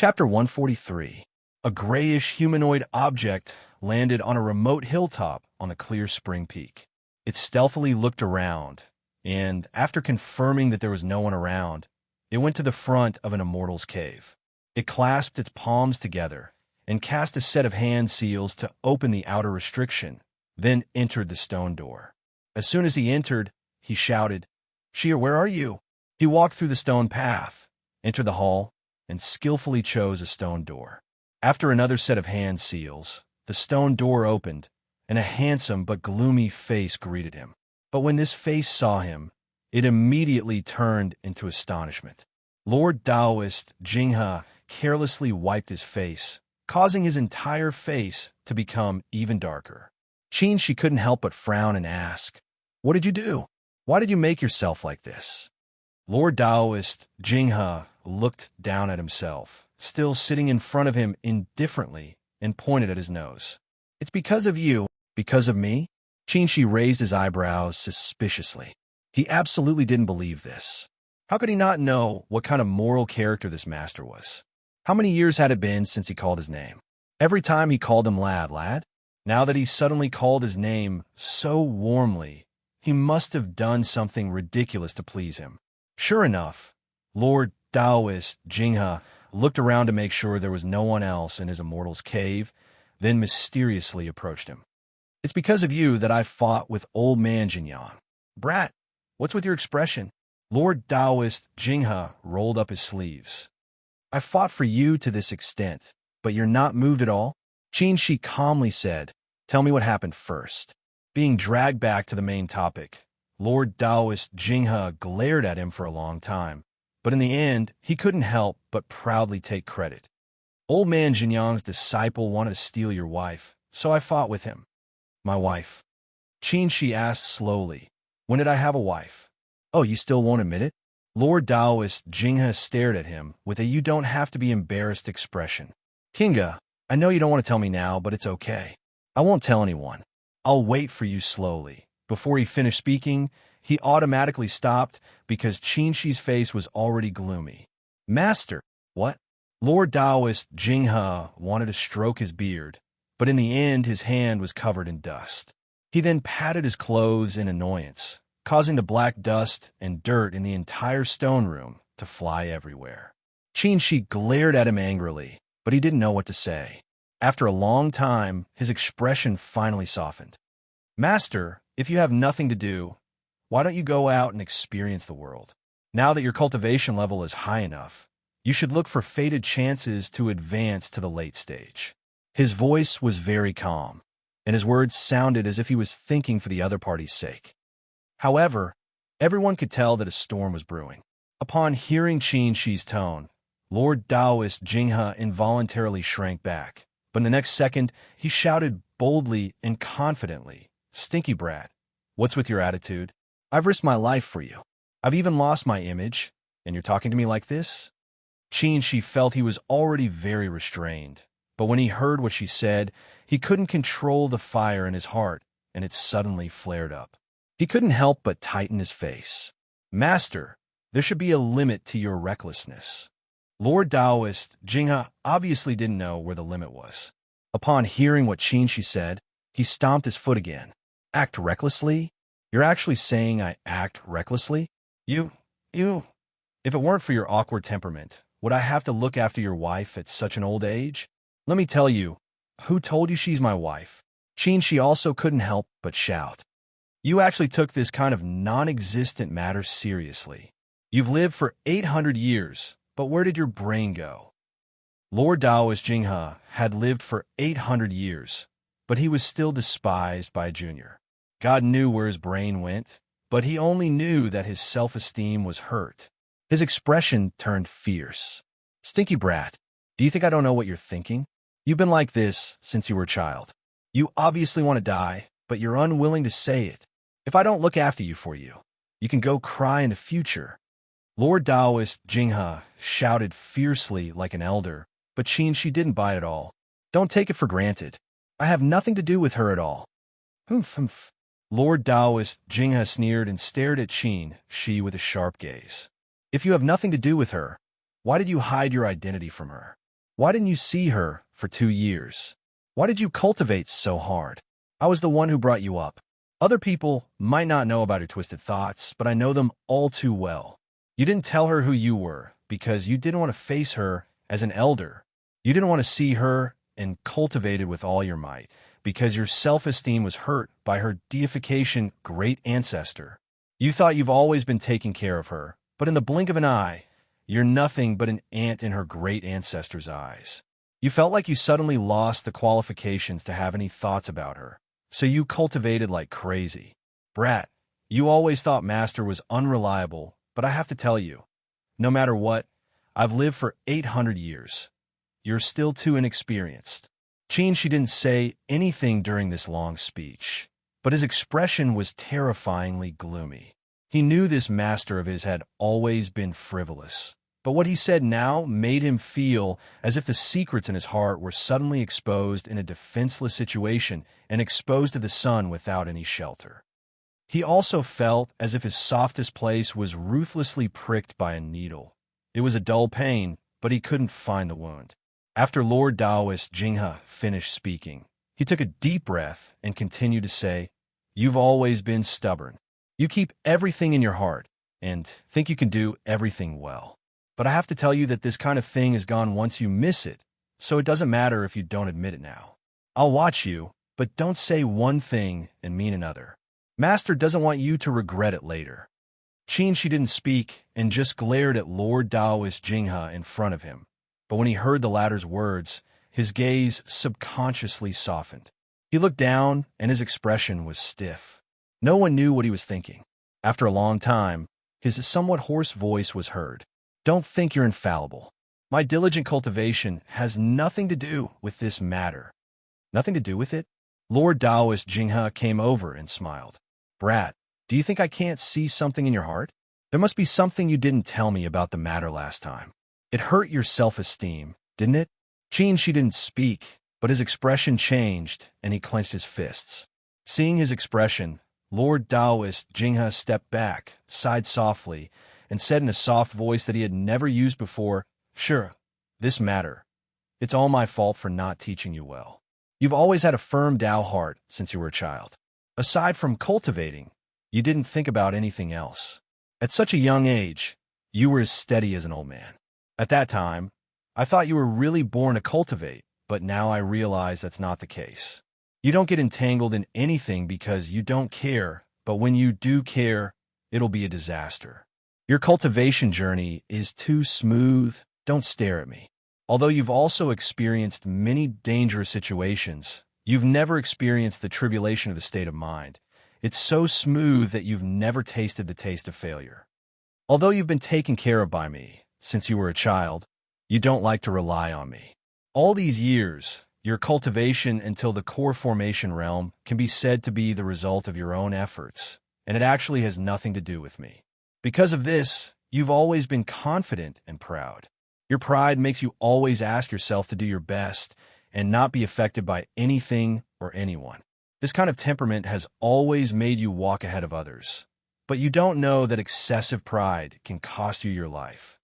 Chapter 143. A grayish humanoid object landed on a remote hilltop on the clear spring peak. It stealthily looked around, and after confirming that there was no one around, it went to the front of an immortal's cave. It clasped its palms together and cast a set of hand seals to open the outer restriction, then entered the stone door. As soon as he entered, he shouted, "Shir, where are you?" He walked through the stone path, entered the hall, and skillfully chose a stone door. After another set of hand seals, the stone door opened, and a handsome but gloomy face greeted him. But when this face saw him, it immediately turned into astonishment. Lord Taoist Jinghe carelessly wiped his face, causing his entire face to become even darker. She couldn't help but frown and ask, "What did you do? Why did you make yourself like this?" Lord Taoist Jinghe looked down at himself, still sitting in front of him indifferently, and pointed at his nose. "It's because of you. Because of me?" Qinshi raised his eyebrows suspiciously. He absolutely didn't believe this. How could he not know what kind of moral character this master was? How many years had it been since he called his name? Every time he called him lad. Now that he suddenly called his name so warmly, he must have done something ridiculous to please him. Sure enough, Lord Taoist Jinghe looked around to make sure there was no one else in his immortal's cave, then mysteriously approached him. "It's because of you that I fought with old man Jinyang." "Brat, what's with your expression?" Lord Taoist Jinghe rolled up his sleeves. "I fought for you to this extent, but you're not moved at all?" Qinshi calmly said, "Tell me what happened first." Being dragged back to the main topic, Lord Taoist Jinghe glared at him for a long time, but in the end, he couldn't help but proudly take credit. "Old man Jinyang's disciple wanted to steal your wife, so I fought with him." "My wife?" Qinshi asked slowly. "When did I have a wife?" "Oh, you still won't admit it?" Lord Taoist Jinghe stared at him with a "you don't have to be embarrassed" expression. "Kinga, I know you don't want to tell me now, but it's okay. I won't tell anyone. I'll wait for you slowly." Before he finished speaking, he automatically stopped because Qinshi's face was already gloomy. "Master, what?" Lord Taoist Jinghe wanted to stroke his beard, but in the end his hand was covered in dust. He then patted his clothes in annoyance, causing the black dust and dirt in the entire stone room to fly everywhere. Qinshi glared at him angrily, but he didn't know what to say. After a long time, his expression finally softened. "Master, if you have nothing to do, why don't you go out and experience the world? Now that your cultivation level is high enough, you should look for fated chances to advance to the late stage." His voice was very calm, and his words sounded as if he was thinking for the other party's sake. However, everyone could tell that a storm was brewing. Upon hearing Qinshi's tone, Lord Taoist Jinghe involuntarily shrank back, but in the next second, he shouted boldly and confidently, "Stinky brat, what's with your attitude? I've risked my life for you. I've even lost my image, and you're talking to me like this?" Qinshi felt he was already very restrained, but when he heard what she said, he couldn't control the fire in his heart, and it suddenly flared up. He couldn't help but tighten his face. "Master, there should be a limit to your recklessness." Lord Taoist Jinghe obviously didn't know where the limit was. Upon hearing what Qinshi said, he stomped his foot again. "Act recklessly? You're actually saying I act recklessly? You. If it weren't for your awkward temperament, would I have to look after your wife at such an old age? Let me tell you, who told you she's my wife?" Qinshi also couldn't help but shout. "You actually took this kind of non-existent matter seriously. You've lived for 800 years, but where did your brain go?" Lord Taoist Jinghe had lived for 800 years, but he was still despised by a junior. God knew where his brain went, but he only knew that his self-esteem was hurt. His expression turned fierce. "Stinky brat, do you think I don't know what you're thinking? You've been like this since you were a child. You obviously want to die, but you're unwilling to say it. If I don't look after you for you, you can go cry in the future." Lord Taoist Jinghe shouted fiercely like an elder, but Qinshi didn't bite at all. "Don't take it for granted. I have nothing to do with her at all." Humph. Lord Taoist Jinghe sneered and stared at Qinshi with a sharp gaze. "If you have nothing to do with her, why did you hide your identity from her? Why didn't you see her for 2 years? Why did you cultivate so hard? I was the one who brought you up. Other people might not know about your twisted thoughts, but I know them all too well. You didn't tell her who you were because you didn't want to face her as an elder. You didn't want to see her and cultivate it with all your might because your self-esteem was hurt by her deification great ancestor. You thought you've always been taking care of her, but in the blink of an eye, you're nothing but an ant in her great ancestor's eyes. You felt like you suddenly lost the qualifications to have any thoughts about her, so you cultivated like crazy. Brat, you always thought Master was unreliable, but I have to tell you, no matter what, I've lived for 800 years. You're still too inexperienced. She didn't say anything during this long speech, but his expression was terrifyingly gloomy. He knew this master of his had always been frivolous, but what he said now made him feel as if the secrets in his heart were suddenly exposed in a defenseless situation and exposed to the sun without any shelter. He also felt as if his softest place was ruthlessly pricked by a needle. It was a dull pain, but he couldn't find the wound. After Lord Taoist Jinghe finished speaking, he took a deep breath and continued to say, "You've always been stubborn. You keep everything in your heart and think you can do everything well. But I have to tell you that this kind of thing is gone once you miss it, so it doesn't matter if you don't admit it now. I'll watch you, but don't say one thing and mean another. Master doesn't want you to regret it later." She didn't speak and just glared at Lord Taoist Jinghe in front of him. But when he heard the latter's words, his gaze subconsciously softened. He looked down, and his expression was stiff. No one knew what he was thinking. After a long time, his somewhat hoarse voice was heard. "Don't think you're infallible. My diligent cultivation has nothing to do with this matter." "Nothing to do with it?" Lord Taoist Jinghe came over and smiled. "Brat, do you think I can't see something in your heart? There must be something you didn't tell me about the matter last time. It hurt your self-esteem, didn't it?" She didn't speak, but his expression changed, and he clenched his fists. Seeing his expression, Lord Taoist Jinghe stepped back, sighed softly, and said in a soft voice that he had never used before, "Sure, this matter. It's all my fault for not teaching you well. You've always had a firm Tao heart since you were a child. Aside from cultivating, you didn't think about anything else. At such a young age, you were as steady as an old man. At that time, I thought you were really born to cultivate, but now I realize that's not the case. You don't get entangled in anything because you don't care, but when you do care, it'll be a disaster. Your cultivation journey is too smooth. Don't stare at me. Although you've also experienced many dangerous situations, you've never experienced the tribulation of the state of mind. It's so smooth that you've never tasted the taste of failure. Although you've been taken care of by me since you were a child, you don't like to rely on me. All these years, your cultivation until the core formation realm can be said to be the result of your own efforts, and it actually has nothing to do with me. Because of this, you've always been confident and proud. Your pride makes you always ask yourself to do your best and not be affected by anything or anyone. This kind of temperament has always made you walk ahead of others. But you don't know that excessive pride can cost you your life.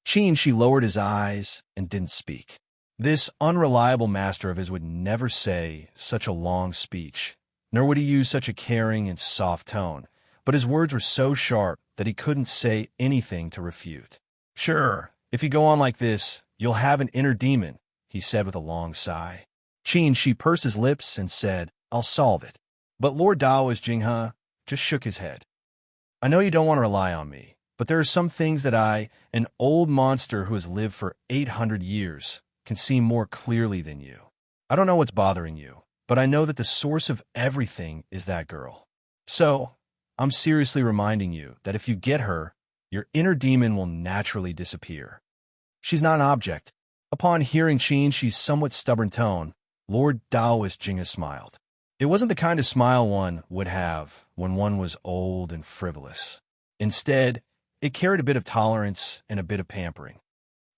She lowered his eyes and didn't speak. This unreliable master of his would never say such a long speech, nor would he use such a caring and soft tone, but his words were so sharp that he couldn't say anything to refute. "Sure, if you go on like this, you'll have an inner demon," he said with a long sigh. She pursed his lips and said, "I'll solve it." But Lord Taoist Jinghe just shook his head. "I know you don't want to rely on me, but there are some things that I, an old monster who has lived for 800 years, can see more clearly than you. I don't know what's bothering you, but I know that the source of everything is that girl. So, I'm seriously reminding you that if you get her, your inner demon will naturally disappear. She's not an object." Upon hearing She's somewhat stubborn tone, Lord Taoist Jinghe smiled. It wasn't the kind of smile one would have when one was old and frivolous. Instead, it carried a bit of tolerance and a bit of pampering.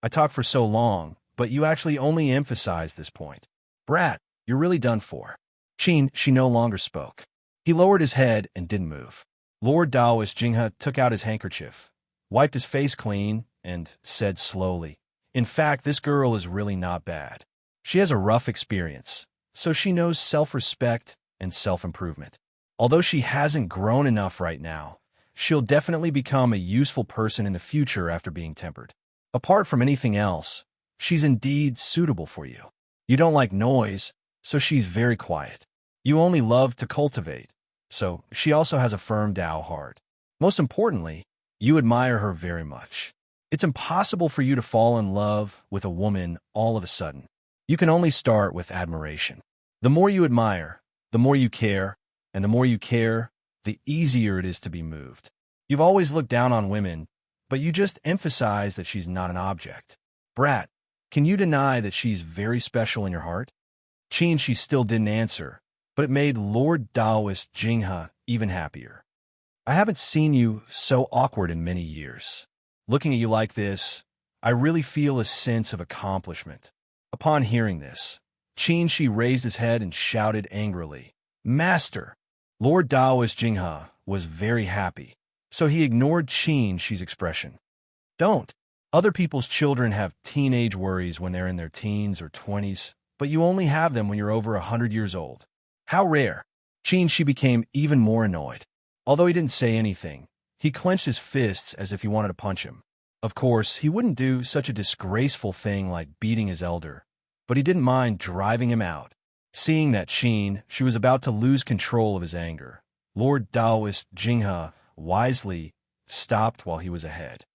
"I talked for so long, but you actually only emphasized this point. Brat, you're really done for." She no longer spoke. He lowered his head and didn't move. Lord Taoist Jinghe took out his handkerchief, wiped his face clean, and said slowly, In fact, this girl is really not bad. She has a rough experience, so she knows self-respect and self-improvement. Although she hasn't grown enough right now, she'll definitely become a useful person in the future after being tempered. Apart from anything else, she's indeed suitable for you. You don't like noise, so she's very quiet. You only love to cultivate, so she also has a firm Tao heart. Most importantly, you admire her very much. It's impossible for you to fall in love with a woman all of a sudden. You can only start with admiration. The more you admire, the more you care, and the more you care, the easier it is to be moved. You've always looked down on women, but you just emphasize that she's not an object. Brat, can you deny that she's very special in your heart? She still didn't answer, but it made Lord Taoist Jinghe even happier. I haven't seen you so awkward in many years. Looking at you like this, I really feel a sense of accomplishment. Upon hearing this, she raised his head and shouted angrily, Master! Lord Taoist Jinghe was very happy, so he ignored she's expression. Don't. Other people's children have teenage worries when they're in their teens or 20s, but you only have them when you're over 100 years old. How rare. She became even more annoyed. Although he didn't say anything, he clenched his fists as if he wanted to punch him. Of course, he wouldn't do such a disgraceful thing like beating his elder, but he didn't mind driving him out. Seeing that she was about to lose control of his anger, Lord Taoist Jinghe wisely stopped while he was ahead.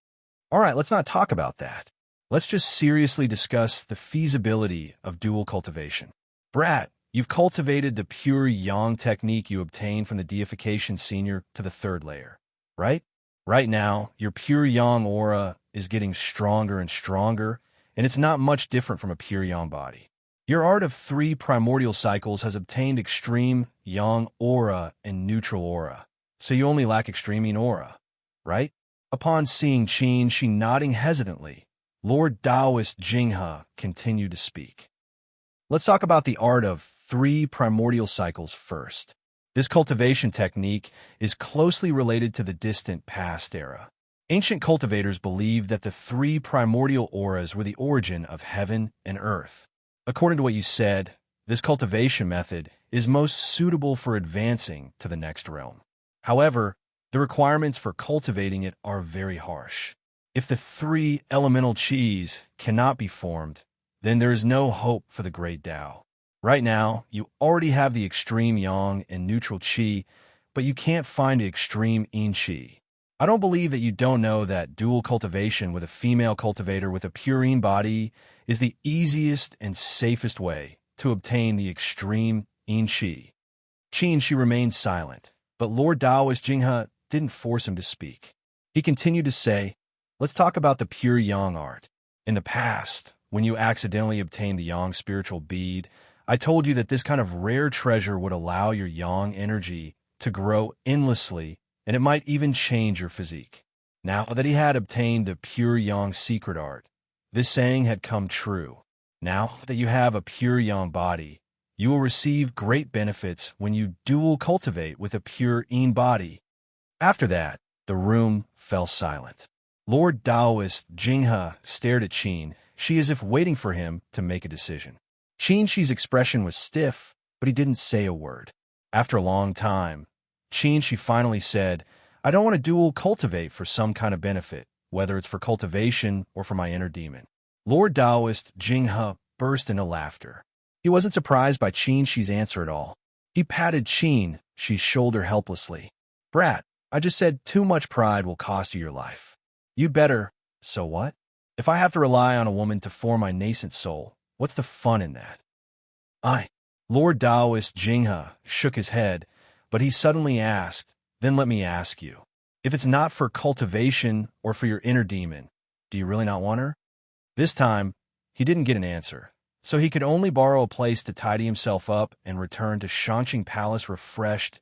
All right, let's not talk about that. Let's just seriously discuss the feasibility of dual cultivation. Brat, you've cultivated the pure yang technique you obtained from the deification senior to the third layer, right? Right now, your pure yang aura is getting stronger and stronger, and it's not much different from a pure yang body. Your art of 3 primordial cycles has obtained extreme yang aura and neutral aura, so you only lack extreme yin aura, right? Upon seeing she nodding hesitantly, Lord Taoist Jinghe continued to speak. Let's talk about the art of 3 primordial cycles first. This cultivation technique is closely related to the distant past era. Ancient cultivators believed that the 3 primordial auras were the origin of heaven and earth. According to what you said, this cultivation method is most suitable for advancing to the next realm. However, the requirements for cultivating it are very harsh. If the 3 elemental qis cannot be formed, then there is no hope for the great Tao. Right now, you already have the extreme yang and neutral qi, but you can't find the extreme yin qi. I don't believe that you don't know that dual cultivation with a female cultivator with a pure yin body is the easiest and safest way to obtain the extreme yin qi. She remained silent, but Lord Taoist Jinghe didn't force him to speak. He continued to say, let's talk about the pure yang art. In the past, when you accidentally obtained the yang spiritual bead, I told you that this kind of rare treasure would allow your yang energy to grow endlessly, and it might even change your physique. Now that he had obtained the pure yang secret art, this saying had come true. Now that you have a pure yang body, you will receive great benefits when you dual cultivate with a pure yin body. After that, the room fell silent. Lord Taoist Jinghe stared at she as if waiting for him to make a decision. She's expression was stiff, but he didn't say a word. After a long time, she finally said, I don't want to dual cultivate for some kind of benefit, whether it's for cultivation or for my inner demon. Lord Taoist Jinghe burst into laughter. He wasn't surprised by she's answer at all. He patted she's shoulder helplessly. Brat, I just said too much pride will cost you your life. You'd better, so what? If I have to rely on a woman to form my nascent soul, what's the fun in that? Lord Taoist Jinghe shook his head, but he suddenly asked, then let me ask you, if it's not for cultivation or for your inner demon, do you really not want her? This time, he didn't get an answer, so he could only borrow a place to tidy himself up and return to Shangqing Palace refreshed.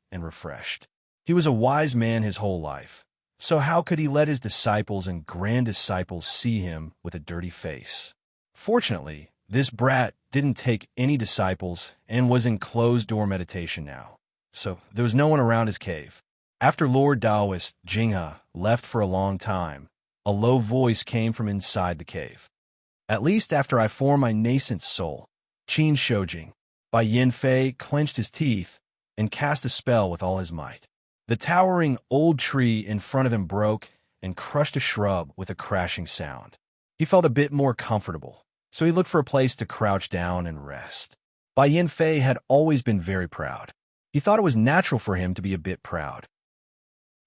He was a wise man his whole life, so how could he let his disciples and grand-disciples see him with a dirty face? Fortunately, this brat didn't take any disciples and was in closed-door meditation now, so there was no one around his cave. After Lord Taoist Jinghe left for a long time, a low voice came from inside the cave. At least after I form my nascent soul. Qin Shoujing. Bai Yanfei clenched his teeth and cast a spell with all his might. The towering old tree in front of him broke and crushed a shrub with a crashing sound. He felt a bit more comfortable, so he looked for a place to crouch down and rest. Bai Yanfei had always been very proud. He thought it was natural for him to be a bit proud.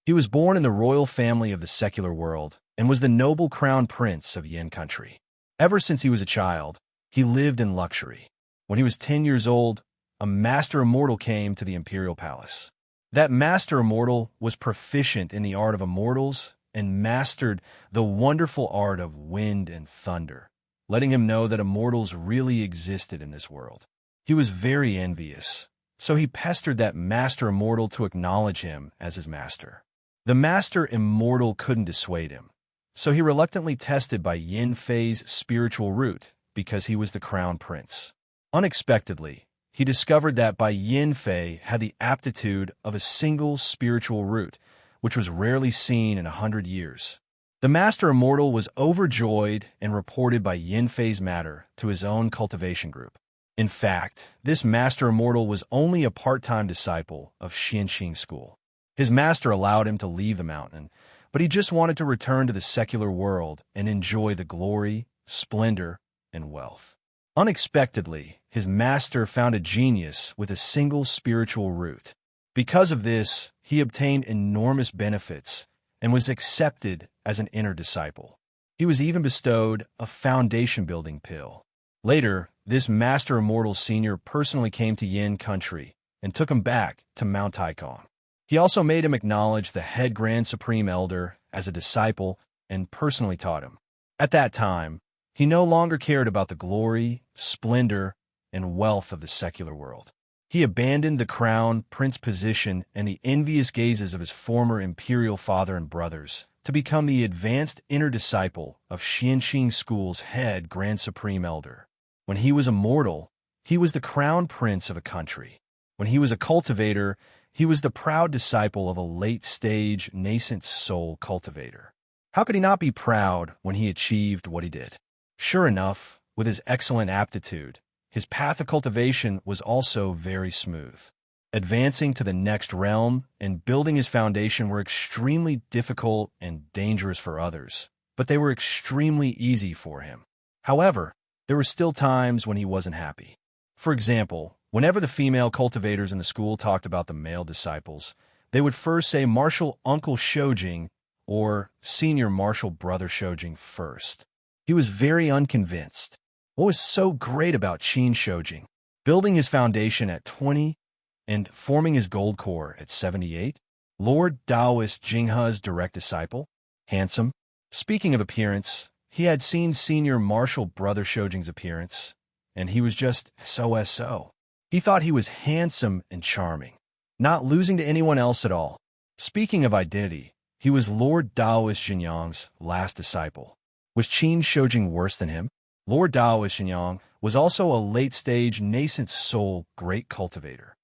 He was born in the royal family of the secular world and was the noble crown prince of Yin country. Ever since he was a child, he lived in luxury. When he was 10 years old, a master immortal came to the imperial palace. That master immortal was proficient in the art of immortals and mastered the wonderful art of wind and thunder, letting him know that immortals really existed in this world. He was very envious, so he pestered that master immortal to acknowledge him as his master. The master immortal couldn't dissuade him, so he reluctantly tested Bai Yanfei's spiritual root because he was the crown prince. Unexpectedly, he discovered that Bai Yanfei had the aptitude of a single spiritual root, which was rarely seen in 100 years. The master immortal was overjoyed and reported Bai Yanfei's matter to his own cultivation group. In fact, this master immortal was only a part-time disciple of Xianxing School. His master allowed him to leave the mountain, but he just wanted to return to the secular world and enjoy the glory, splendor, and wealth. Unexpectedly, his master found a genius with a single spiritual root. Because of this, he obtained enormous benefits and was accepted as an inner disciple. He was even bestowed a foundation-building pill. Later, this master immortal senior personally came to Yin country and took him back to Mount Taikong. He also made him acknowledge the head Grand Supreme Elder as a disciple and personally taught him. At that time, he no longer cared about the glory, splendor, and wealth of the secular world. He abandoned the crown prince position and the envious gazes of his former imperial father and brothers to become the advanced inner disciple of Xianxing School's head Grand Supreme Elder. When he was a mortal, he was the crown prince of a country. When he was a cultivator, he was the proud disciple of a late-stage, nascent soul cultivator. How could he not be proud when he achieved what he did? Sure enough, with his excellent aptitude, his path of cultivation was also very smooth. Advancing to the next realm and building his foundation were extremely difficult and dangerous for others, but they were extremely easy for him. However, there were still times when he wasn't happy. For example, whenever the female cultivators in the school talked about the male disciples, they would first say Martial Uncle Shoujing or Senior Martial Brother Shoujing first. He was very unconvinced. What was so great about Qin Shoujing? Building his foundation at 20 and forming his gold core at 78? Lord Taoist Jinghe's direct disciple? Handsome? Speaking of appearance, he had seen Senior Martial Brother Shoujing's appearance, and he was just so. He thought he was handsome and charming, not losing to anyone else at all. Speaking of identity, he was Lord Taoist Jinyang's last disciple. Was Qin Shoujing worse than him? Lord Taoist Jinyang was also a late-stage, nascent soul great cultivator.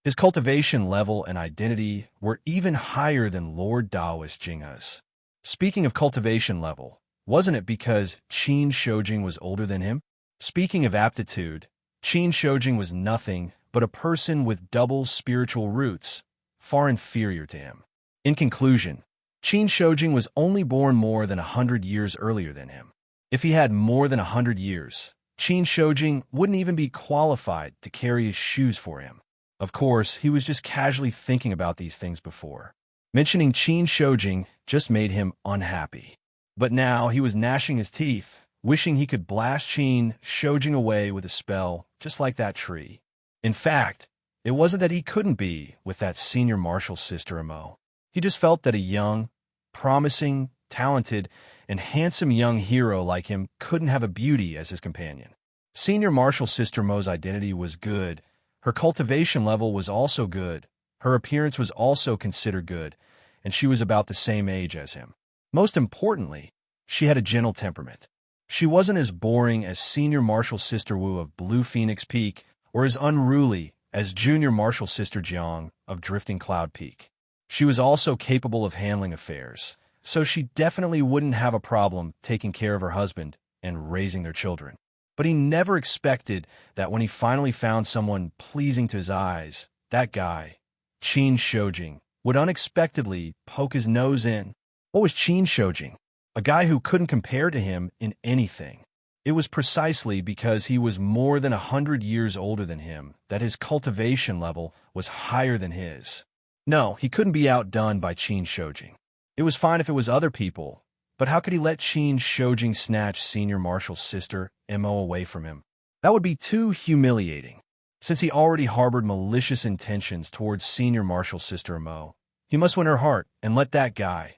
His cultivation level and identity were even higher than Lord Taoist Jinghe's. Speaking of cultivation level, wasn't it because Qin Shoujing was older than him? Speaking of aptitude, Qin Shoujing was nothing but a person with double spiritual roots, far inferior to him. In conclusion, Qin Shoujing was only born more than 100 years earlier than him. If he had more than 100 years, Qin Shoujing wouldn't even be qualified to carry his shoes for him. Of course, he was just casually thinking about these things before. Mentioning Qin Shoujing just made him unhappy. But now he was gnashing his teeth, wishing he could blast Qin Shoujing away with a spell just like that tree. In fact, it wasn't that he couldn't be with that senior martial sister Imo. He just felt that a young, promising, talented, and handsome young hero like him couldn't have a beauty as his companion. Senior martial sister Mo's identity was good. Her cultivation level was also good. Her appearance was also considered good, and she was about the same age as him. Most importantly, she had a gentle temperament. She wasn't as boring as Senior Martial Sister Wu of Blue Phoenix Peak or as unruly as Junior Martial Sister Jiang of Drifting Cloud Peak. She was also capable of handling affairs, so she definitely wouldn't have a problem taking care of her husband and raising their children. But he never expected that when he finally found someone pleasing to his eyes, that guy, Qin Shoujing, would unexpectedly poke his nose in. What was Qin Shoujing? A guy who couldn't compare to him in anything. It was precisely because he was more than 100 years older than him that his cultivation level was higher than his. No, he couldn't be outdone by Qin Shoujing. It was fine if it was other people, but how could he let Qin Shoujing snatch Senior Marshal's sister, Mo, away from him? That would be too humiliating. Since he already harbored malicious intentions towards Senior Marshal's sister Mo, he must win her heart and let that guy,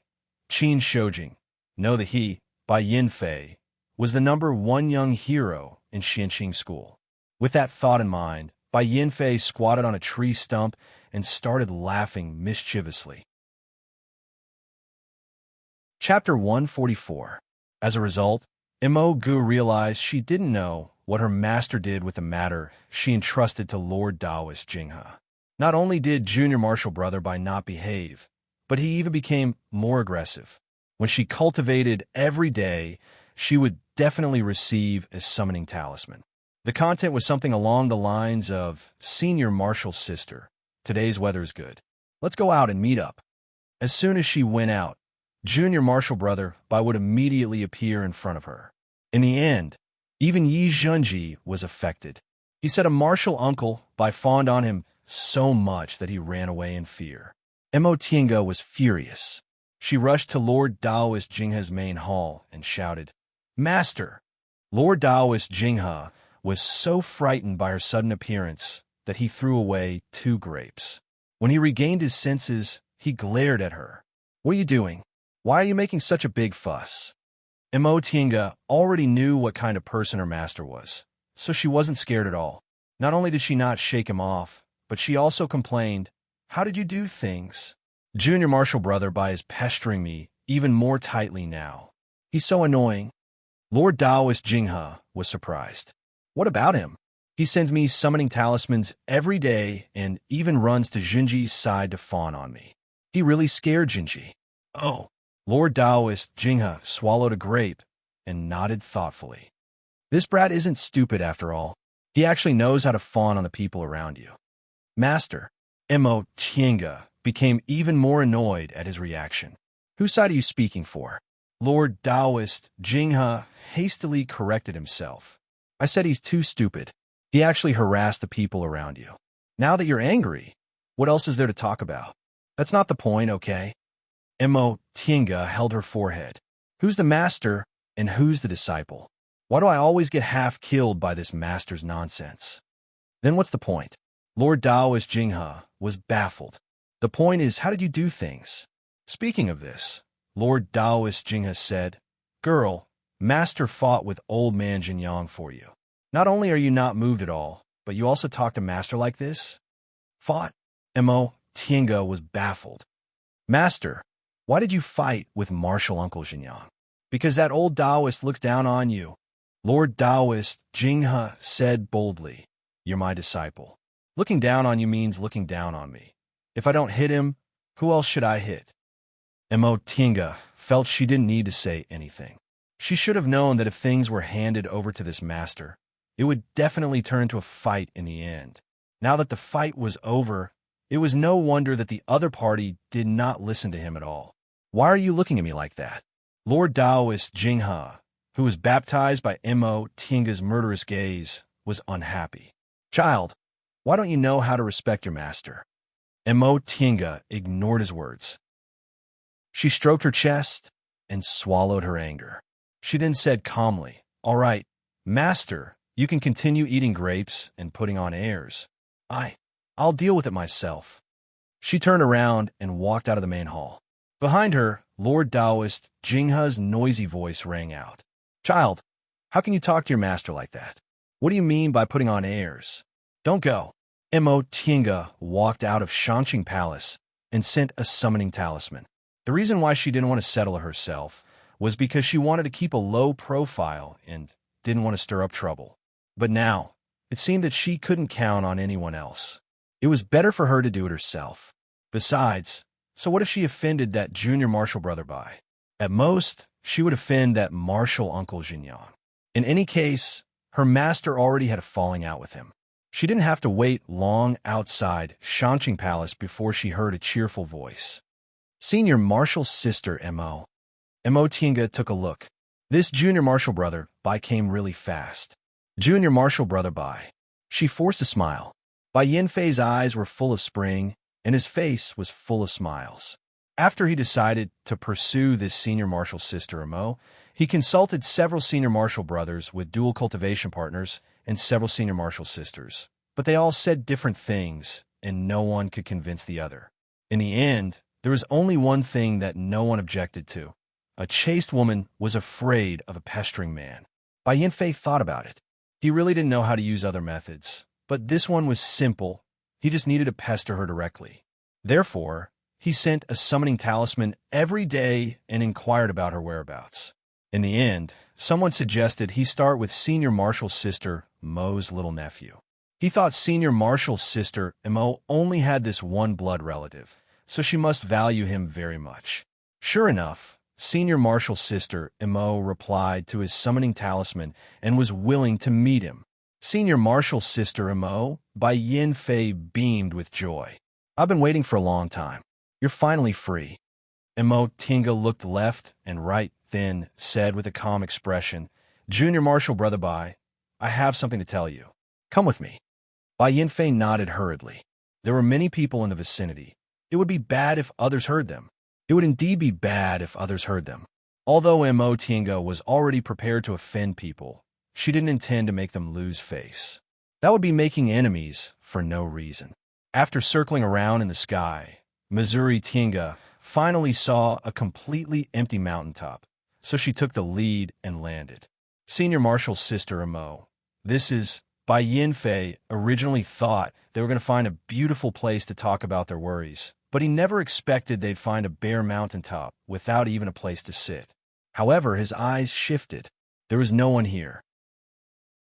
Qin Shoujing, know that he, Bai Yinfei, was the #1 young hero in Xianqing School. With that thought in mind, Bai Yinfei squatted on a tree stump and started laughing mischievously. Chapter 144. As a result, Mo Gu realized she didn't know what her master did with the matter she entrusted to Lord Taoist Jinghe. Not only did Junior Marshal Brother Bai not behave, but he even became more aggressive. When she cultivated every day, she would definitely receive a summoning talisman. The content was something along the lines of, Senior Marshal's sister, today's weather's good. Let's go out and meet up. As soon as she went out, Junior Marshal Brother Bai would immediately appear in front of her. In the end, even Yi Zhenji was affected. He said a martial uncle Bai fawned on him so much that he ran away in fear. Mo Tiange was furious. She rushed to Lord Taoist Jinghe's main hall and shouted, "Master!" Lord Taoist Jinghe was so frightened by her sudden appearance that he threw away 2 grapes. When he regained his senses, he glared at her. "What are you doing? Why are you making such a big fuss?" Mo Tiange already knew what kind of person her master was, so she wasn't scared at all. Not only did she not shake him off, but she also complained, "How did you do things? Junior Marshal Brother Bai is pestering me even more tightly now. He's so annoying." Lord Taoist Jinghe was surprised. "What about him? He sends me summoning talismans every day and even runs to Jinji's side to fawn on me. He really scared Jinji." "Oh." Lord Taoist Jinghe swallowed a grape and nodded thoughtfully. "This brat isn't stupid after all. He actually knows how to fawn on the people around you." Master, Mo Tiange became even more annoyed at his reaction. "Whose side are you speaking for?" Lord Taoist Jinghe hastily corrected himself. "I said he's too stupid. He actually harassed the people around you. Now that you're angry, what else is there to talk about? That's not the point, okay?" Mo Tiange held her forehead. "Who's the master and who's the disciple? Why do I always get half killed by this master's nonsense?" "Then what's the point?" Lord Taoist Jinghe was baffled. "The point is, how did you do things?" "Speaking of this," Lord Taoist Jinghe said, "Girl, master fought with old man Jinyang for you. Not only are you not moved at all, but you also talk to master like this?" "Fought?" Mo Tiange was baffled. "Master, why did you fight with Marshal Uncle Jinyang?" "Because that old Taoist looks down on you." Lord Taoist Jinghe said boldly, "You're my disciple. Looking down on you means looking down on me. If I don't hit him, who else should I hit?" Mo Tiange felt she didn't need to say anything. She should have known that if things were handed over to this master, it would definitely turn into a fight in the end. Now that the fight was over, it was no wonder that the other party did not listen to him at all. "Why are you looking at me like that?" Lord Taoist Jinghe, who was baptized by Mo Tiange's murderous gaze, was unhappy. "Child, why don't you know how to respect your master?" Mo Tiange ignored his words. She stroked her chest and swallowed her anger. She then said calmly, "All right, master, you can continue eating grapes and putting on airs. I'll deal with it myself." She turned around and walked out of the main hall. Behind her, Lord Taoist Jinghe's noisy voice rang out. "Child, how can you talk to your master like that? What do you mean by putting on airs? Don't go." Mo Tiange walked out of Xianqing Palace and sent a summoning talisman. The reason why she didn't want to settle herself was because she wanted to keep a low profile and didn't want to stir up trouble. But now, it seemed that she couldn't count on anyone else. It was better for her to do it herself. Besides, so what if she offended that Junior Marshal Brother Bai? At most, she would offend that Marshal Uncle Jinyang. In any case, her master already had a falling out with him. She didn't have to wait long outside Enchanting Palace before she heard a cheerful voice. Senior Marshal's sister, Mo. Mo Tinga took a look. This junior marshal brother, Bai, came really fast. Junior marshal brother Bai. She forced a smile. Bai Yinfei's eyes were full of spring, and his face was full of smiles. After he decided to pursue this senior marshal sister, Mo, he consulted several senior marshal brothers with dual cultivation partners and several senior marshal sisters. But they all said different things, and no one could convince the other. In the end, there was only one thing that no one objected to. A chaste woman was afraid of a pestering man. Bai Yinfei thought about it. He really didn't know how to use other methods, but this one was simple. He just needed to pester her directly. Therefore, he sent a summoning talisman every day and inquired about her whereabouts. In the end, someone suggested he start with Senior Marshal's sister, Mo's little nephew. He thought Senior Marshal's sister, Mo, only had this one blood relative, so she must value him very much. Sure enough, Senior Marshal's sister, Mo, replied to his summoning talisman and was willing to meet him. Senior Marshal's sister, Mo, Bai Yinfei beamed with joy. I've been waiting for a long time. You're finally free. Mo Tinga looked left and right, then said with a calm expression, Junior Marshal Brother Bai, I have something to tell you. Come with me. Bai Yinfei nodded hurriedly. There were many people in the vicinity. It would be bad if others heard them. It would indeed be bad if others heard them. Although Mo Tinga was already prepared to offend people, she didn't intend to make them lose face. That would be making enemies for no reason. After circling around in the sky, Missouri Tinga finally saw a completely empty mountaintop, so she took the lead and landed. Senior Marshal's sister, Mo. This is Bai Yinfei originally thought they were going to find a beautiful place to talk about their worries, but he never expected they'd find a bare mountaintop without even a place to sit. However, his eyes shifted. There was no one here.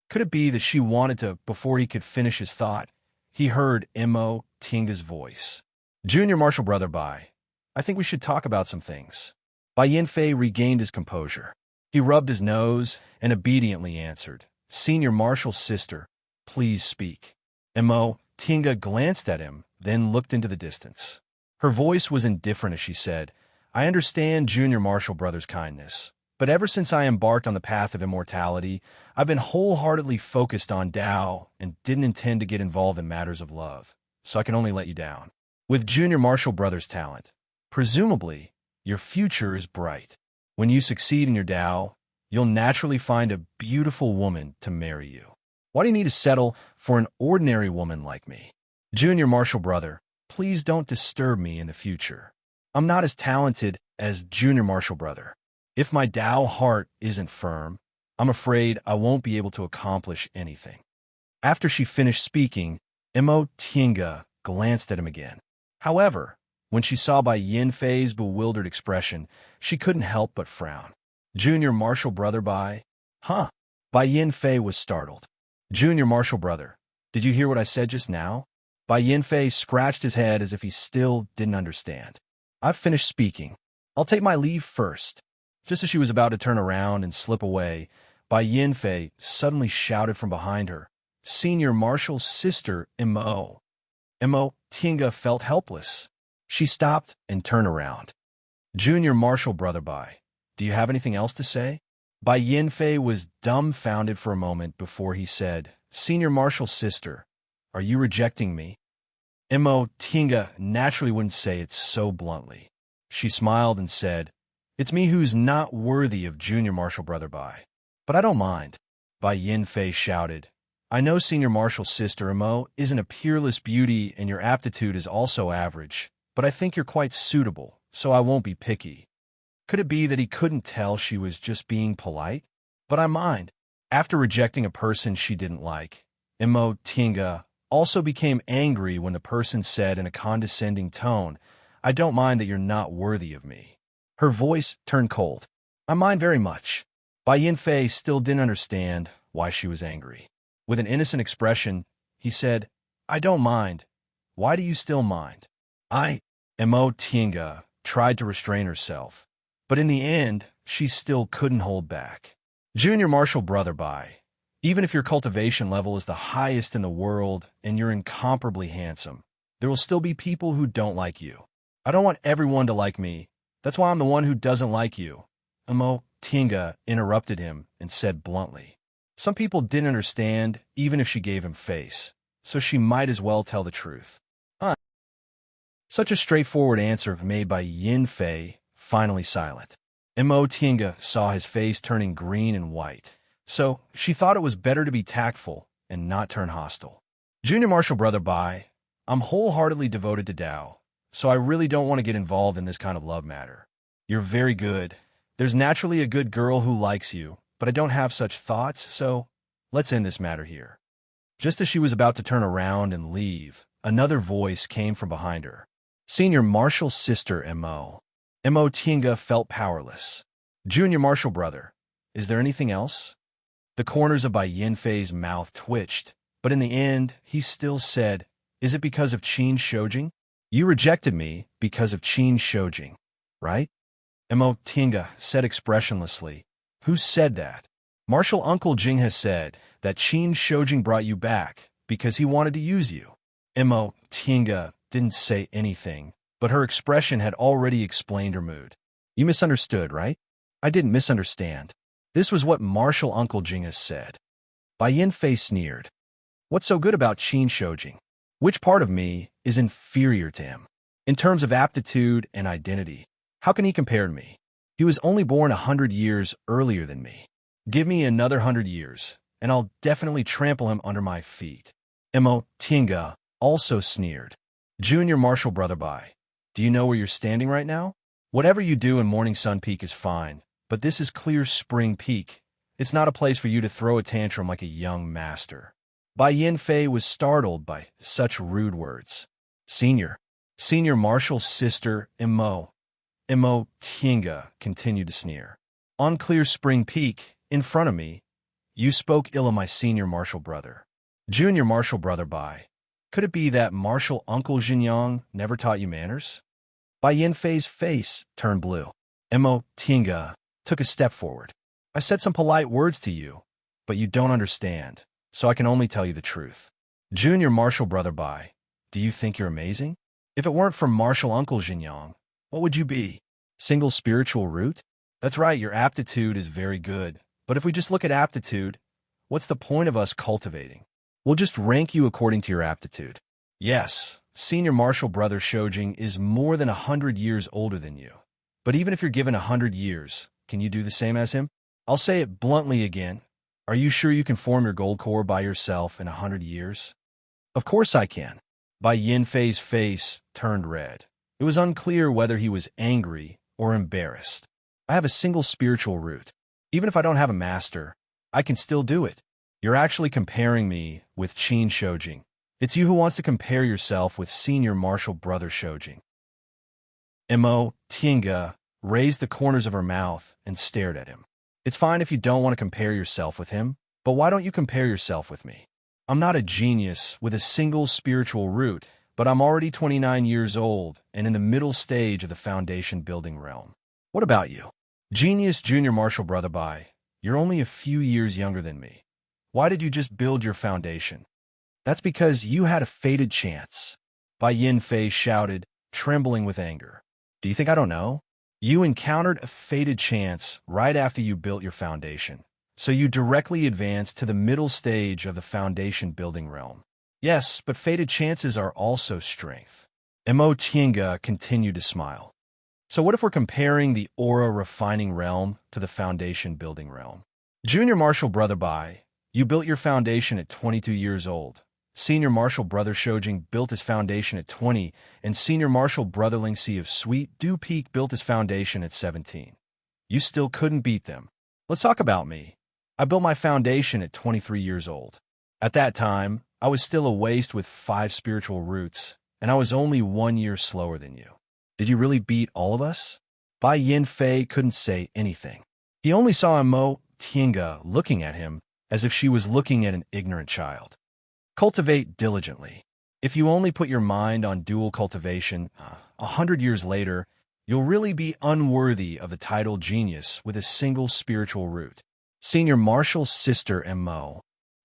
Could it be that she wanted to, before he could finish his thought, he heard Mo Tinga's voice. Junior Marshal Brother Bai, I think we should talk about some things. Bai Yinfei regained his composure. He rubbed his nose and obediently answered, Senior Marshal's sister, please speak. Mo Tinga glanced at him, then looked into the distance. Her voice was indifferent as she said, I understand Junior Marshal Brother's kindness, but ever since I embarked on the path of immortality, I've been wholeheartedly focused on Tao and didn't intend to get involved in matters of love, so I can only let you down. With Junior Marshal Brother's talent, presumably, your future is bright. When you succeed in your Tao, you'll naturally find a beautiful woman to marry you. Why do you need to settle for an ordinary woman like me? Junior Marshal Brother, please don't disturb me in the future. I'm not as talented as Junior Marshal Brother. If my Tao heart isn't firm, I'm afraid I won't be able to accomplish anything. After she finished speaking, Mo Tinga glanced at him again. However, when she saw Bai Yinfei's bewildered expression, she couldn't help but frown. Junior Marshal Brother Bai? Huh? Bai Yinfei was startled. Junior Marshal Brother, did you hear what I said just now? Bai Yinfei scratched his head as if he still didn't understand. I've finished speaking. I'll take my leave first. Just as she was about to turn around and slip away, Bai Yinfei suddenly shouted from behind her, Senior Marshal's sister, Mo. Mo Tinga felt helpless. She stopped and turned around. Junior Marshal Brother Bai, do you have anything else to say? Bai Yinfei was dumbfounded for a moment before he said, Senior Marshal's sister, are you rejecting me? Mo Tinga naturally wouldn't say it so bluntly. She smiled and said, It's me who's not worthy of Junior Marshal Brother Bai. But I don't mind. Bai Yinfei shouted, I know Senior Marshal's sister Mo isn't a peerless beauty and your aptitude is also average, but I think you're quite suitable, so I won't be picky. Could it be that he couldn't tell she was just being polite? But I mind. After rejecting a person she didn't like, Mo Tinga also became angry when the person said in a condescending tone, I don't mind that you're not worthy of me. Her voice turned cold. I mind very much. Bai Yinfei still didn't understand why she was angry. With an innocent expression, he said, I don't mind. Why do you still mind? Mo Tinga tried to restrain herself, but in the end, she still couldn't hold back. Junior Marshall Brother Bai. Even if your cultivation level is the highest in the world and you're incomparably handsome, there will still be people who don't like you. I don't want everyone to like me. That's why I'm the one who doesn't like you. Amo Tinga interrupted him and said bluntly. Some people didn't understand even if she gave him face, so she might as well tell the truth. Such a straightforward answer made by Yin Fei, finally silent. Mo Tinga saw his face turning green and white, so she thought it was better to be tactful and not turn hostile. Junior Marshall Brother Bai, I'm wholeheartedly devoted to Dao, so I really don't want to get involved in this kind of love matter. You're very good. There's naturally a good girl who likes you, but I don't have such thoughts, so let's end this matter here. Just as she was about to turn around and leave, another voice came from behind her. Senior Marshall's sister, Mo. Mo Tinga felt powerless. Junior Marshall Brother, is there anything else? The corners of Bai Yinfei's mouth twitched, but in the end, he still said, is it because of Qin Shoujing? You rejected me because of Qin Shoujing, right? Mo Tinga said expressionlessly. Who said that? Marshal Uncle Jing has said that Qin Shoujing brought you back because he wanted to use you. Mo Tinga didn't say anything, but her expression had already explained her mood. You misunderstood, right? I didn't misunderstand. This was what Marshal Uncle Jing has said. Bai Yinfei sneered. What's so good about Qin Shoujing? Which part of me is inferior to him? In terms of aptitude and identity, how can he compare to me? He was only born 100 years earlier than me. Give me another 100 years, and I'll definitely trample him under my feet. Mo Tinga also sneered. Junior Marshall Brother Bai, do you know where you're standing right now? Whatever you do in Morning Sun Peak is fine, but this is Clear Spring Peak. It's not a place for you to throw a tantrum like a young master. Bai Yinfei was startled by such rude words. Senior Marshall's sister, Mo Tinga continued to sneer. On Clear Spring Peak, in front of me, you spoke ill of my senior Marshall brother. Junior Marshall Brother Bai. Could it be that Marshal Uncle Jinyang never taught you manners? Bai Yinfei's face turned blue. Mo Tinga took a step forward. I said some polite words to you, but you don't understand, so I can only tell you the truth. Junior Marshall Brother Bai, do you think you're amazing? If it weren't for Marshal Uncle Jinyang, what would you be? Single spiritual root? That's right, your aptitude is very good. But if we just look at aptitude, what's the point of us cultivating? We'll just rank you according to your aptitude. Yes, Senior Marshall Brother Shoujing is more than 100 years older than you. But even if you're given 100 years, can you do the same as him? I'll say it bluntly again. Are you sure you can form your gold core by yourself in 100 years? Of course I can. Bai Yinfei's face turned red. It was unclear whether he was angry or embarrassed. I have a single spiritual root. Even if I don't have a master, I can still do it. You're actually comparing me with Qin Shoujing. It's you who wants to compare yourself with Senior Marshall Brother Shoujing. Mo Tinga raised the corners of her mouth and stared at him. It's fine if you don't want to compare yourself with him, but why don't you compare yourself with me? I'm not a genius with a single spiritual root, but I'm already 29 years old and in the middle stage of the foundation building realm. What about you? Genius Junior Marshall Brother Bai, you're only a few years younger than me. Why did you just build your foundation? That's because you had a fated chance. Bai Yinfei shouted, trembling with anger. Do you think I don't know? You encountered a fated chance right after you built your foundation, so you directly advanced to the middle stage of the foundation building realm. Yes, but fated chances are also strength. Mo Tinga continued to smile. So what if we're comparing the aura refining realm to the foundation building realm? Junior Marshall Brother Bai, you built your foundation at 22 years old. Senior Marshall Brother Shoujing built his foundation at 20, and Senior Marshall Brother Lingxi of Sweet Dew Peak built his foundation at 17. You still couldn't beat them. Let's talk about me. I built my foundation at 23 years old. At that time, I was still a waste with 5 spiritual roots, and I was only 1 year slower than you. Did you really beat all of us? Bai Yinfei couldn't say anything. He only saw Mo Tinga looking at him as if she was looking at an ignorant child. Cultivate diligently. If you only put your mind on dual cultivation, 100 years later, you'll really be unworthy of the title genius with a single spiritual root. Senior Marshal's sister Mo.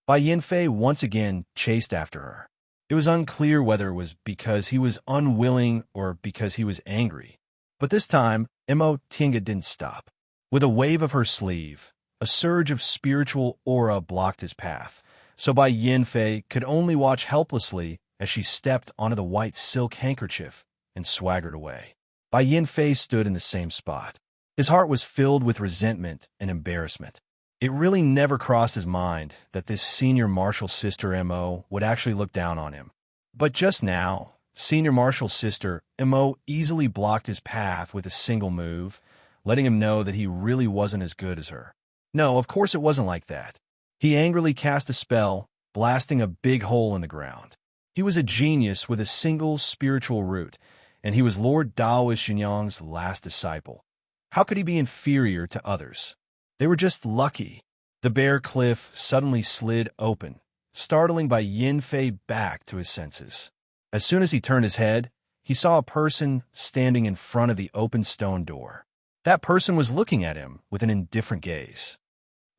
Bai Yinfei once again chased after her. It was unclear whether it was because he was unwilling or because he was angry. But this time, Mo Tinga didn't stop. With a wave of her sleeve, a surge of spiritual aura blocked his path, so Bai Yinfei could only watch helplessly as she stepped onto the white silk handkerchief and swaggered away. Bai Yinfei stood in the same spot. His heart was filled with resentment and embarrassment. It really never crossed his mind that this senior marshal's sister Mo would actually look down on him. But just now, senior marshal's sister Mo easily blocked his path with a single move, letting him know that he really wasn't as good as her. No, of course it wasn't like that. He angrily cast a spell, blasting a big hole in the ground. He was a genius with a single spiritual root, and he was Lord Daoist Jinyang's last disciple. How could he be inferior to others? They were just lucky. The bare cliff suddenly slid open, startling Bai Yinfei back to his senses. As soon as he turned his head, he saw a person standing in front of the open stone door. That person was looking at him with an indifferent gaze.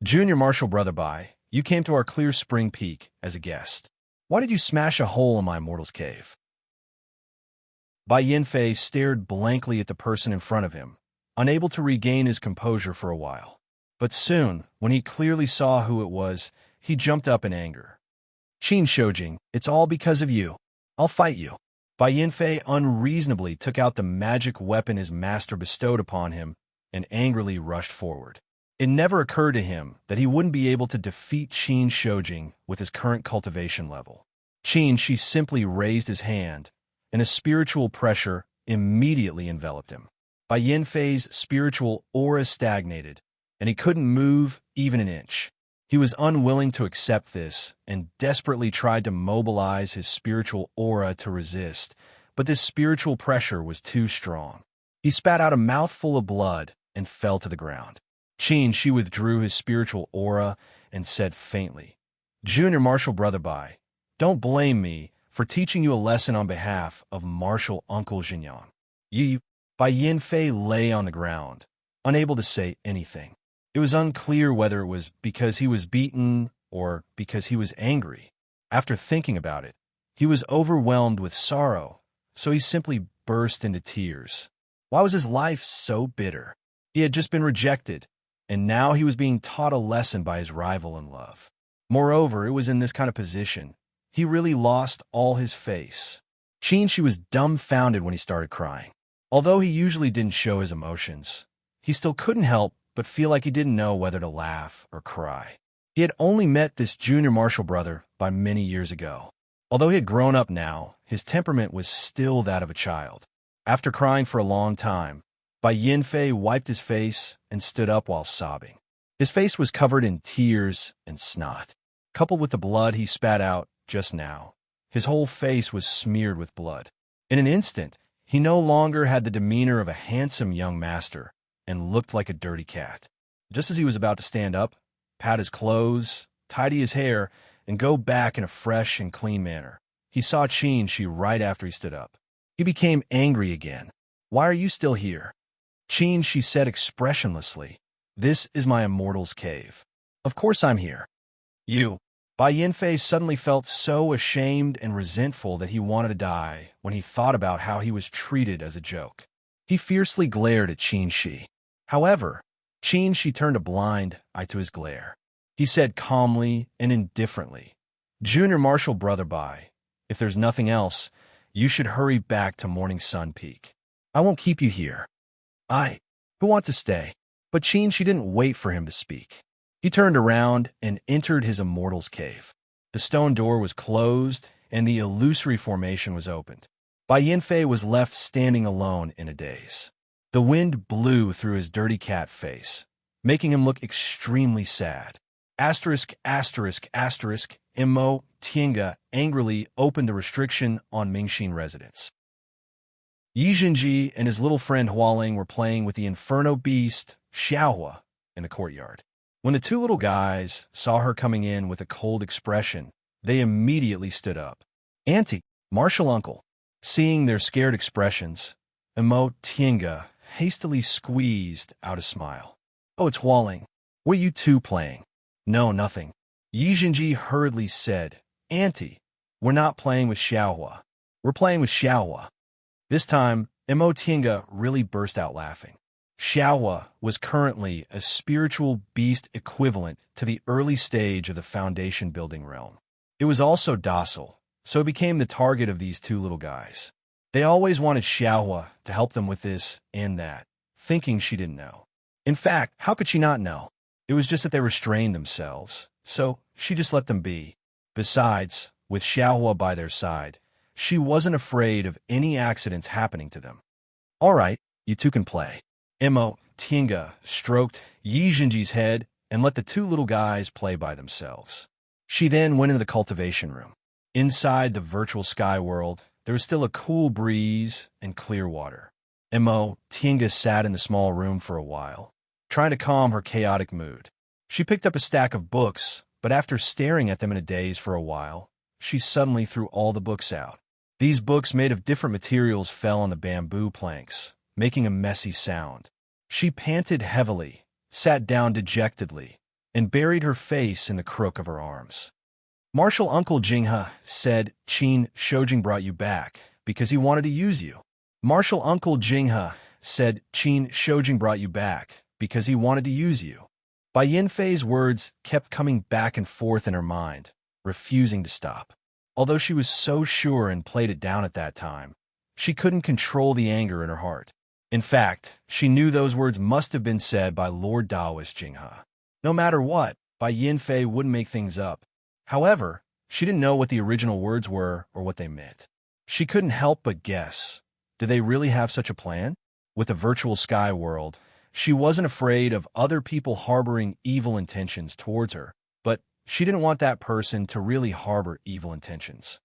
Junior Marshal Brother Bai, you came to our Clear Spring Peak as a guest. Why did you smash a hole in my immortal's cave? Bai Yinfei stared blankly at the person in front of him, unable to regain his composure for a while. But soon, when he clearly saw who it was, he jumped up in anger. Qin Shoujing, it's all because of you. I'll fight you. Bai Yinfei unreasonably took out the magic weapon his master bestowed upon him and angrily rushed forward. It never occurred to him that he wouldn't be able to defeat Qin Shoujing with his current cultivation level. Qin Shi simply raised his hand, and a spiritual pressure immediately enveloped him. Bai Yinfei's spiritual aura stagnated, and he couldn't move even an inch. He was unwilling to accept this and desperately tried to mobilize his spiritual aura to resist, but this spiritual pressure was too strong. He spat out a mouthful of blood and fell to the ground. Qin Shi withdrew his spiritual aura and said faintly, Junior Marshal Brother Bai, don't blame me for teaching you a lesson on behalf of Marshal Uncle Jinyang. Bai Yinfei lay on the ground, unable to say anything. It was unclear whether it was because he was beaten or because he was angry. After thinking about it, he was overwhelmed with sorrow, so he simply burst into tears. Why was his life so bitter? He had just been rejected, and now he was being taught a lesson by his rival in love. Moreover, it was in this kind of position. He really lost all his face. Qin Shi was dumbfounded when he started crying. Although he usually didn't show his emotions, he still couldn't help but feel like he didn't know whether to laugh or cry. He had only met this junior marshal brother by many years ago. Although he had grown up now, his temperament was still that of a child. After crying for a long time, Bai Yinfei wiped his face and stood up while sobbing. His face was covered in tears and snot. Coupled with the blood he spat out just now, his whole face was smeared with blood. In an instant, he no longer had the demeanor of a handsome young master and looked like a dirty cat. Just as he was about to stand up, pat his clothes, tidy his hair, and go back in a fresh and clean manner, he saw Qin Shi right after he stood up. He became angry again. Why are you still here? Qin Shi said expressionlessly, This is my immortal's cave. Of course I'm here. You. Bai Yinfei suddenly felt so ashamed and resentful that he wanted to die when he thought about how he was treated as a joke. He fiercely glared at Qin Shi. However, Qin Shi turned a blind eye to his glare. He said calmly and indifferently, Junior Marshal Brother Bai, if there's nothing else, you should hurry back to Morning Sun Peak. I won't keep you here. Who want to stay? But Qin Shi didn't wait for him to speak. He turned around and entered his immortal's cave. The stone door was closed and the illusory formation was opened. Bai Yinfei was left standing alone in a daze. The wind blew through his dirty cat face, making him look extremely sad. Mo Tiange angrily opened the restriction on Mingxin residents. Yi Jinji and his little friend Hualing were playing with the inferno beast, Xiaohua, in the courtyard. When the two little guys saw her coming in with a cold expression, they immediately stood up. Auntie, Marshal Uncle. Seeing their scared expressions, Mo Tiange hastily squeezed out a smile. Oh, it's Hualing. What are you two playing? No, nothing. Yi Jinji hurriedly said, Auntie, we're not playing with Xiaohua. We're playing with Xiaohua. This time, Mo Tinga really burst out laughing. Xiaohua was currently a spiritual beast equivalent to the early stage of the foundation building realm. It was also docile, so it became the target of these two little guys. They always wanted Xiaohua to help them with this and that, thinking she didn't know. In fact, how could she not know? It was just that they restrained themselves, so she just let them be. Besides, with Xiaohua by their side, she wasn't afraid of any accidents happening to them. All right, you two can play. Mo Tinga stroked Yi Jinji's head and let the two little guys play by themselves. She then went into the cultivation room. Inside the virtual sky world, there was still a cool breeze and clear water. Mo Tinga sat in the small room for a while, trying to calm her chaotic mood. She picked up a stack of books, but after staring at them in a daze for a while, she suddenly threw all the books out. These books made of different materials fell on the bamboo planks, making a messy sound. She panted heavily, sat down dejectedly, and buried her face in the crook of her arms. Martial Uncle Jinghe said Qin Shoujing brought you back because he wanted to use you. Martial Uncle Jinghe said Qin Shoujing brought you back because he wanted to use you. Bai Yinfei's words kept coming back and forth in her mind, refusing to stop. Although she was so sure and played it down at that time, she couldn't control the anger in her heart. In fact, she knew those words must have been said by Lord Taoist Jinghe. No matter what, Bai Yinfei wouldn't make things up. However, she didn't know what the original words were or what they meant. She couldn't help but guess. Did they really have such a plan? With the virtual sky world, she wasn't afraid of other people harboring evil intentions towards her, but she didn't want that person to really harbor evil intentions.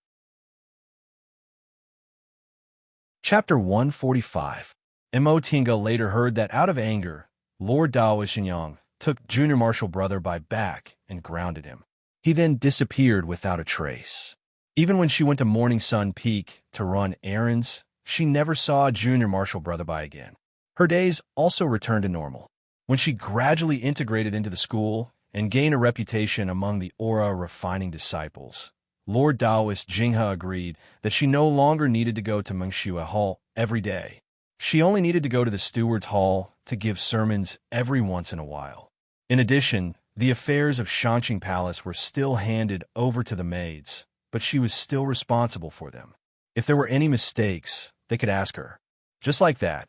Chapter 145. Mo Tinga later heard that out of anger, Lord Taoist Shenyang took Junior Martial Brother by back and grounded him. He then disappeared without a trace. Even when she went to Morning Sun Peak to run errands, she never saw Junior Martial Brother by again. Her days also returned to normal. When she gradually integrated into the school and gained a reputation among the aura-refining disciples, Lord Taoist Jinghe agreed that she no longer needed to go to Mengxue Hall every day. She only needed to go to the Steward's Hall to give sermons every once in a while. In addition, the affairs of Shanqing Palace were still handed over to the maids, but she was still responsible for them. If there were any mistakes, they could ask her. Just like that,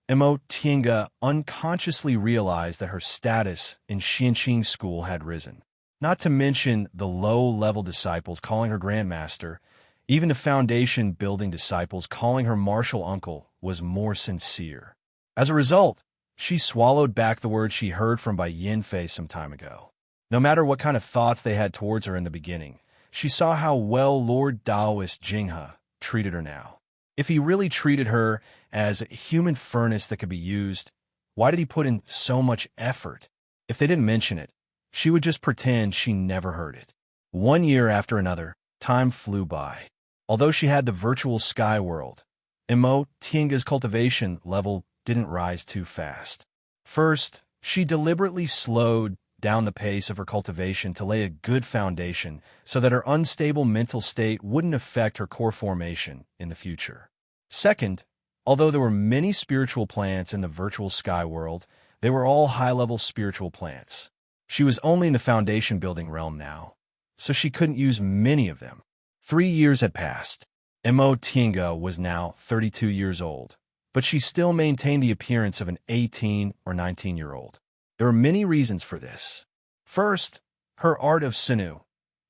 Mo Tinga unconsciously realized that her status in Xianqing school had risen. Not to mention the low-level disciples calling her grandmaster, even the foundation-building disciples calling her martial uncle was more sincere. As a result, she swallowed back the words she heard from Bai Yinfei some time ago. No matter what kind of thoughts they had towards her in the beginning, she saw how well Lord Taoist Jinghe treated her now. If he really treated her as a human furnace that could be used, why did he put in so much effort? If they didn't mention it, she would just pretend she never heard it. 1 year after another, time flew by. Although she had the virtual sky world, Mo Tinga's cultivation level didn't rise too fast. First, she deliberately slowed down the pace of her cultivation to lay a good foundation so that her unstable mental state wouldn't affect her core formation in the future. Second, although there were many spiritual plants in the virtual sky world, they were all high-level spiritual plants. She was only in the foundation-building realm now, so she couldn't use many of them. 3 years had passed. Mo Tinga was now 32 years old, but she still maintained the appearance of an 18 or 19-year-old. There were many reasons for this. First, her art of Sunu,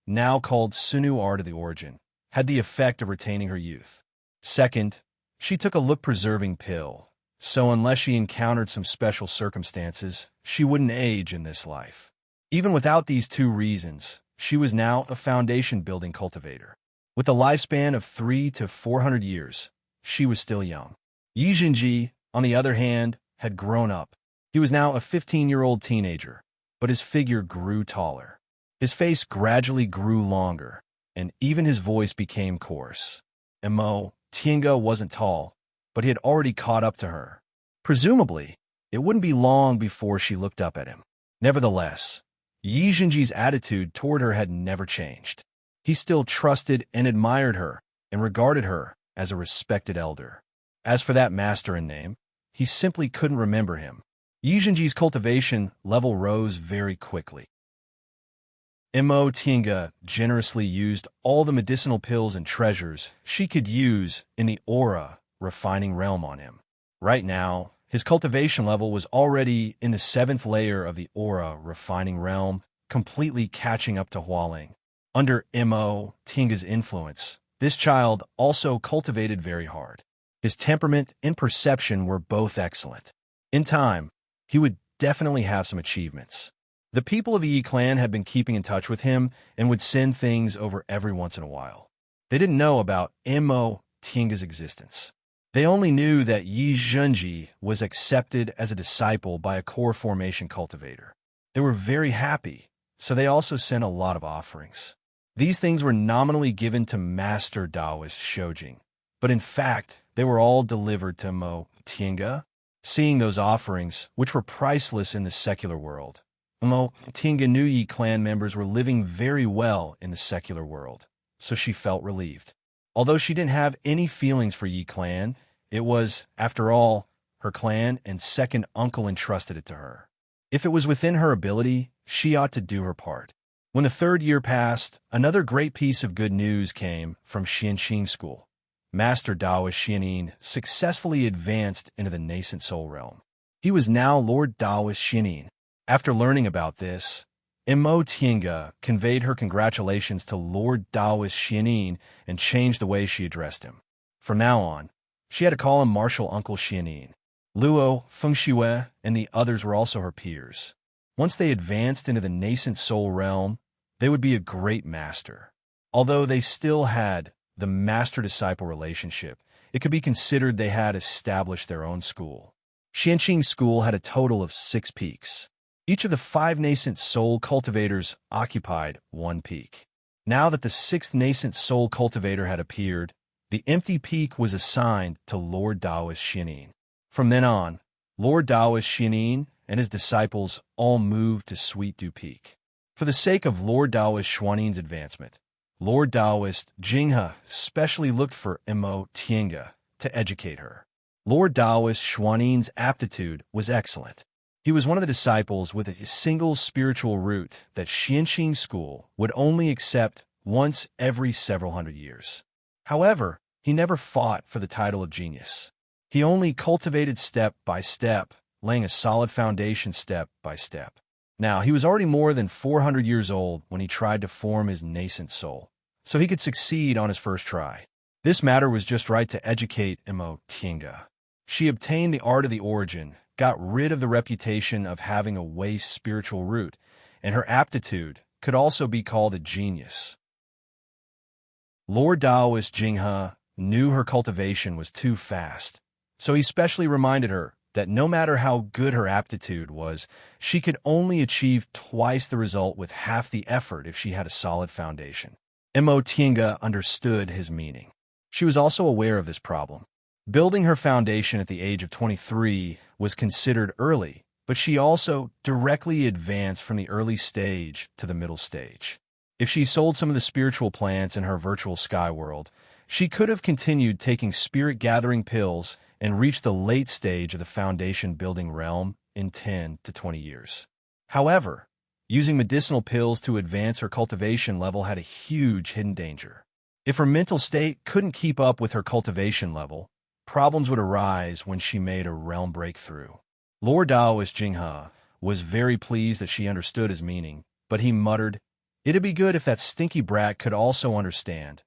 now called Sunu Art of the Origin, had the effect of retaining her youth. Second, she took a look-preserving pill, so unless she encountered some special circumstances, she wouldn't age in this life. Even without these two reasons, she was now a foundation-building cultivator. With a lifespan of 300 to 400 years, she was still young. Yi Jinji, on the other hand, had grown up. He was now a 15-year-old teenager, but his figure grew taller. His face gradually grew longer, and even his voice became coarse. Mo Tinga wasn't tall, but he had already caught up to her. Presumably, it wouldn't be long before she looked up at him. Nevertheless, Yi Zhenji's attitude toward her had never changed. He still trusted and admired her and regarded her as a respected elder. As for that master in name, he simply couldn't remember him. Yi Zhenji's cultivation level rose very quickly. Mo Tiange generously used all the medicinal pills and treasures she could use in the aura refining realm on him. Right now, his cultivation level was already in the 7th layer of the aura refining realm, completely catching up to Hualing. Under Mo Tiange's influence, this child also cultivated very hard. His temperament and perception were both excellent. In time, he would definitely have some achievements. The people of the Yi clan had been keeping in touch with him and would send things over every once in a while. They didn't know about Mo Tiange's existence. They only knew that Yi Zhenji was accepted as a disciple by a core formation cultivator. They were very happy, so they also sent a lot of offerings. These things were nominally given to Master Taoist Shoujing, but in fact, they were all delivered to Mo Tiange. Seeing those offerings, which were priceless in the secular world, Mo Tiange knew Yi clan members were living very well in the secular world, so she felt relieved. Although she didn't have any feelings for Yi clan, it was, after all, her clan and second uncle entrusted it to her. If it was within her ability, she ought to do her part. When the 3rd year passed, another great piece of good news came from Xianqing School. Master Taoist Xianin successfully advanced into the nascent soul realm. He was now Lord Taoist Xianin. After learning about this, Mo Tiange conveyed her congratulations to Lord Taoist Xianin and changed the way she addressed him. From now on, she had to call him Martial Uncle Xianin. Luo, Feng Xue, and the others were also her peers. Once they advanced into the nascent soul realm, they would be a great master. Although they still had the master-disciple relationship, it could be considered they had established their own school. Xianqing School had a total of 6 peaks. Each of the 5 nascent soul cultivators occupied 1 peak. Now that the 6th nascent soul cultivator had appeared, the empty peak was assigned to Lord Taoist Xianin. From then on, Lord Taoist Xianin and his disciples all moved to Sweet Dew Peak. For the sake of Lord Taoist Xuanin's advancement, Lord Taoist Jinghe specially looked for Mo Tiange to educate her. Lord Taoist Xuanin's aptitude was excellent. He was one of the disciples with a single spiritual root that Xianqing School would only accept once every several hundred years. However, he never fought for the title of genius. He only cultivated step by step, laying a solid foundation step by step. Now, he was already more than 400 years old when he tried to form his nascent soul, so he could succeed on his first try. This matter was just right to educate Mo Tiange. She obtained the art of the origin, got rid of the reputation of having a waste spiritual root, and her aptitude could also be called a genius. Lord Taoist Jinghe knew her cultivation was too fast, so he specially reminded her that no matter how good her aptitude was, she could only achieve twice the result with half the effort if she had a solid foundation. Mo Tiange understood his meaning. She was also aware of this problem. Building her foundation at the age of 23 was considered early, but she also directly advanced from the early stage to the middle stage. If she sold some of the spiritual plants in her virtual sky world, she could have continued taking spirit-gathering pills and reached the late stage of the foundation-building realm in 10 to 20 years. However, using medicinal pills to advance her cultivation level had a huge hidden danger. If her mental state couldn't keep up with her cultivation level, problems would arise when she made a realm breakthrough. Lord Taoist Jinghe was very pleased that she understood his meaning, but he muttered, "It'd be good if that stinky brat could also understand."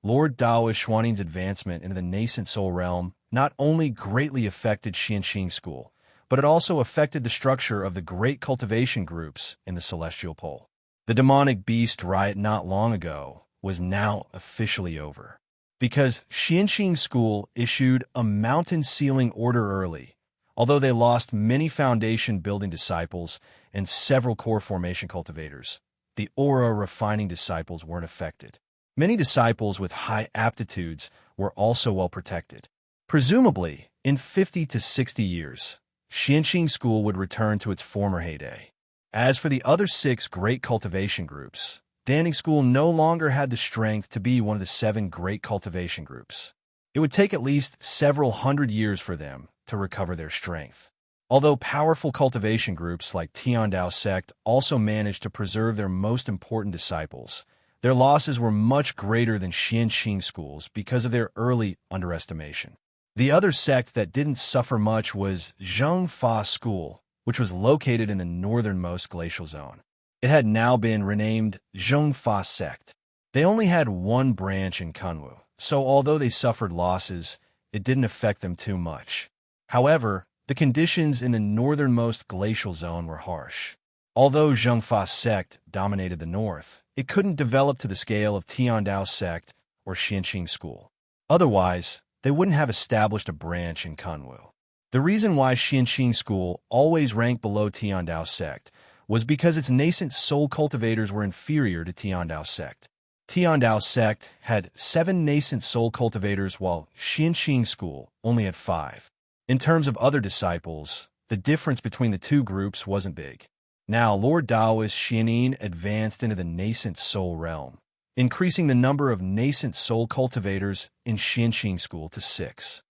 Lord Taoist Xuanin's advancement into the nascent soul realm not only greatly affected Xianqing School, but it also affected the structure of the great cultivation groups in the Celestial Pole. The demonic beast riot not long ago was now officially over, because Xianqing School issued a mountain sealing order early. Although they lost many foundation-building disciples and several core formation cultivators, the aura refining disciples weren't affected. Many disciples with high aptitudes were also well protected. Presumably, in 50 to 60 years, Xianqing School would return to its former heyday. As for the other 6 great cultivation groups, Danning School no longer had the strength to be one of the 7 great cultivation groups. It would take at least several hundred years for them to recover their strength. Although powerful cultivation groups like Tiandao sect also managed to preserve their most important disciples, their losses were much greater than Xianxing schools because of their early underestimation. The other sect that didn't suffer much was Zhengfa School, which was located in the northernmost glacial zone. It had now been renamed Zhengfa Sect. They only had one branch in Kunwu, so although they suffered losses, it didn't affect them too much. However, the conditions in the northernmost glacial zone were harsh. Although Zhengfa Sect dominated the north, it couldn't develop to the scale of Tiandao Sect or Xianxing School. Otherwise, they wouldn't have established a branch in Kunwu. The reason why Xianxing School always ranked below Tiandao Sect was because its nascent soul cultivators were inferior to Tiandao Sect. Tiandao Sect had 7 nascent soul cultivators while Xianxing School only had 5. In terms of other disciples, the difference between the two groups wasn't big. Now, Lord Daoist Xianin advanced into the nascent soul realm, increasing the number of nascent soul cultivators in Xianxing School to 6.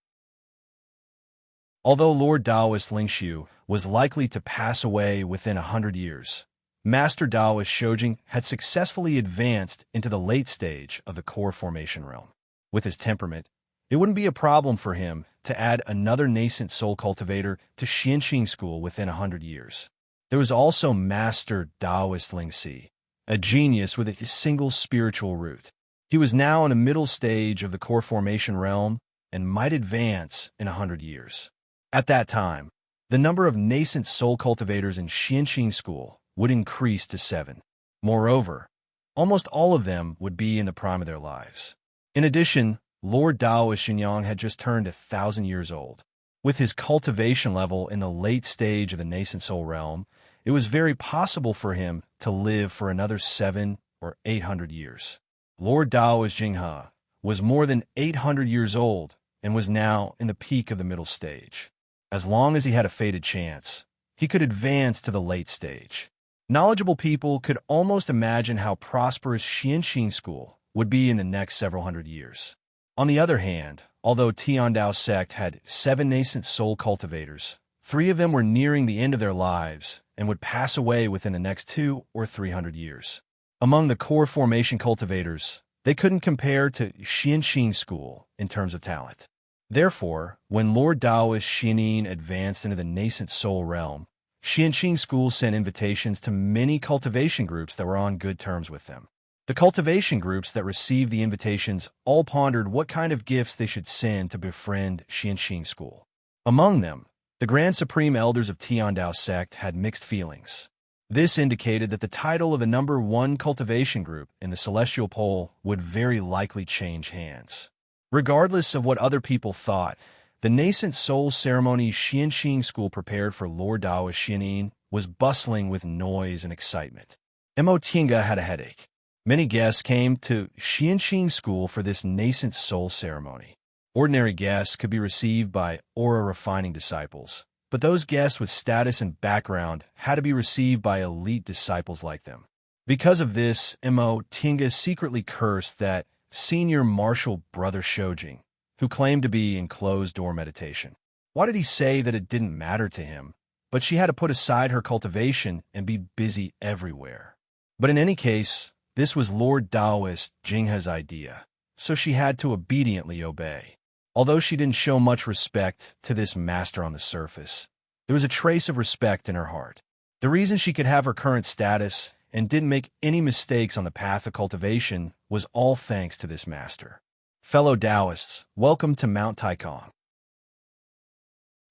Although Lord Daoist Lingxiu was likely to pass away within 100 years, Master Daoist Shoujing had successfully advanced into the late stage of the core formation realm. With his temperament, it wouldn't be a problem for him to add another nascent soul cultivator to Xianxing School within 100 years. There was also Master Daoist Lingxi, a genius with a single spiritual root. He was now in the middle stage of the core formation realm and might advance in 100 years. At that time, the number of nascent soul cultivators in Xianxing School would increase to 7. Moreover, almost all of them would be in the prime of their lives. In addition, Lord Daoist Xinyang had just turned 1,000 years old. With his cultivation level in the late stage of the nascent soul realm, it was very possible for him to live for another 7 or 800 years. Lord Daoist Jinghe was more than 800 years old and was now in the peak of the middle stage. As long as he had a fated chance, he could advance to the late stage. Knowledgeable people could almost imagine how prosperous Xianxing School would be in the next several hundred years. On the other hand, although Tiandao Sect had 7 nascent soul cultivators, 3 of them were nearing the end of their lives and would pass away within the next 200 or 300 years. Among the core formation cultivators, they couldn't compare to Xianxing School in terms of talent. Therefore, when Lord Daoist Xianin advanced into the nascent soul realm, Xianxing School sent invitations to many cultivation groups that were on good terms with them. The cultivation groups that received the invitations all pondered what kind of gifts they should send to befriend Xianxing School. Among them, the Grand Supreme Elders of Tiandao Sect had mixed feelings. This indicated that the title of the number 1 cultivation group in the Celestial Pole would very likely change hands. Regardless of what other people thought, the nascent soul ceremony Xianxing School prepared for Lord Daoist Xianin was bustling with noise and excitement. Mo Tinga had a headache. Many guests came to Xianxing School for this nascent soul ceremony. Ordinary guests could be received by aura-refining disciples, but those guests with status and background had to be received by elite disciples like them. Because of this, Mo Tinga secretly cursed that Senior Marshal Brother Shoujing, who claimed to be in closed-door meditation. Why did he say that it didn't matter to him, but she had to put aside her cultivation and be busy everywhere? But in any case, this was Lord Daoist Jinghe's idea, so she had to obediently obey. Although she didn't show much respect to this master on the surface, there was a trace of respect in her heart. The reason she could have her current status and didn't make any mistakes on the path of cultivation was all thanks to this master. Fellow Taoists, welcome to Mount Taikong.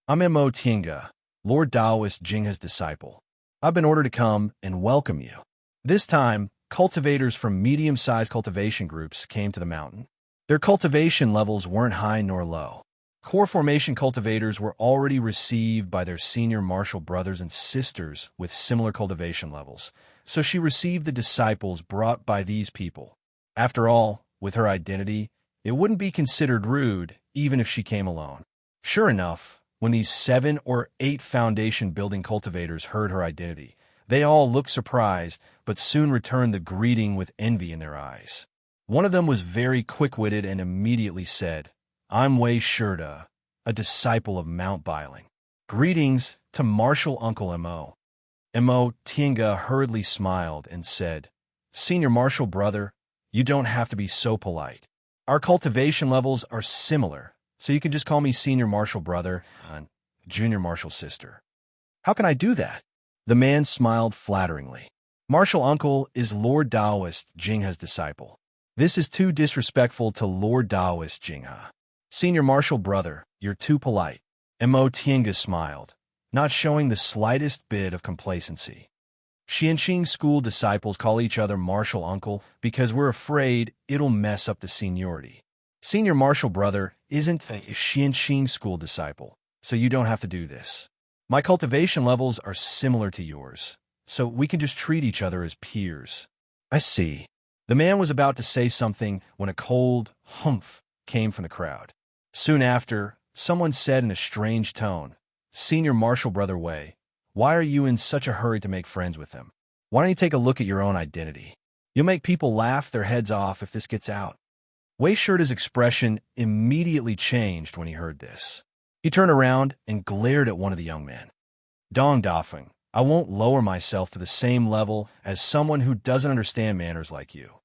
I'm Mo Tinga, Lord Daoist Jinghe's disciple. I've been ordered to come and welcome you. This time, cultivators from medium-sized cultivation groups came to the mountain. Their cultivation levels weren't high nor low. Core formation cultivators were already received by their senior martial brothers and sisters with similar cultivation levels, so she received the disciples brought by these people. After all, with her identity, it wouldn't be considered rude even if she came alone. Sure enough, when these 7 or 8 foundation building cultivators heard her identity, They all looked surprised, but soon returned the greeting with envy in their eyes. One of them was very quick-witted and immediately said, "I'm Wei Shirda, a disciple of Mount Biling. Greetings to Martial Uncle Mo." Mo Tienga hurriedly smiled and said, "Senior Martial Brother, you don't have to be so polite. Our cultivation levels are similar, so you can just call me Senior Martial Brother and Junior Martial Sister." "How can I do that?" The man smiled flatteringly. "Martial Uncle is Lord Taoist Jingha's disciple. This is too disrespectful to Lord Taoist Jingha. Senior Martial Brother, you're too polite." Mo Tienga smiled, not showing the slightest bit of complacency. Xianxing school disciples call each other Martial Uncle because we're afraid it'll mess up the seniority. Senior Martial Brother isn't a Xianxing school disciple, so you don't have to do this. My cultivation levels are similar to yours, so we can just treat each other as peers. I see. The man was about to say something when a cold humph came from the crowd. Soon after, someone said in a strange tone, "Senior Martial Brother Wei, why are you in such a hurry to make friends with him? Why don't you take a look at your own identity? You'll make people laugh their heads off if this gets out." Wei Shirda's expression immediately changed when he heard this. He turned around and glared at one of the young men. "Dong Dafeng, I won't lower myself to the same level as someone who doesn't understand manners like you."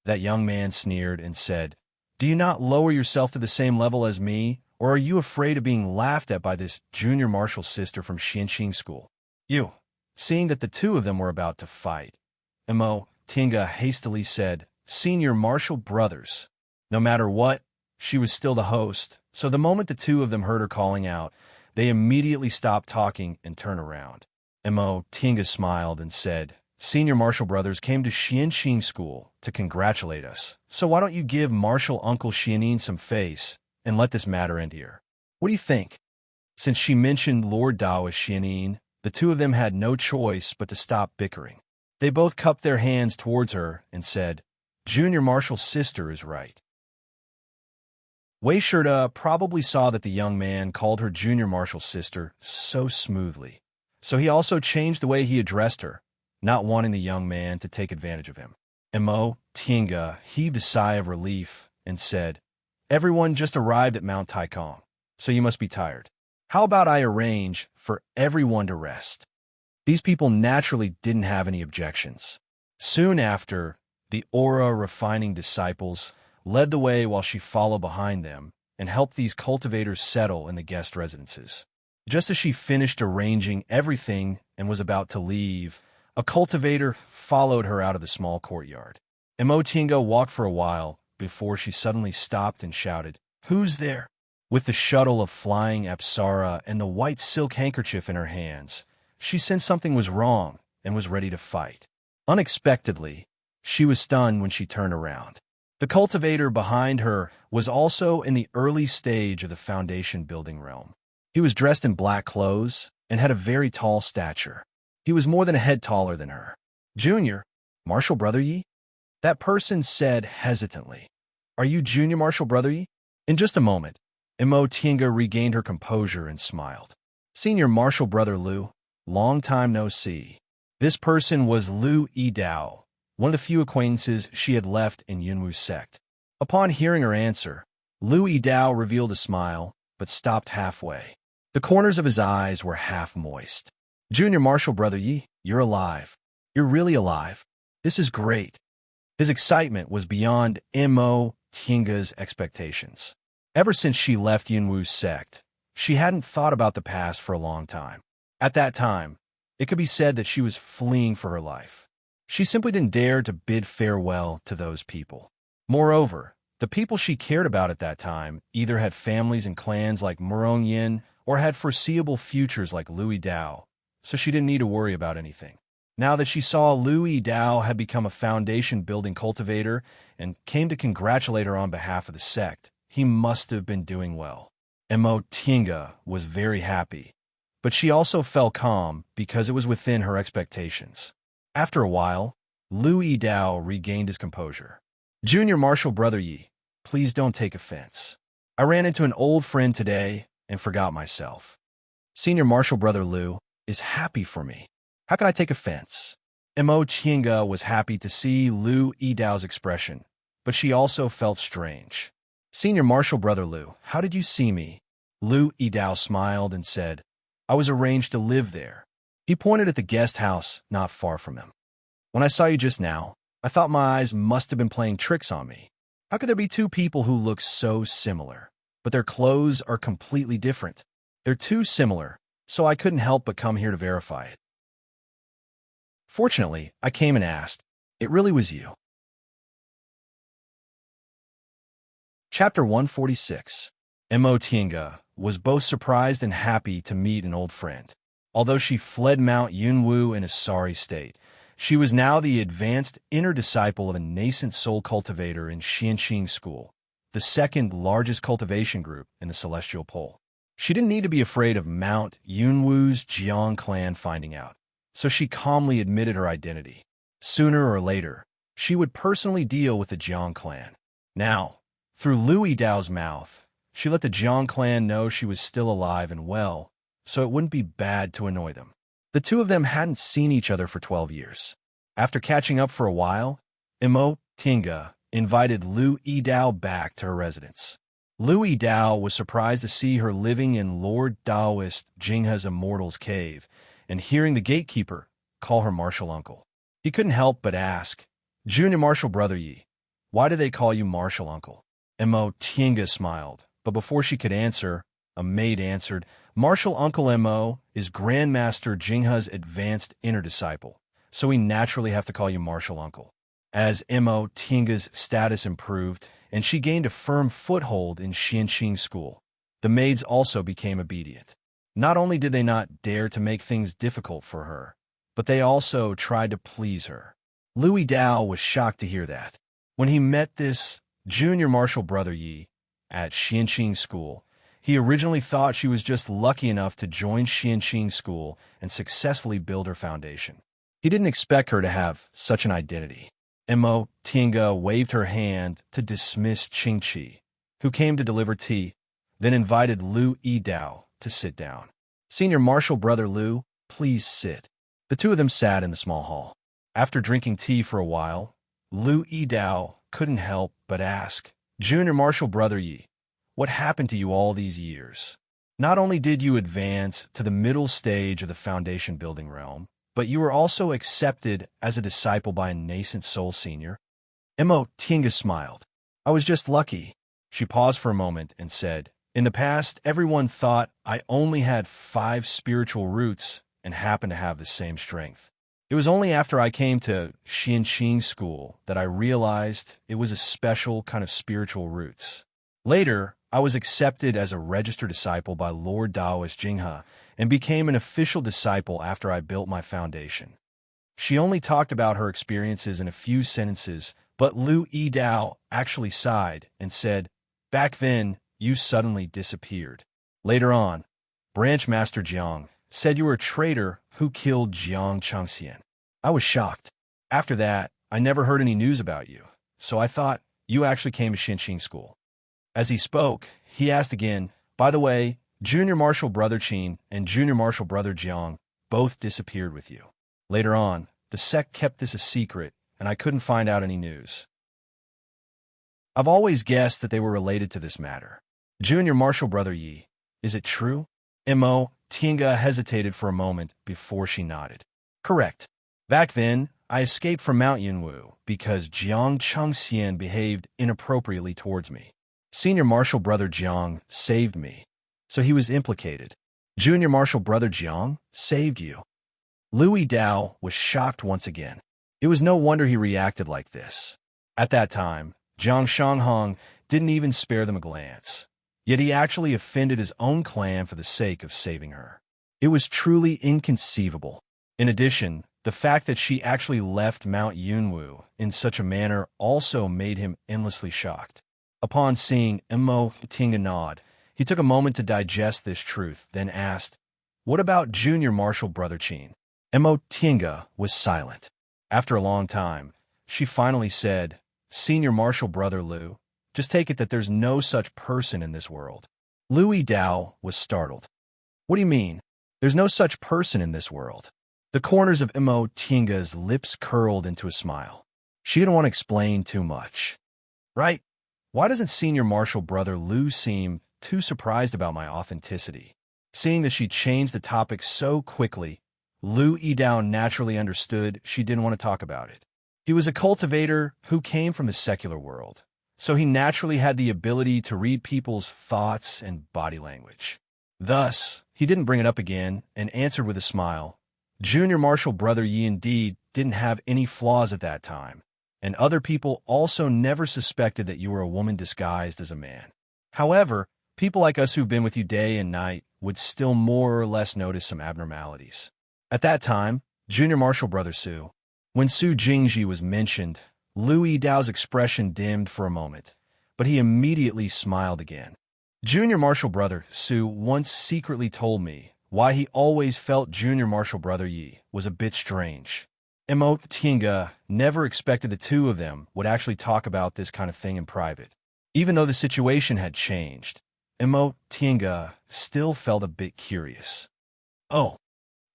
That young man sneered and said, "Do you not lower yourself to the same level as me, or are you afraid of being laughed at by this junior martial sister from Xianxing School?" You. Seeing that the two of them were about to fight, Mo Tinga hastily said, "Senior Martial Brothers." No matter what, she was still the host, so the moment the two of them heard her calling out, they immediately stopped talking and turned around. Mo Tinga smiled and said, "Senior Martial Brothers came to Xianxing School to congratulate us, so why don't you give Martial Uncle Xianin some face and let this matter end here? What do you think?" Since she mentioned Lord Taoist Xianin, the two of them had no choice but to stop bickering. They both cupped their hands towards her and said, "Junior Martial Sister is right." Wei Shirda probably saw that the young man called her Junior Martial Sister so smoothly, so he also changed the way he addressed her, not wanting the young man to take advantage of him. Mo Tienga heaved a sigh of relief and said, "Everyone just arrived at Mount Taikong, so you must be tired. How about I arrange for everyone to rest?" These people naturally didn't have any objections. Soon after, the aura-refining disciples led the way while she followed behind them and helped these cultivators settle in the guest residences. Just as she finished arranging everything and was about to leave, a cultivator followed her out of the small courtyard. Emotinga walked for a while before she suddenly stopped and shouted, "Who's there?" With the shuttle of flying Apsara and the white silk handkerchief in her hands, she sensed something was wrong and was ready to fight. Unexpectedly, she was stunned when she turned around. The cultivator behind her was also in the early stage of the foundation building realm. He was dressed in black clothes and had a very tall stature. He was more than a head taller than her. "Junior, Martial Brother Yi?" That person said hesitantly. "Are you Junior Martial Brother Yi?" In just a moment, Mo Tinga regained her composure and smiled. "Senior Martial Brother Liu, long time no see." This person was Liu Yidao, one of the few acquaintances she had left in Yunwu's sect. Upon hearing her answer, Liu Yidao revealed a smile, but stopped halfway. The corners of his eyes were half moist. "Junior Martial Brother Yi, you're alive. You're really alive. This is great." His excitement was beyond Mo Tinga's expectations. Ever since she left Yunwu's sect, she hadn't thought about the past for a long time. At that time, it could be said that she was fleeing for her life. She simply didn't dare to bid farewell to those people. Moreover, the people she cared about at that time either had families and clans like Murong Yin or had foreseeable futures like Louis Dao, so she didn't need to worry about anything. Now that she saw Louis Dao had become a foundation-building cultivator and came to congratulate her on behalf of the sect, he must have been doing well. Mo Tinga was very happy, but she also felt calm because it was within her expectations. After a while, Liu Yidao regained his composure. "Junior Martial Brother Yi, please don't take offense. I ran into an old friend today and forgot myself. Senior Martial Brother Liu is happy for me. How can I take offense? Mo Chinga was happy to see Lu Yidao's expression, but she also felt strange. Senior Marshal Brother Lu, how did you see me? Lu Yidao smiled and said, I was arranged to live there. He pointed at the guest house not far from him. When I saw you just now, I thought my eyes must have been playing tricks on me. How could there be two people who look so similar, but their clothes are completely different? They're too similar, so I couldn't help but come here to verify it. Fortunately, I came and asked. It really was you. Chapter 146. Mo Tiange was both surprised and happy to meet an old friend. Although she fled Mount Yunwu in a sorry state, she was now the advanced inner disciple of a nascent soul cultivator in Xianqing School, the second largest cultivation group in the Celestial Pole. She didn't need to be afraid of Mount Yunwu's Jiang clan finding out, so she calmly admitted her identity. Sooner or later, she would personally deal with the Jiang clan. Now, through Lu Yidao's mouth, she let the Jiang clan know she was still alive and well, so it wouldn't be bad to annoy them. The two of them hadn't seen each other for 12 years. After catching up for a while, Mo Tiange invited Lu Yidao back to her residence. Lu Yidao was surprised to see her living in Lord Taoist Jinghe's Immortal's cave and hearing the gatekeeper call her Martial Uncle. He couldn't help but ask, Junior Martial Brother Yi, why do they call you Martial Uncle? Mo Tiange smiled, but before she could answer, a maid answered, Martial Uncle Mo is Grandmaster Jinghe's advanced inner disciple, so we naturally have to call you Martial Uncle. As Mo Tiange's status improved and she gained a firm foothold in Xianqing School, the maids also became obedient. Not only did they not dare to make things difficult for her, but they also tried to please her. Lu Yidao was shocked to hear that. When he met this junior martial brother Yi at Xianqing School, he originally thought she was just lucky enough to join Xianqing School and successfully build her foundation. He didn't expect her to have such an identity. Mo Tiange waved her hand to dismiss Qingqi, who came to deliver tea, then invited Lu Yidao to sit down. Senior Martial Brother Lu, please sit. The two of them sat in the small hall. After drinking tea for a while, Lu Yidao couldn't help but ask, Junior Martial Brother Yi, what happened to you all these years? Not only did you advance to the middle stage of the foundation building realm, but you were also accepted as a disciple by a nascent soul senior. Mo Tiange smiled. I was just lucky. She paused for a moment and said, in the past, everyone thought I only had 5 spiritual roots and happened to have the same strength. It was only after I came to Xianqing School that I realized it was a special kind of spiritual roots. Later, I was accepted as a registered disciple by Lord Taoist Jinghe and became an official disciple after I built my foundation. She only talked about her experiences in a few sentences, but Lu Yidao actually sighed and said, back then, you suddenly disappeared. Later on, Branch Master Jiang said you were a traitor who killed Jiang Changxian. I was shocked. After that, I never heard any news about you, so I thought you actually came to Xianqing School. As he spoke, he asked again, by the way, Junior Martial Brother Qin and Junior Martial Brother Jiang both disappeared with you. Later on, the sect kept this a secret, and I couldn't find out any news. I've always guessed that they were related to this matter. Junior Martial Brother Yi, is it true? Mo Tiange hesitated for a moment before she nodded. Correct. Back then, I escaped from Mount Yunwu because Jiang Changxian behaved inappropriately towards me. Senior Martial Brother Jiang saved me, so he was implicated. Junior Martial Brother Jiang saved you. Lu Yidao was shocked once again. It was no wonder he reacted like this. At that time, Jiang Shanghong didn't even spare them a glance. Yet he actually offended his own clan for the sake of saving her. It was truly inconceivable. In addition, the fact that she actually left Mount Yunwu in such a manner also made him endlessly shocked. Upon seeing Mo Tiange nod, he took a moment to digest this truth, then asked, what about Junior Martial Brother Qin? Mo Tiange was silent. After a long time, she finally said, Senior Martial Brother Lu, just take it that there's no such person in this world. Lu Yidao was startled. What do you mean? There's no such person in this world? The corners of Mo Tinga's lips curled into a smile. She didn't want to explain too much. Right? Why doesn't Senior Marshal Brother Lu seem too surprised about my authenticity? Seeing that she changed the topic so quickly, Lu Yidao naturally understood she didn't want to talk about it. He was a cultivator who came from the secular world, so he naturally had the ability to read people's thoughts and body language. Thus, he didn't bring it up again and answered with a smile. Junior Marshal Brother Yi indeed didn't have any flaws at that time, and other people also never suspected that you were a woman disguised as a man. However, people like us who've been with you day and night would still more or less notice some abnormalities. At that time, Junior Marshal Brother Su. When Su Jingji was mentioned, Lu Yidao's expression dimmed for a moment, but he immediately smiled again. Junior Marshal Brother Su once secretly told me why he always felt Junior Marshal Brother Yi was a bit strange. Mo Tinga never expected the two of them would actually talk about this kind of thing in private. Even though the situation had changed, Mo Tinga still felt a bit curious. Oh.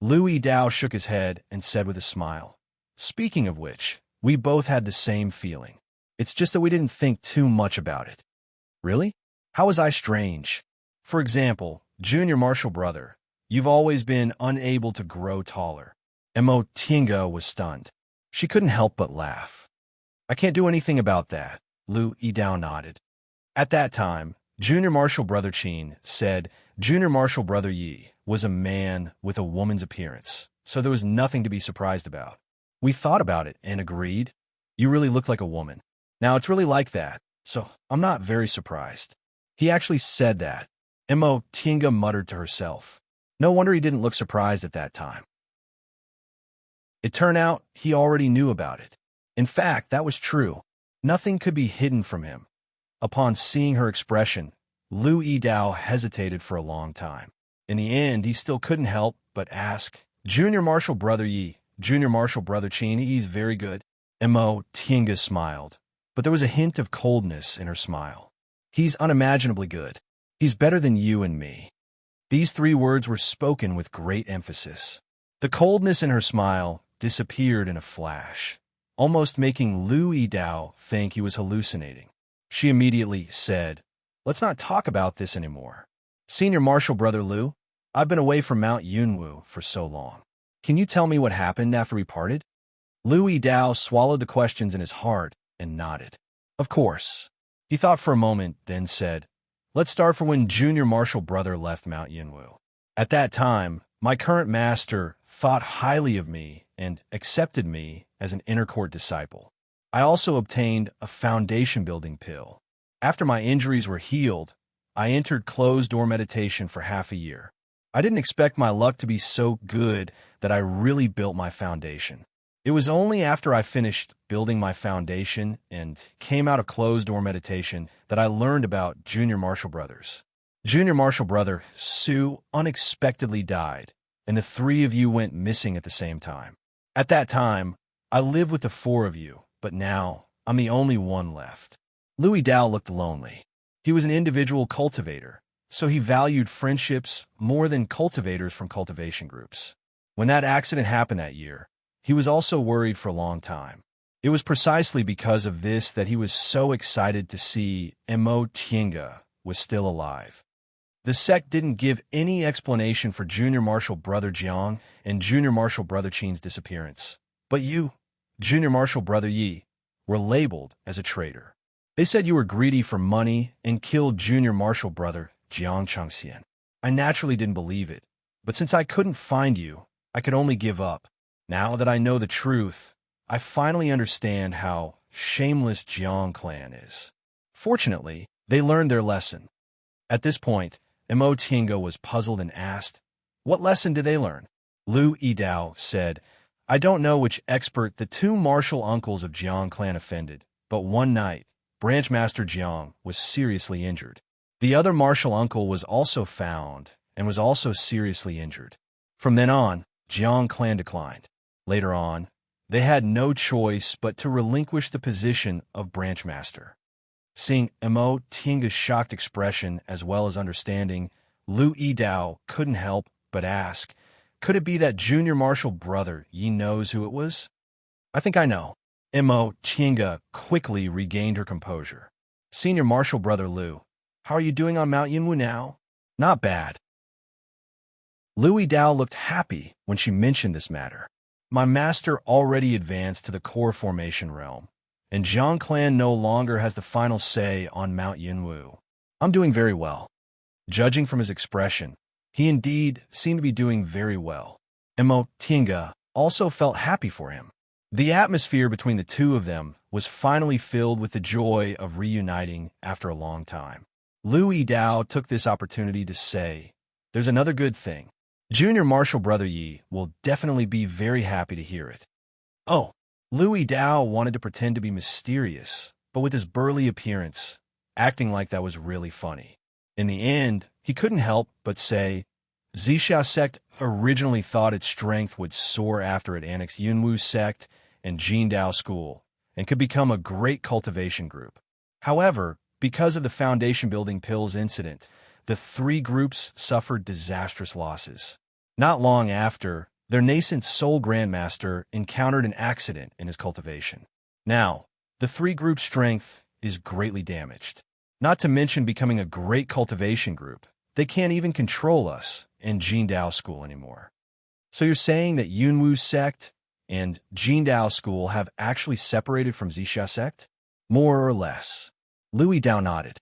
Lu Yidao shook his head and said with a smile, "Speaking of which, we both had the same feeling. It's just that we didn't think too much about it." Really? How was I strange? For example, Junior Marshal Brother, you've always been unable to grow taller. Mo Tinga was stunned. She couldn't help but laugh. I can't do anything about that, Lu Yidao nodded. At that time, Junior Marshal Brother Qin said Junior Marshal Brother Yi was a man with a woman's appearance, so there was nothing to be surprised about. We thought about it and agreed. You really look like a woman. Now, it's really like that, so I'm not very surprised. He actually said that. Mo Tinga muttered to herself. No wonder he didn't look surprised at that time. It turned out he already knew about it. In fact, that was true. Nothing could be hidden from him. Upon seeing her expression, Lu Yidao hesitated for a long time. In the end, he still couldn't help but ask, Junior Marshal Brother Yi, Junior Marshal Brother Qin, he's very good. Mo Tinga smiled, but there was a hint of coldness in her smile. He's unimaginably good. He's better than you and me. These three words were spoken with great emphasis. The coldness in her smile disappeared in a flash, almost making Lu Yidao think he was hallucinating. She immediately said, "Let's not talk about this anymore. Senior Marshal Brother Lu, I've been away from Mount Yunwu for so long. Can you tell me what happened after we parted?" Lu Yidao swallowed the questions in his heart and nodded. Of course. He thought for a moment, then said, "Let's start from when Junior Marshal Brother left Mount Yunwu. At that time, my current master thought highly of me and accepted me as an inner court disciple. I also obtained a foundation building pill. After my injuries were healed, I entered closed-door meditation for half a year. I didn't expect my luck to be so good that I really built my foundation. It was only after I finished building my foundation and came out of closed-door meditation that I learned about Junior Marshal Brothers. Junior Marshal Brother Su unexpectedly died, and the three of you went missing at the same time. At that time, I lived with the four of you, but now I'm the only one left." Lu Yidao looked lonely. He was an individual cultivator, so he valued friendships more than cultivators from cultivation groups. When that accident happened that year, he was also worried for a long time. It was precisely because of this that he was so excited to see Mo Tinga was still alive. The sect didn't give any explanation for Junior Marshal Brother Jiang and Junior Marshal Brother Qin's disappearance. But you, Junior Marshal Brother Yi, were labeled as a traitor. They said you were greedy for money and killed Junior Marshal Brother Jiang Changxian. I naturally didn't believe it, but since I couldn't find you, I could only give up. Now that I know the truth, I finally understand how shameless Jiang clan is. Fortunately, they learned their lesson. At this point, Mo Tinga was puzzled and asked, "What lesson did they learn?" Lu Yidao said, "I don't know which expert the two martial uncles of Jiang clan offended, but one night, Branch Master Jiang was seriously injured. The other martial uncle was also found and was also seriously injured. From then on, Jiang clan declined. Later on, they had no choice but to relinquish the position of Branch Master." Seeing Mo Tinga's shocked expression as well as understanding, Lu Yidao couldn't help but ask, Could it be that junior marshal brother Yi knows who it was? I think I know. Mo Chinga quickly regained her composure. Senior marshal brother Liu, how are you doing on Mount Yinwu now? Not bad. Lu Yidao looked happy when she mentioned this matter. My master already advanced to the core formation realm, and Zhang clan no longer has the final say on Mount Yinwu. I'm doing very well. Judging from his expression, he indeed seemed to be doing very well. Mo Tinga also felt happy for him. The atmosphere between the two of them was finally filled with the joy of reuniting after a long time. Lu Yidao took this opportunity to say, "There's another good thing. Junior Marshal Brother Yi will definitely be very happy to hear it." Oh, Lu Yidao wanted to pretend to be mysterious, but with his burly appearance, acting like that was really funny. In the end, he couldn't help but say, Zixia sect originally thought its strength would soar after it annexed Yunwu sect and Jindao school, and could become a great cultivation group. However, because of the foundation building pills incident, the three groups suffered disastrous losses. Not long after, their nascent Soul Grandmaster encountered an accident in his cultivation. Now, the three groups' strength is greatly damaged. Not to mention becoming a great cultivation group, they can't even control us in Jindao school anymore. So you're saying that Yunwu sect and Jindao school have actually separated from Zixia sect? More or less. Lu Yidao nodded.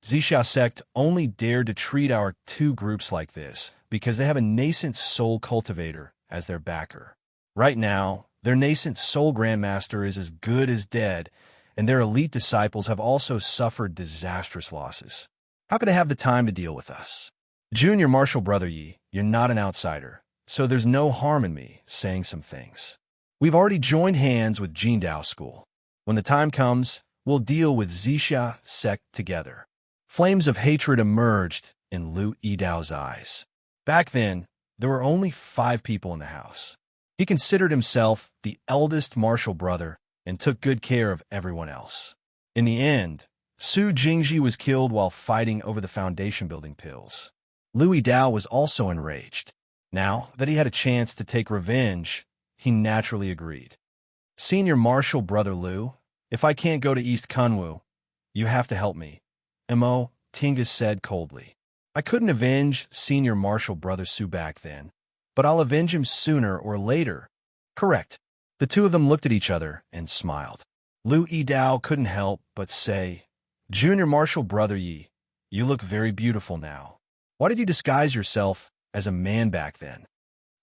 Zixia sect only dared to treat our two groups like this because they have a nascent soul cultivator as their backer. Right now, their nascent soul grandmaster is as good as dead, and their elite disciples have also suffered disastrous losses. How could they have the time to deal with us? Junior Marshal Brother Yi, you're not an outsider, so there's no harm in me saying some things. We've already joined hands with Jindao School. When the time comes, we'll deal with Zixia sect together. Flames of hatred emerged in Lu Yidao's eyes. Back then, there were only 5 people in the house. He considered himself the eldest marshal brother and took good care of everyone else. In the end, Su Jingji was killed while fighting over the foundation building pills. Lu Yidao was also enraged. Now that he had a chance to take revenge, he naturally agreed. Senior Marshal Brother Liu, if I can't go to East Kunwu, you have to help me, Mo Tingus said coldly. I couldn't avenge Senior Marshal Brother Su back then, but I'll avenge him sooner or later. Correct. The two of them looked at each other and smiled. Lu Yidao couldn't help but say, Junior Marshal Brother Yi, you look very beautiful now. Why did you disguise yourself as a man back then?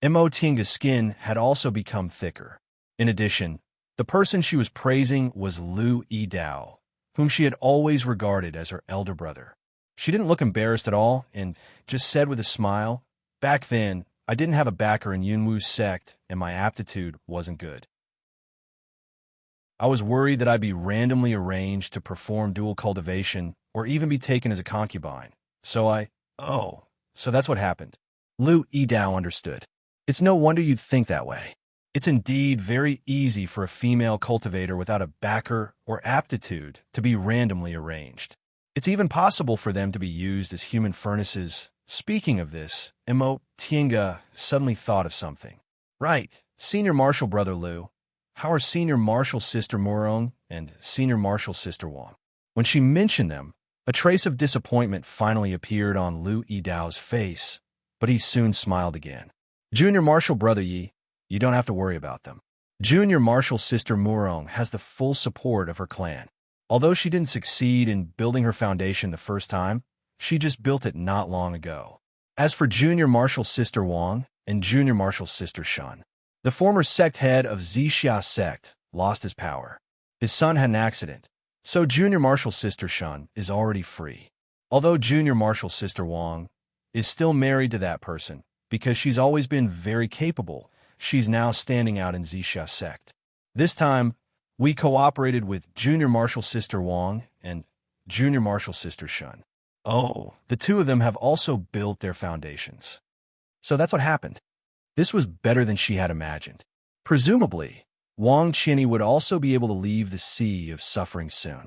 Mo Tinga's skin had also become thicker. In addition, the person she was praising was Lu Yidao, whom she had always regarded as her elder brother. She didn't look embarrassed at all and just said with a smile, back then, I didn't have a backer in Yunwu's sect and my aptitude wasn't good. I was worried that I'd be randomly arranged to perform dual cultivation or even be taken as a concubine. So that's what happened. Lu Yidao understood. It's no wonder you'd think that way. It's indeed very easy for a female cultivator without a backer or aptitude to be randomly arranged. It's even possible for them to be used as human furnaces. Speaking of this, Mo Tinga suddenly thought of something. Right, Senior Marshal Brother Liu, how are Senior Marshal Sister Morong and Senior Marshal Sister Wang? When she mentioned them, a trace of disappointment finally appeared on Lu Yidao's face, but he soon smiled again. Junior Marshal Brother Yi, you don't have to worry about them. Junior Marshal Sister Murong has the full support of her clan. Although she didn't succeed in building her foundation the first time, she just built it not long ago. As for Junior Marshal Sister Wang and Junior Marshal Sister Shun, the former sect head of Zixia sect lost his power. His son had an accident, so Junior Marshal Sister Shun is already free. Although Junior Marshal Sister Wang is still married to that person because she's always been very capable, she's now standing out in Zixia sect. This time, we cooperated with Junior Marshal Sister Wang and Junior Marshal Sister Shun. Oh, the two of them have also built their foundations. So that's what happened. This was better than she had imagined. Presumably, Wang Qinyi would also be able to leave the sea of suffering soon.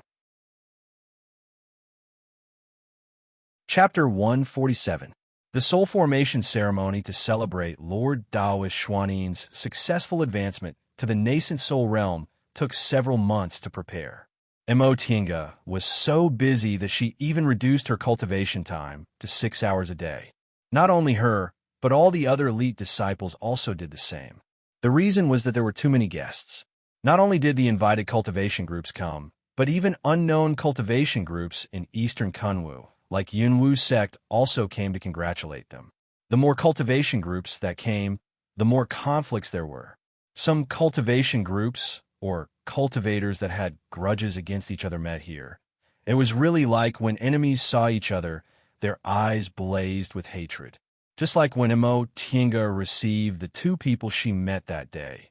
Chapter 147. The soul formation ceremony to celebrate Lord Taoist Xuanin's successful advancement to the nascent soul realm took several months to prepare. Mo Tinga was so busy that she even reduced her cultivation time to 6 hours a day. Not only her, but all the other elite disciples also did the same. The reason was that there were too many guests. Not only did the invited cultivation groups come, but even unknown cultivation groups in Eastern Kunwu, like Yunwu sect, also came to congratulate them. The more cultivation groups that came, the more conflicts there were. Some cultivation groups, or cultivators that had grudges against each other, met here. It was really like when enemies saw each other, their eyes blazed with hatred. Just like when Mo Tinga received the 2 people she met that day.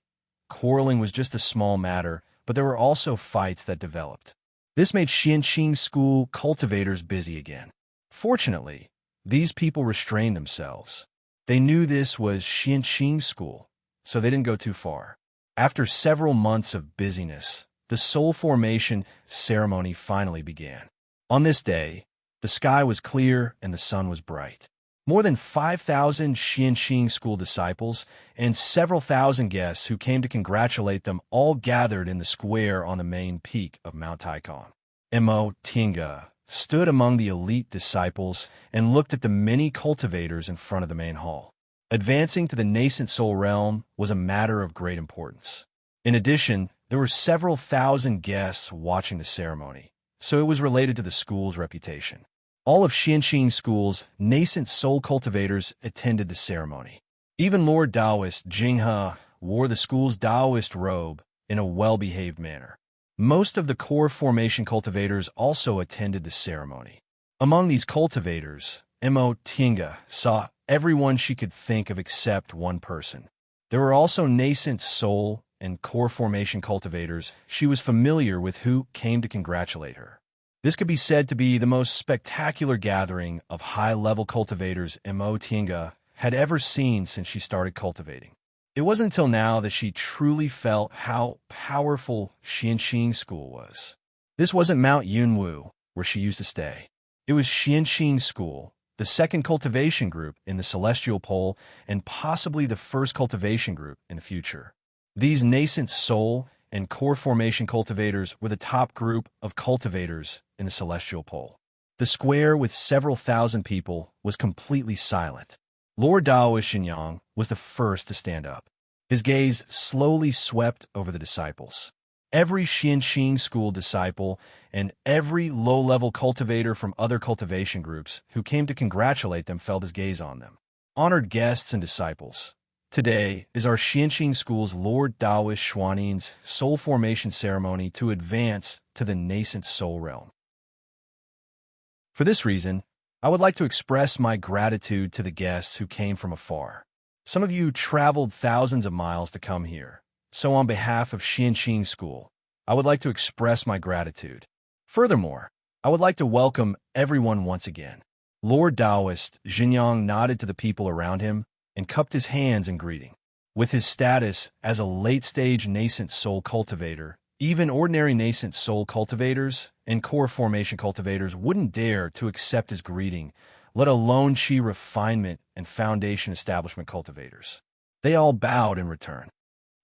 Quarreling was just a small matter, but there were also fights that developed. This made Xianqing school cultivators busy again. Fortunately, these people restrained themselves. They knew this was Xianqing school, so they didn't go too far. After several months of busyness, the soul formation ceremony finally began. On this day, the sky was clear and the sun was bright. More than 5,000 Xianqing school disciples and several thousand guests who came to congratulate them all gathered in the square on the main peak of Mount Taikon. Mo Tinga stood among the elite disciples and looked at the many cultivators in front of the main hall. Advancing to the nascent soul realm was a matter of great importance. In addition, there were several thousand guests watching the ceremony, so it was related to the school's reputation. All of Xianqing School's nascent soul cultivators attended the ceremony. Even Lord Taoist Jinghe wore the school's Taoist robe in a well-behaved manner. Most of the core formation cultivators also attended the ceremony. Among these cultivators, Mo Tinga saw everyone she could think of except one person. There were also nascent soul and core formation cultivators she was familiar with who came to congratulate her. This could be said to be the most spectacular gathering of high-level cultivators Mo Tinga had ever seen since she started cultivating. It wasn't until now that she truly felt how powerful Xianqing School was. This wasn't Mount Yunwu, where she used to stay. It was Xianqing School, the second cultivation group in the Celestial Pole and possibly the first cultivation group in the future. These nascent soul and core formation cultivators were the top group of cultivators in the Celestial Pole. The square with several thousand people was completely silent. Lord Taoist Xinyang was the first to stand up. His gaze slowly swept over the disciples. Every Xianqing school disciple and every low-level cultivator from other cultivation groups who came to congratulate them felt his gaze on them. Honored guests and disciples, today is our Xianqing School's Lord Taoist Xuanin's soul formation ceremony to advance to the nascent soul realm. For this reason, I would like to express my gratitude to the guests who came from afar. Some of you traveled thousands of miles to come here, so on behalf of Xianqing School, I would like to express my gratitude. Furthermore, I would like to welcome everyone once again. Lord Taoist Xinyang nodded to the people around him and cupped his hands in greeting. With his status as a late-stage nascent soul cultivator, even ordinary nascent soul cultivators and core formation cultivators wouldn't dare to accept his greeting, let alone Qi refinement and foundation establishment cultivators. They all bowed in return.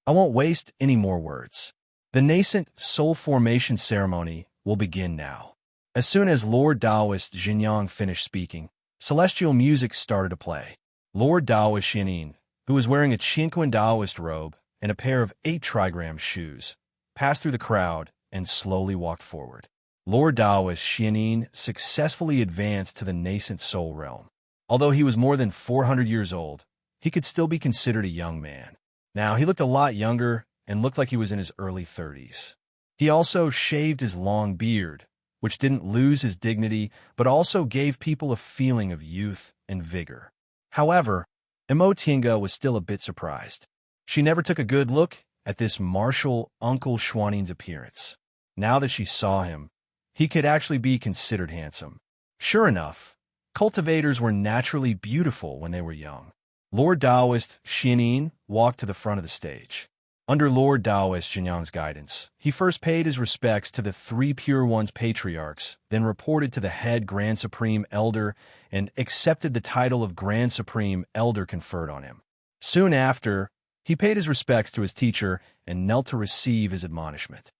I won't waste any more words. The nascent soul formation ceremony will begin now. As soon as Lord Taoist Xinyang finished speaking, celestial music started to play. Lord Taoist Xianin, who was wearing a Qinquan Taoist robe and a pair of 8 trigram shoes, passed through the crowd and slowly walked forward. Lord Taoist Xianin successfully advanced to the nascent soul realm. Although he was more than 400 years old, he could still be considered a young man. Now, he looked a lot younger and looked like he was in his early 30s. He also shaved his long beard, which didn't lose his dignity, but also gave people a feeling of youth and vigor. However, Mo Tinga was still a bit surprised. She never took a good look at this martial Uncle Xuanin's appearance. Now that she saw him, he could actually be considered handsome. Sure enough, cultivators were naturally beautiful when they were young. Lord Taoist Xianin walked to the front of the stage. Under Lord Taoist Jinyang's guidance, he first paid his respects to the three Pure One's patriarchs, then reported to the head Grand Supreme Elder and accepted the title of Grand Supreme Elder conferred on him. Soon after, he paid his respects to his teacher and knelt to receive his admonishment.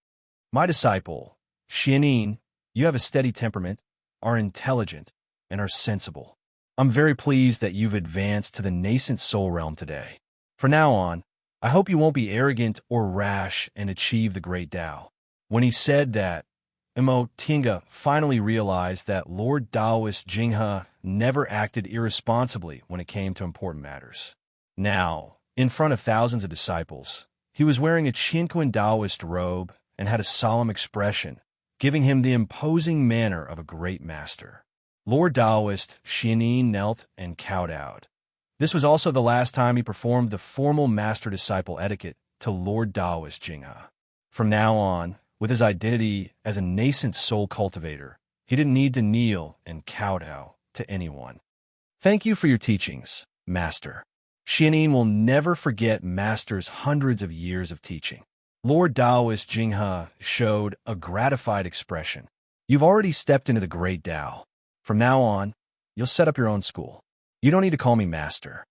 My disciple, Xianin, you have a steady temperament, are intelligent, and are sensible. I'm very pleased that you've advanced to the nascent soul realm today. From now on, I hope you won't be arrogant or rash and achieve the great Tao. When he said that, Mo Tinga finally realized that Lord Taoist Jinghe never acted irresponsibly when it came to important matters. Now, in front of thousands of disciples, he was wearing a Qinquan Taoist robe and had a solemn expression, giving him the imposing manner of a great master. Lord Taoist Xianin knelt and kowtowed. This was also the last time he performed the formal master-disciple etiquette to Lord Taoist Jinghe. From now on, with his identity as a nascent soul cultivator, he didn't need to kneel and kowtow to anyone. Thank you for your teachings, Master. Xianin will never forget Master's hundreds of years of teaching. Lord Taoist Jinghe showed a gratified expression. You've already stepped into the great Tao. From now on, you'll set up your own school. You don't need to call me Master.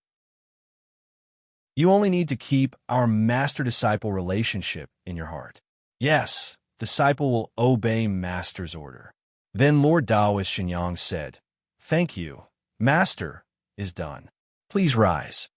You only need to keep our master-disciple relationship in your heart. Yes, disciple will obey Master's order. Then Lord Taoist Xinyang said, Thank you. Master is done. Please rise.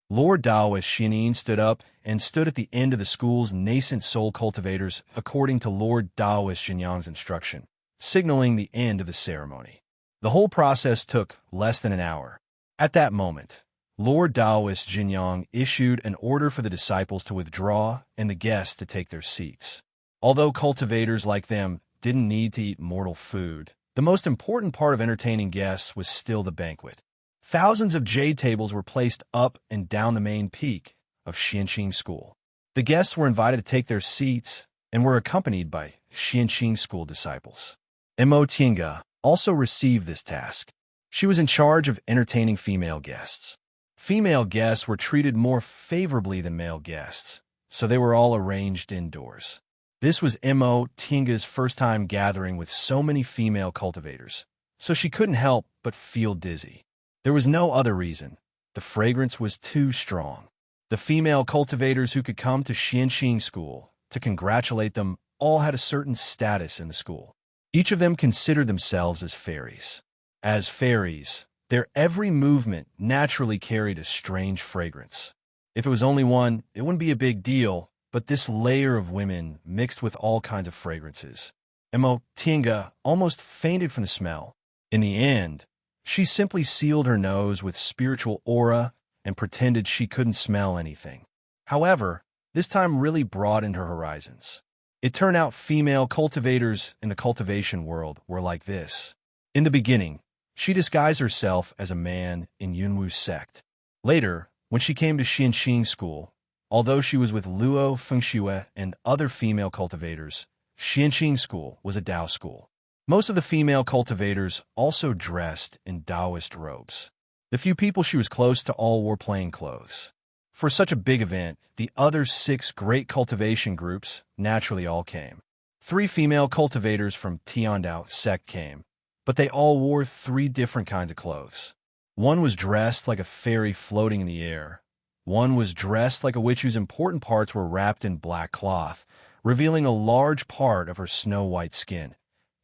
Lord Taoist Xianin stood up and stood at the end of the school's nascent soul cultivators according to Lord Taoist Xinyang's instruction, signaling the end of the ceremony. The whole process took less than an hour. At that moment, Lord Taoist Jinyang issued an order for the disciples to withdraw and the guests to take their seats. Although cultivators like them didn't need to eat mortal food, the most important part of entertaining guests was still the banquet. Thousands of jade tables were placed up and down the main peak of Xianqing School. The guests were invited to take their seats and were accompanied by Xianqing School disciples. Mo Tinga also received this task. She was in charge of entertaining female guests. Female guests were treated more favorably than male guests, so they were all arranged indoors. This was Mo Tinga's first time gathering with so many female cultivators, so she couldn't help but feel dizzy. There was no other reason. The fragrance was too strong. The female cultivators who could come to Xianqing School to congratulate them all had a certain status in the school. Each of them considered themselves as fairies. As fairies, their every movement naturally carried a strange fragrance. If it was only one, it wouldn't be a big deal, but this layer of women mixed with all kinds of fragrances. Mo Tinga almost fainted from the smell. In the end, she simply sealed her nose with spiritual aura and pretended she couldn't smell anything. However, this time really broadened her horizons. It turned out female cultivators in the cultivation world were like this. In the beginning, she disguised herself as a man in Yunwu's sect. Later, when she came to Xianqing School, although she was with Luo Fengxue and other female cultivators, Xianqing School was a Tao school. Most of the female cultivators also dressed in Taoist robes. The few people she was close to all wore plain clothes. For such a big event, the other 6 great cultivation groups naturally all came. 3 female cultivators from Tiandao sect came, but they all wore 3 different kinds of clothes. One was dressed like a fairy floating in the air. One was dressed like a witch whose important parts were wrapped in black cloth, revealing a large part of her snow-white skin.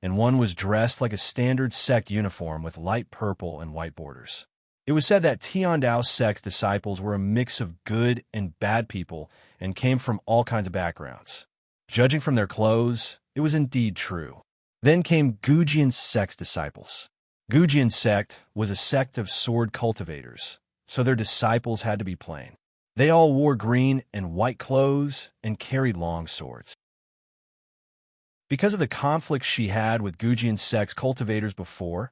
And one was dressed like a standard sect uniform with light purple and white borders. It was said that Tiandao sect's disciples were a mix of good and bad people and came from all kinds of backgrounds. Judging from their clothes, it was indeed true. Then came Gujian sect's disciples. Gujian sect was a sect of sword cultivators, so their disciples had to be plain. They all wore green and white clothes and carried long swords. Because of the conflict she had with Gujian sect's cultivators before,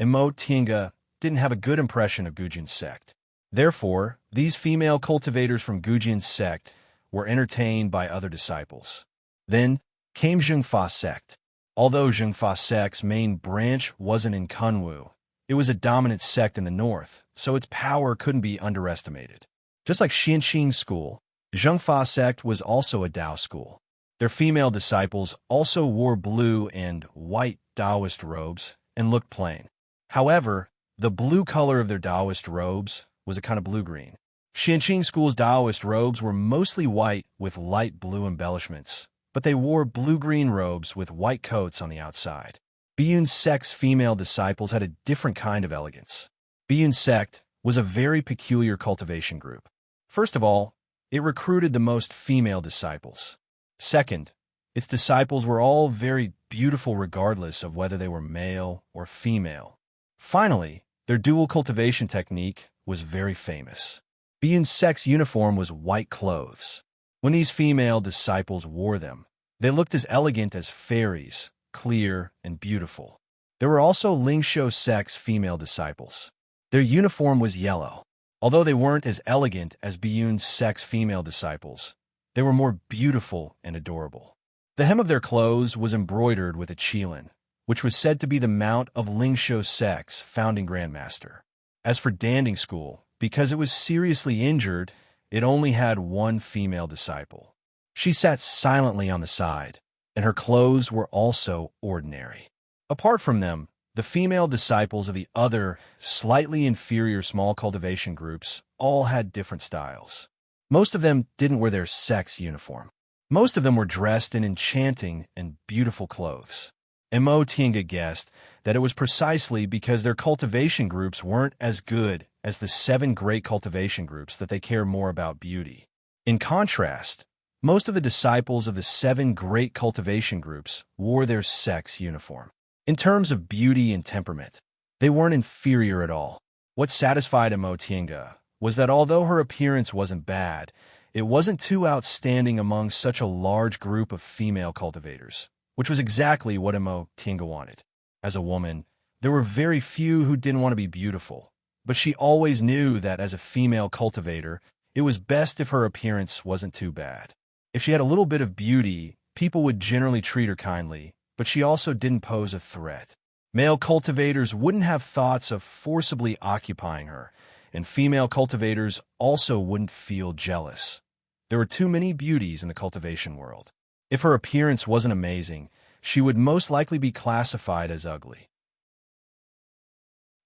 Mo Tinga didn't have a good impression of Gujian sect. Therefore, these female cultivators from Gujian sect were entertained by other disciples. Then came Zhengfa sect. Although Zhengfa sect's main branch wasn't in Kunwu, it was a dominant sect in the north, so its power couldn't be underestimated. Just like Xianqing School, Zhengfa sect was also a Tao school. Their female disciples also wore blue and white Taoist robes and looked plain. However, the blue color of their Taoist robes was a kind of blue-green. Xianqing school's Taoist robes were mostly white with light blue embellishments, but they wore blue-green robes with white coats on the outside. Biyun sect's female disciples had a different kind of elegance. Biyun sect was a very peculiar cultivation group. First of all, it recruited the most female disciples. Second, its disciples were all very beautiful regardless of whether they were male or female. Finally, their dual cultivation technique was very famous. Biyun sect's uniform was white clothes. When these female disciples wore them, they looked as elegant as fairies, clear and beautiful. There were also Lingshou sect's female disciples. Their uniform was yellow. Although they weren't as elegant as Biyun sect's female disciples, they were more beautiful and adorable. The hem of their clothes was embroidered with a qilin, which was said to be the mount of Lingshou sect's founding grandmaster. As for Danding school, because it was seriously injured, it only had one female disciple. She sat silently on the side, and her clothes were also ordinary. Apart from them, the female disciples of the other, slightly inferior small cultivation groups all had different styles. Most of them didn't wear their sect's uniform. Most of them were dressed in enchanting and beautiful clothes. Mo Tinga guessed that it was precisely because their cultivation groups weren't as good as the 7 great cultivation groups that they care more about beauty. In contrast, most of the disciples of the 7 great cultivation groups wore their sect's uniform. In terms of beauty and temperament, they weren't inferior at all. What satisfied Imotinga was that although her appearance wasn't bad, it wasn't too outstanding among such a large group of female cultivators, which was exactly what Imotinga wanted. As a woman, there were very few who didn't want to be beautiful, but she always knew that as a female cultivator, it was best if her appearance wasn't too bad. If she had a little bit of beauty, people would generally treat her kindly, but she also didn't pose a threat. Male cultivators wouldn't have thoughts of forcibly occupying her, and female cultivators also wouldn't feel jealous. There were too many beauties in the cultivation world. If her appearance wasn't amazing, she would most likely be classified as ugly.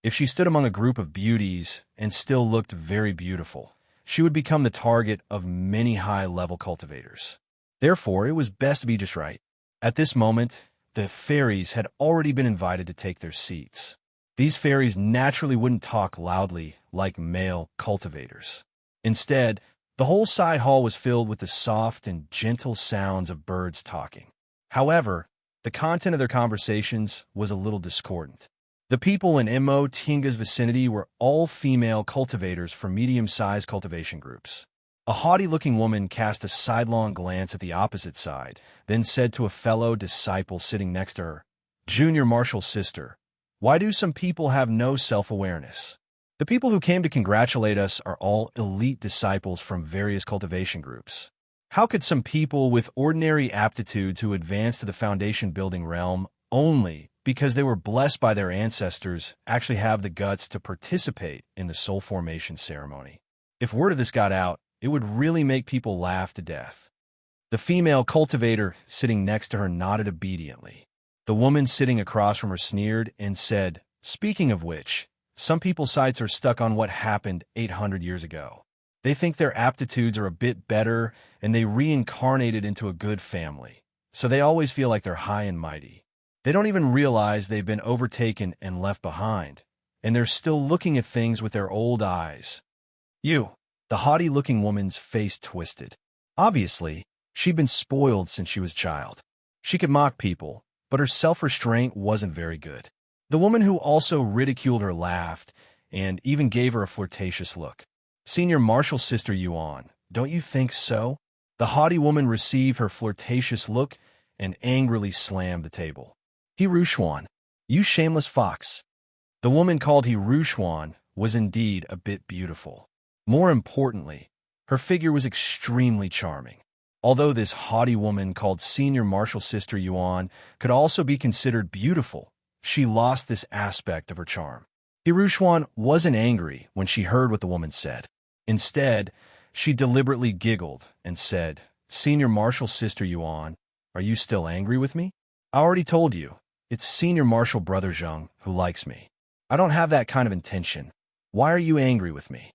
If she stood among a group of beauties and still looked very beautiful, she would become the target of many high-level cultivators. Therefore, it was best to be just right. At this moment, the fairies had already been invited to take their seats. These fairies naturally wouldn't talk loudly like male cultivators. Instead, the whole side hall was filled with the soft and gentle sounds of birds talking. However, the content of their conversations was a little discordant. The people in Mo Tinga's vicinity were all female cultivators for medium-sized cultivation groups. A haughty-looking woman cast a sidelong glance at the opposite side, then said to a fellow disciple sitting next to her, "Junior Marshall's sister, why do some people have no self-awareness? The people who came to congratulate us are all elite disciples from various cultivation groups. How could some people with ordinary aptitudes who advance to the foundation-building realm only because they were blessed by their ancestors actually have the guts to participate in the soul formation ceremony? If word of this got out, it would really make people laugh to death." The female cultivator sitting next to her nodded obediently. The woman sitting across from her sneered and said, "Speaking of which, some people's sights are stuck on what happened 800 years ago. They think their aptitudes are a bit better and they reincarnated into a good family, so they always feel like they're high and mighty. They don't even realize they've been overtaken and left behind, and they're still looking at things with their old eyes." "You." The haughty-looking woman's face twisted. Obviously, she'd been spoiled since she was a child. She could mock people, but her self-restraint wasn't very good. The woman who also ridiculed her laughed and even gave her a flirtatious look. "Senior Marshall's sister Yuan, don't you think so?" The haughty woman received her flirtatious look and angrily slammed the table. "Hiruxuan, you shameless fox." The woman called Hiruxuan was indeed a bit beautiful. More importantly, her figure was extremely charming. Although this haughty woman called Senior Marshall's sister Yuan could also be considered beautiful, she lost this aspect of her charm. Hiruxuan wasn't angry when she heard what the woman said. Instead, She deliberately giggled and said, Senior Marshal Sister Yuan, are you still angry with me? I already told you, it's Senior Marshal Brother Zheng who likes me. I don't have that kind of intention. Why are you angry with me?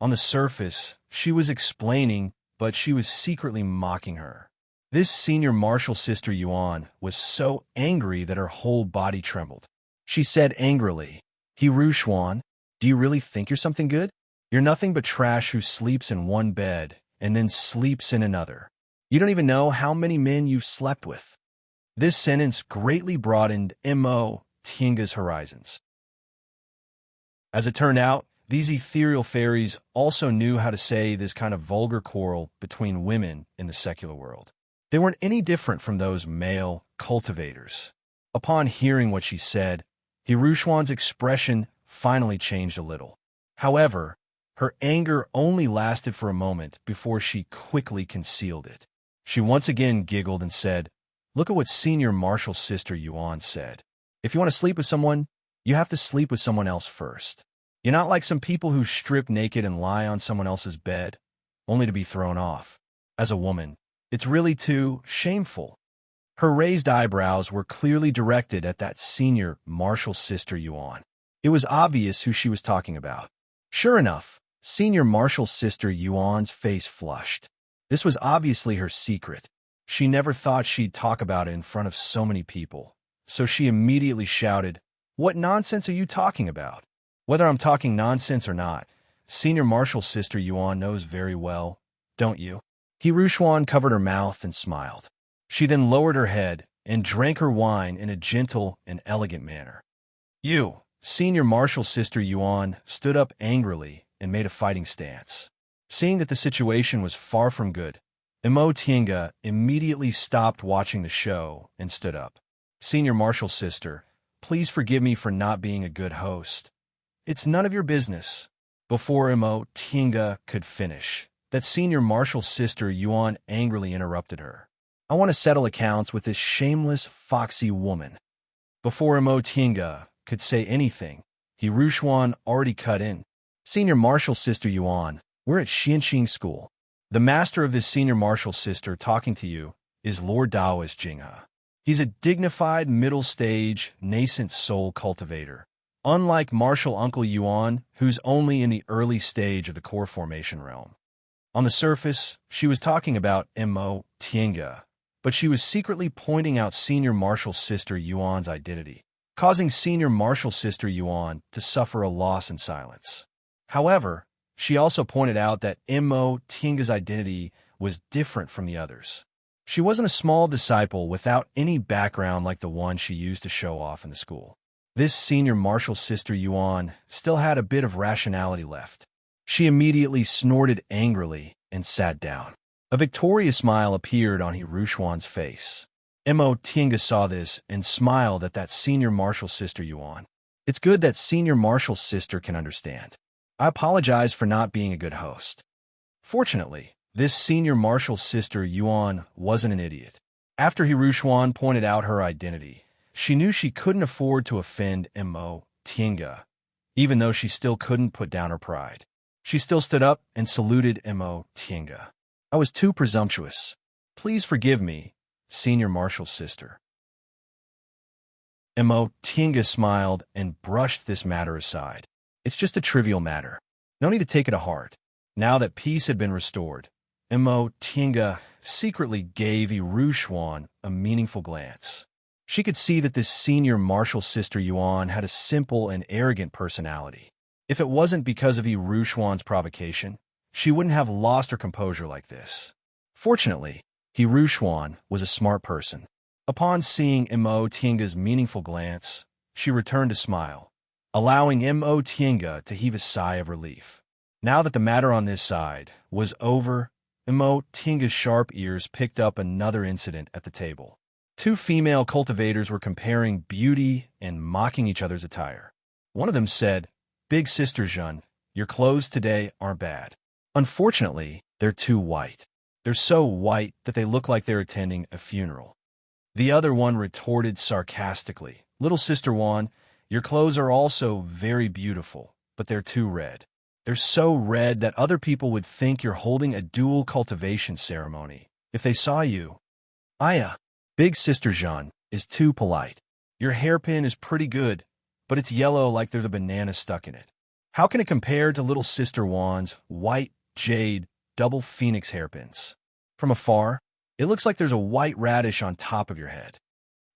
On the surface, she was explaining, but she was secretly mocking her. This Senior Marshal Sister Yuan was so angry that her whole body trembled. She said angrily, Xuan, do you really think you're something good? You're nothing but trash who sleeps in one bed and then sleeps in another. You don't even know how many men you've slept with. This sentence greatly broadened Mo Tianga's horizons. As it turned out, these ethereal fairies also knew how to say this kind of vulgar quarrel between women in the secular world. They weren't any different from those male cultivators. Upon hearing what she said, Xuan's expression finally changed a little. However, her anger only lasted for a moment before she quickly concealed it. She once again giggled and said, Look at what Senior Marshal Sister Yuan said. If you want to sleep with someone, you have to sleep with someone else first. You're not like some people who strip naked and lie on someone else's bed, only to be thrown off. As a woman, it's really too shameful. Her raised eyebrows were clearly directed at that Senior Marshal Sister Yuan. It was obvious who she was talking about. Sure enough, Senior Marshal Sister Yuan's face flushed. This was obviously her secret. She never thought she'd talk about it in front of so many people. So she immediately shouted, What nonsense are you talking about? Whether I'm talking nonsense or not, Senior Marshal Sister Yuan knows very well, don't you? Xuan covered her mouth and smiled. She then lowered her head and drank her wine in a gentle and elegant manner. You, Senior Marshal Sister Yuan, stood up angrily and made a fighting stance. Seeing that the situation was far from good, Mo Tianga immediately stopped watching the show and stood up. Senior Marshal Sister, please forgive me for not being a good host. It's none of your business. Before Mo Tianga could finish, that Senior Marshal Sister Yuan angrily interrupted her. I want to settle accounts with this shameless, foxy woman. Before Mo Tianga could say anything, Xuan already cut in. Senior Marshal Sister Yuan, we're at Xianxing School. The master of this Senior Marshal Sister talking to you is Lord Daoist Jinghe. He's a dignified, middle-stage, nascent soul cultivator. Unlike Marshal Uncle Yuan, who's only in the early stage of the core formation realm. On the surface, she was talking about Mo Tianga, but she was secretly pointing out Senior Marshal Sister Yuan's identity, causing Senior Marshal Sister Yuan to suffer a loss in silence. However, she also pointed out that Mo Tianga's identity was different from the others. She wasn't a small disciple without any background like the one she used to show off in the school. This Senior Marshal Sister Yuan still had a bit of rationality left. She immediately snorted angrily and sat down. A victorious smile appeared on Xuan's face. Mo Tianga saw this and smiled at that Senior Marshal Sister Yuan. It's good that Senior Marshal Sister can understand. I apologize for not being a good host. Fortunately, this Senior Marshal Sister Yuan wasn't an idiot. After Xuan pointed out her identity, she knew she couldn't afford to offend Mo Tianga, even though she still couldn't put down her pride. She still stood up and saluted Mo Tianga. I was too presumptuous. Please forgive me, Senior Marshal Sister. Mo Tianga smiled and brushed this matter aside. It's just a trivial matter. No need to take it to heart. Now that peace had been restored, Mo Tianga secretly gave Xuan a meaningful glance. She could see that this Senior Marshal Sister Yuan had a simple and arrogant personality. If it wasn't because of Xuan's provocation, she wouldn't have lost her composure like this. Fortunately, Xuan was a smart person. Upon seeing Mo Tianga's meaningful glance, she returned to smile, allowing Mo Tianga to heave a sigh of relief. Now that the matter on this side was over, Mo Tianga's sharp ears picked up another incident at the table. Two female cultivators were comparing beauty and mocking each other's attire. One of them said, Big Sister Zhen, your clothes today aren't bad. Unfortunately, they're too white. They're so white that they look like they're attending a funeral. The other one retorted sarcastically, Little Sister Wan, your clothes are also very beautiful, but they're too red. They're so red that other people would think you're holding a dual cultivation ceremony if they saw you. Aya, big sister Jean, is too polite. Your hairpin is pretty good, but it's yellow like there's a banana stuck in it. How can it compare to little sister Juan's white jade double phoenix hairpins? From afar, it looks like there's a white radish on top of your head.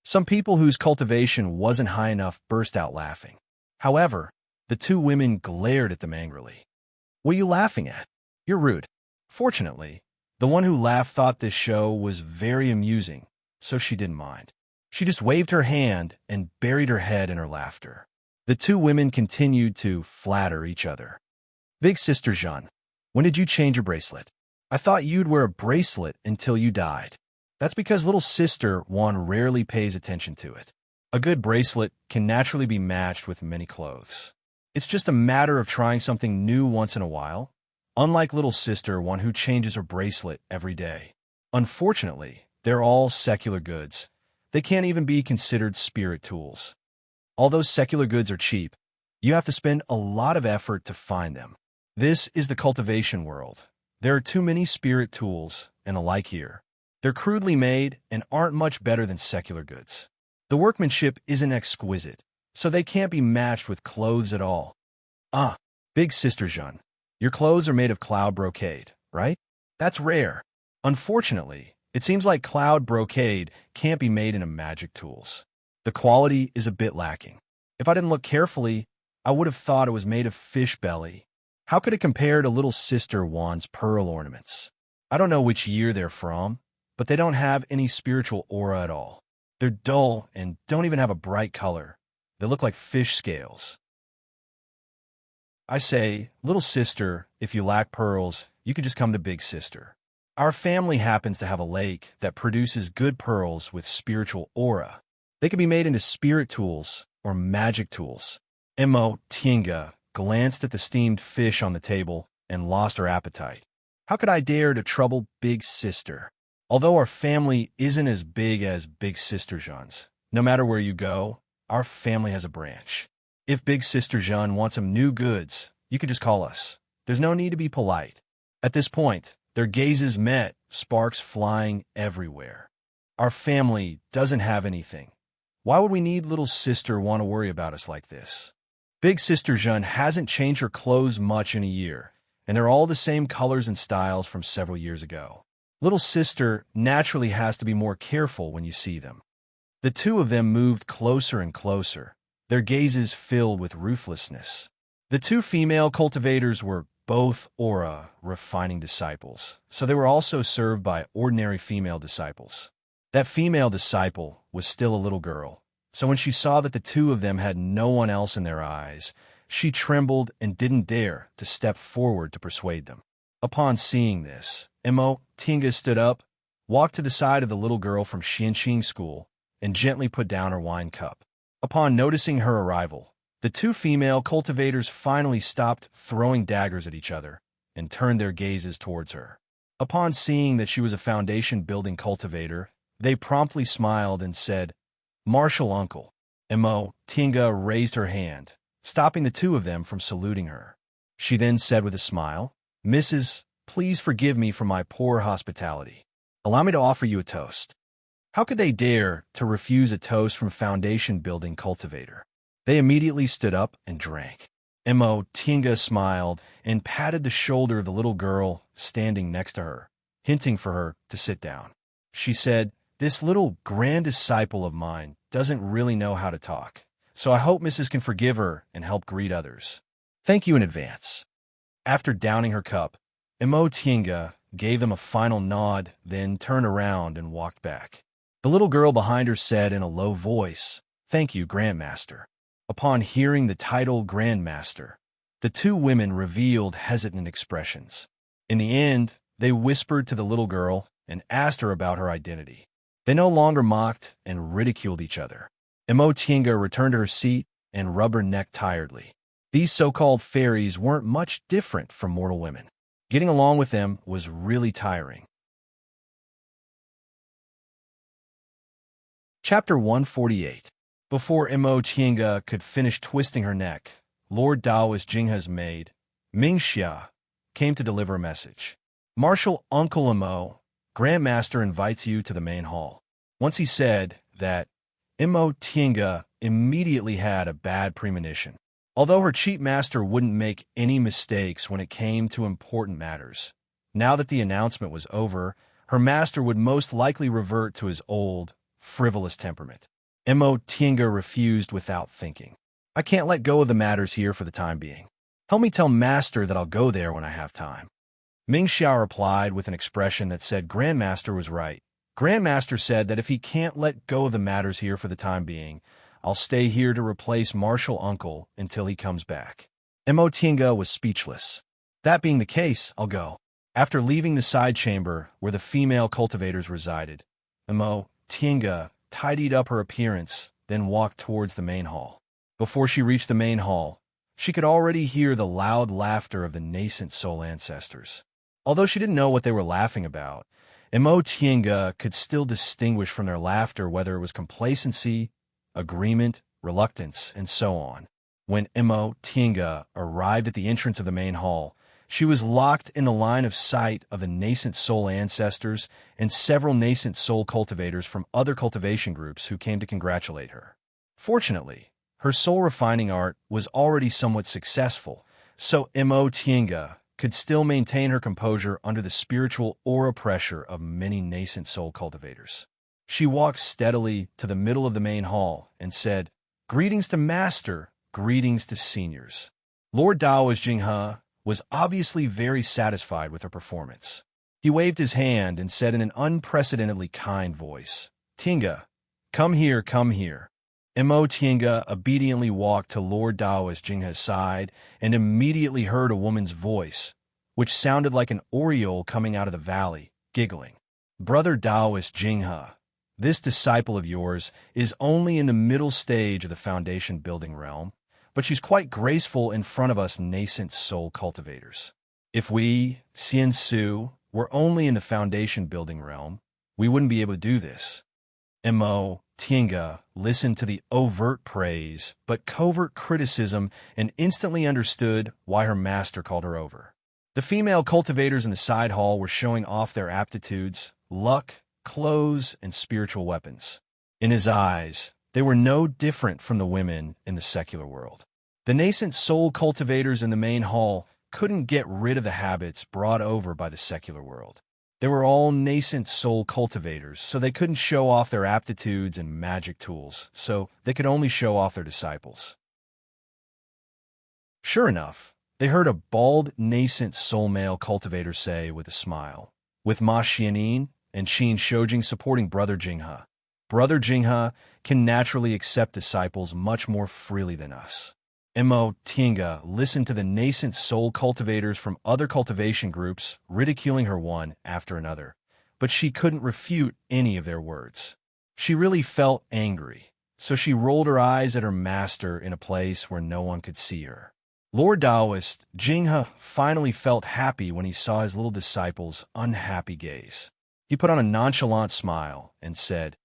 Some people whose cultivation wasn't high enough burst out laughing. However, the two women glared at them angrily. What are you laughing at? You're rude. Fortunately, the one who laughed thought this show was very amusing, so she didn't mind. She just waved her hand and buried her head in her laughter. The two women continued to flatter each other. Big sister Jean, when did you change your bracelet? I thought you'd wear a bracelet until you died. That's because little sister Juan rarely pays attention to it. A good bracelet can naturally be matched with many clothes. It's just a matter of trying something new once in a while, unlike little sister Juan who changes her bracelet every day. Unfortunately, they're all secular goods. They can't even be considered spirit tools. Although secular goods are cheap, you have to spend a lot of effort to find them. This is the cultivation world. There are too many spirit tools and the like here. They're crudely made and aren't much better than secular goods. The workmanship isn't exquisite, so they can't be matched with clothes at all. Ah, big sister Jean, your clothes are made of cloud brocade, right? That's rare. Unfortunately, it seems like cloud brocade can't be made in magic tools. The quality is a bit lacking. If I didn't look carefully, I would have thought it was made of fish belly. How could it compare to little sister Juan's pearl ornaments? I don't know which year they're from, but they don't have any spiritual aura at all. They're dull and don't even have a bright color. They look like fish scales. I say, little sister, if you lack pearls, you could just come to big sister. Our family happens to have a lake that produces good pearls with spiritual aura. They can be made into spirit tools or magic tools. Mo Tinga glanced at the steamed fish on the table and lost her appetite. How could I dare to trouble big sister? Although our family isn't as big as big sister Jean's, no matter where you go, our family has a branch. If big sister Jean wants some new goods, you can just call us. There's no need to be polite. At this point, their gazes met, sparks flying everywhere. Our family doesn't have anything. Why would we need little sister want to worry about us like this? Big sister Jean hasn't changed her clothes much in a year, and they're all the same colors and styles from several years ago. Little sister naturally has to be more careful when you see them. The two of them moved closer and closer, their gazes filled with ruthlessness. The two female cultivators were both aura refining disciples, so they were also served by ordinary female disciples. That female disciple was still a little girl, so when she saw that the two of them had no one else in their eyes, she trembled and didn't dare to step forward to persuade them. Upon seeing this, Mo Tinga stood up, walked to the side of the little girl from Xianqing school, and gently put down her wine cup. Upon noticing her arrival, the two female cultivators finally stopped throwing daggers at each other and turned their gazes towards her. Upon seeing that she was a foundation-building cultivator, they promptly smiled and said, "Martial uncle." Mo Tinga raised her hand, stopping the two of them from saluting her. She then said with a smile, "Mrs., please forgive me for my poor hospitality. Allow me to offer you a toast." How could they dare to refuse a toast from foundation-building cultivator? They immediately stood up and drank. Mo Tinga smiled and patted the shoulder of the little girl standing next to her, hinting for her to sit down. She said, "This little grand disciple of mine doesn't really know how to talk, so I hope Mrs. can forgive her and help greet others. Thank you in advance." After downing her cup, Mo Tinga gave them a final nod, then turned around and walked back. The little girl behind her said in a low voice, "Thank you, Grandmaster." Upon hearing the title Grandmaster, the two women revealed hesitant expressions. In the end, they whispered to the little girl and asked her about her identity. They no longer mocked and ridiculed each other. Mo Tinga returned to her seat and rubbed her neck tiredly. These so-called fairies weren't much different from mortal women. Getting along with them was really tiring. Chapter 148. Before Mo Tinga could finish twisting her neck, Lord Taoist Jinghe's maid, Mingxia, came to deliver a message. Marshal Uncle Imo, Grandmaster invites you to the main hall. Once he said that, Imo Tiange immediately had a bad premonition. Although her cheap master wouldn't make any mistakes when it came to important matters, now that the announcement was over, her master would most likely revert to his old, frivolous temperament. Imo Tiange refused without thinking. I can't let go of the matters here for the time being. Help me tell Master that I'll go there when I have time. Ming Xiao replied with an expression that said Grandmaster was right. Grandmaster said that if he can't let go of the matters here for the time being, I'll stay here to replace Marshal Uncle until he comes back. Imo Tiange was speechless. That being the case, I'll go. After leaving the side chamber where the female cultivators resided, Imo Tiange tidied up her appearance, then walked towards the main hall. Before she reached the main hall, she could already hear the loud laughter of the nascent soul ancestors. Although she didn't know what they were laughing about, Imo Tiange could still distinguish from their laughter whether it was complacency, agreement, reluctance, and so on. When Imo Tiange arrived at the entrance of the main hall, she was locked in the line of sight of the nascent soul ancestors and several nascent soul cultivators from other cultivation groups who came to congratulate her. Fortunately, her soul refining art was already somewhat successful, so Imo Tiange could still maintain her composure under the spiritual aura pressure of many nascent soul cultivators. She walked steadily to the middle of the main hall and said, "Greetings to Master, greetings to seniors." Lord Daoist Jinghe was obviously very satisfied with her performance. He waved his hand and said in an unprecedentedly kind voice, "Tiange, come here, come here." Imo Tiange obediently walked to Lord Daoist Jinghe's side and immediately heard a woman's voice, which sounded like an oriole coming out of the valley, giggling. "Brother Daoist Jinghe, this disciple of yours is only in the middle stage of the foundation building realm, but she's quite graceful in front of us nascent soul cultivators. If we, Xian Su, were only in the foundation building realm, we wouldn't be able to do this." Imo Tiange listened to the overt praise but covert criticism and instantly understood why her master called her over. The female cultivators in the side hall were showing off their aptitudes, luck, clothes, and spiritual weapons. In his eyes, they were no different from the women in the secular world. The nascent soul cultivators in the main hall couldn't get rid of the habits brought over by the secular world. They were all nascent soul cultivators, so they couldn't show off their aptitudes and magic tools, so they could only show off their disciples. Sure enough, they heard a bald, nascent soul male cultivator say with a smile, "With Ma Xianin and Qin Shoujing supporting Brother Jinghe, Brother Jinghe can naturally accept disciples much more freely than us." Imo Tiange listened to the nascent soul cultivators from other cultivation groups ridiculing her one after another, but she couldn't refute any of their words. She really felt angry, so she rolled her eyes at her master in a place where no one could see her. Lord Daoist Jinghe finally felt happy when he saw his little disciple's unhappy gaze. He put on a nonchalant smile and said,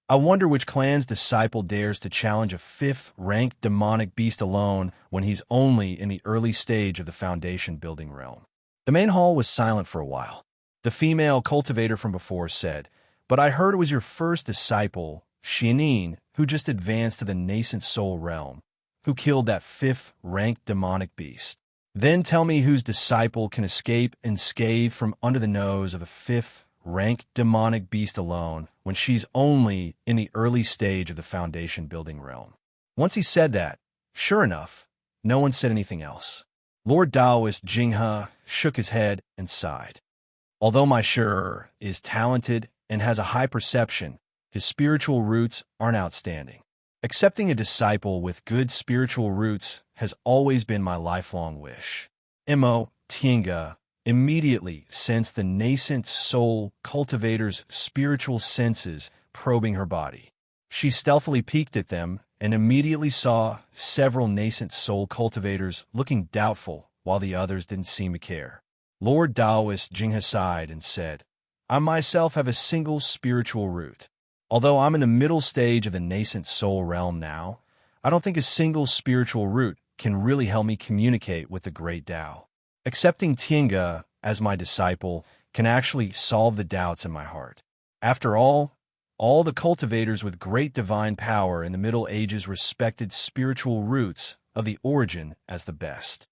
"I wonder which clan's disciple dares to challenge a 5th-ranked demonic beast alone when he's only in the early stage of the foundation building realm." The main hall was silent for a while. The female cultivator from before said, "But I heard it was your first disciple, Xianin, who just advanced to the nascent soul realm, who killed that 5th-ranked demonic beast. Then tell me whose disciple can escape unscathed from under the nose of a 5th-ranked demonic beast alone when she's only in the early stage of the foundation building realm." Once he said that, sure enough, no one said anything else. Lord Daoist Jinghe shook his head and sighed. Although my Shi is talented and has a high perception, his spiritual roots aren't outstanding. Accepting a disciple with good spiritual roots has always been my lifelong wish. Imo Tiange immediately sensed the nascent soul cultivator's spiritual senses probing her body. She stealthily peeked at them and immediately saw several nascent soul cultivators looking doubtful while the others didn't seem to care. Lord Daoist Jinghe sighed and said, "I myself have a single spiritual root. Although I'm in the middle stage of the nascent soul realm now, I don't think a single spiritual root can really help me communicate with the great Tao. Accepting Tiange as my disciple can actually solve the doubts in my heart. After all the cultivators with great divine power in the Middle Ages respected spiritual roots of the origin as the best.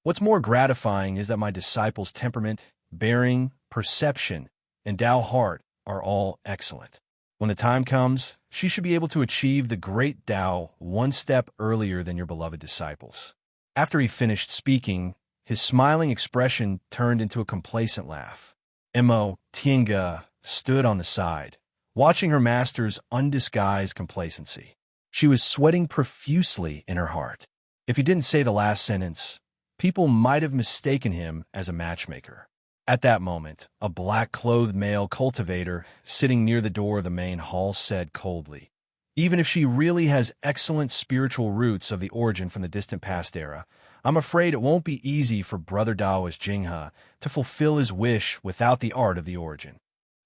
What's more gratifying is that my disciple's temperament, bearing, perception, and Tao heart are all excellent. When the time comes, she should be able to achieve the great Tao one step earlier than your beloved disciples. After he finished speaking, his smiling expression turned into a complacent laugh. Tiange stood on the side, watching her master's undisguised complacency. She was sweating profusely in her heart. If he didn't say the last sentence, people might have mistaken him as a matchmaker. At that moment, a black-clothed male cultivator sitting near the door of the main hall said coldly, "Even if she really has excellent spiritual roots of the origin from the distant past era, I'm afraid it won't be easy for Brother Taoist Jinghe to fulfill his wish without the art of the origin."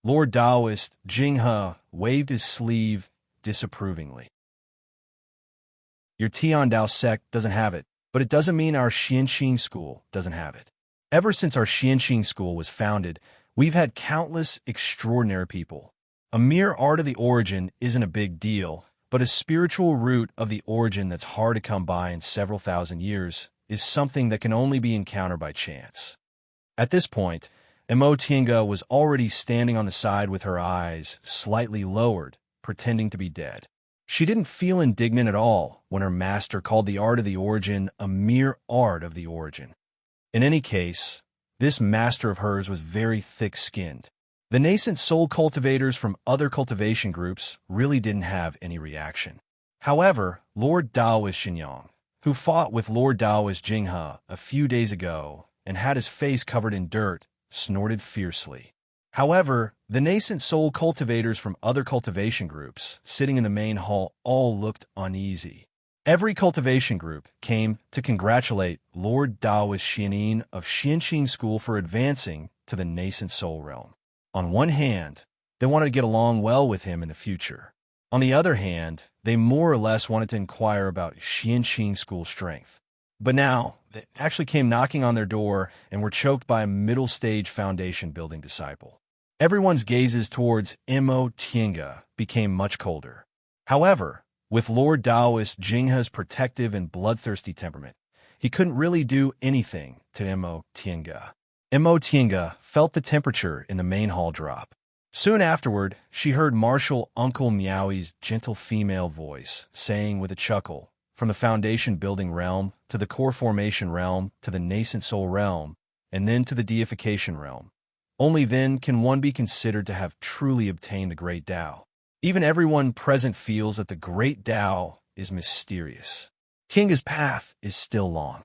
Lord Taoist Jinghe waved his sleeve disapprovingly. "Your Tiandao sect doesn't have it, but it doesn't mean our Xianxing school doesn't have it. Ever since our Xianxing school was founded, we've had countless extraordinary people. A mere art of the origin isn't a big deal, but a spiritual root of the origin that's hard to come by in several thousand years is something that can only be encountered by chance." At this point, Tiange was already standing on the side with her eyes slightly lowered, pretending to be dead. She didn't feel indignant at all when her master called the art of the origin a mere art of the origin. In any case, this master of hers was very thick-skinned. The nascent soul cultivators from other cultivation groups really didn't have any reaction. However, Lord Taoist Xinyang, who fought with Lord Taoist Jinghe a few days ago and had his face covered in dirt, snorted fiercely. However, the nascent soul cultivators from other cultivation groups sitting in the main hall all looked uneasy. Every cultivation group came to congratulate Lord Taoist Xianin of Xianxing School for advancing to the nascent soul realm. On one hand, they wanted to get along well with him in the future. On the other hand, they more or less wanted to inquire about Xianxing School's strength. But now, they actually came knocking on their door and were choked by a middle-stage foundation building disciple. Everyone's gazes towards Tiange became much colder. However, with Lord Taoist Jinghe's protective and bloodthirsty temperament, he couldn't really do anything to Tiange. Tiange felt the temperature in the main hall drop. Soon afterward, she heard Marshal Uncle Meowie's gentle female voice saying with a chuckle, "From the foundation building realm to the core formation realm to the nascent soul realm, and then to the deification realm. Only then can one be considered to have truly obtained the great Tao. Even everyone present feels that the great Tao is mysterious. Tiange's path is still long."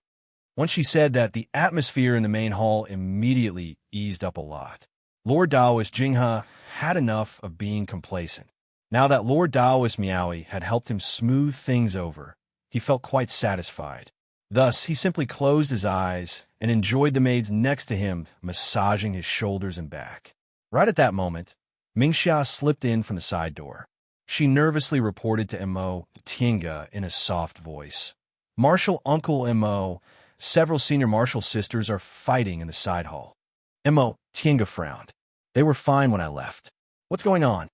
Once she said that, the atmosphere in the main hall immediately eased up a lot. Lord Taoist Jinghe had enough of being complacent. Now that Lord Taoist Meowie had helped him smooth things over, he felt quite satisfied. Thus, he simply closed his eyes and enjoyed the maids next to him massaging his shoulders and back. Right at that moment, Mingxia slipped in from the side door. She nervously reported to Tiange in a soft voice, "Marshal Uncle several senior marshal sisters are fighting in the side hall." Tiange frowned. "They were fine when I left. What's going on?"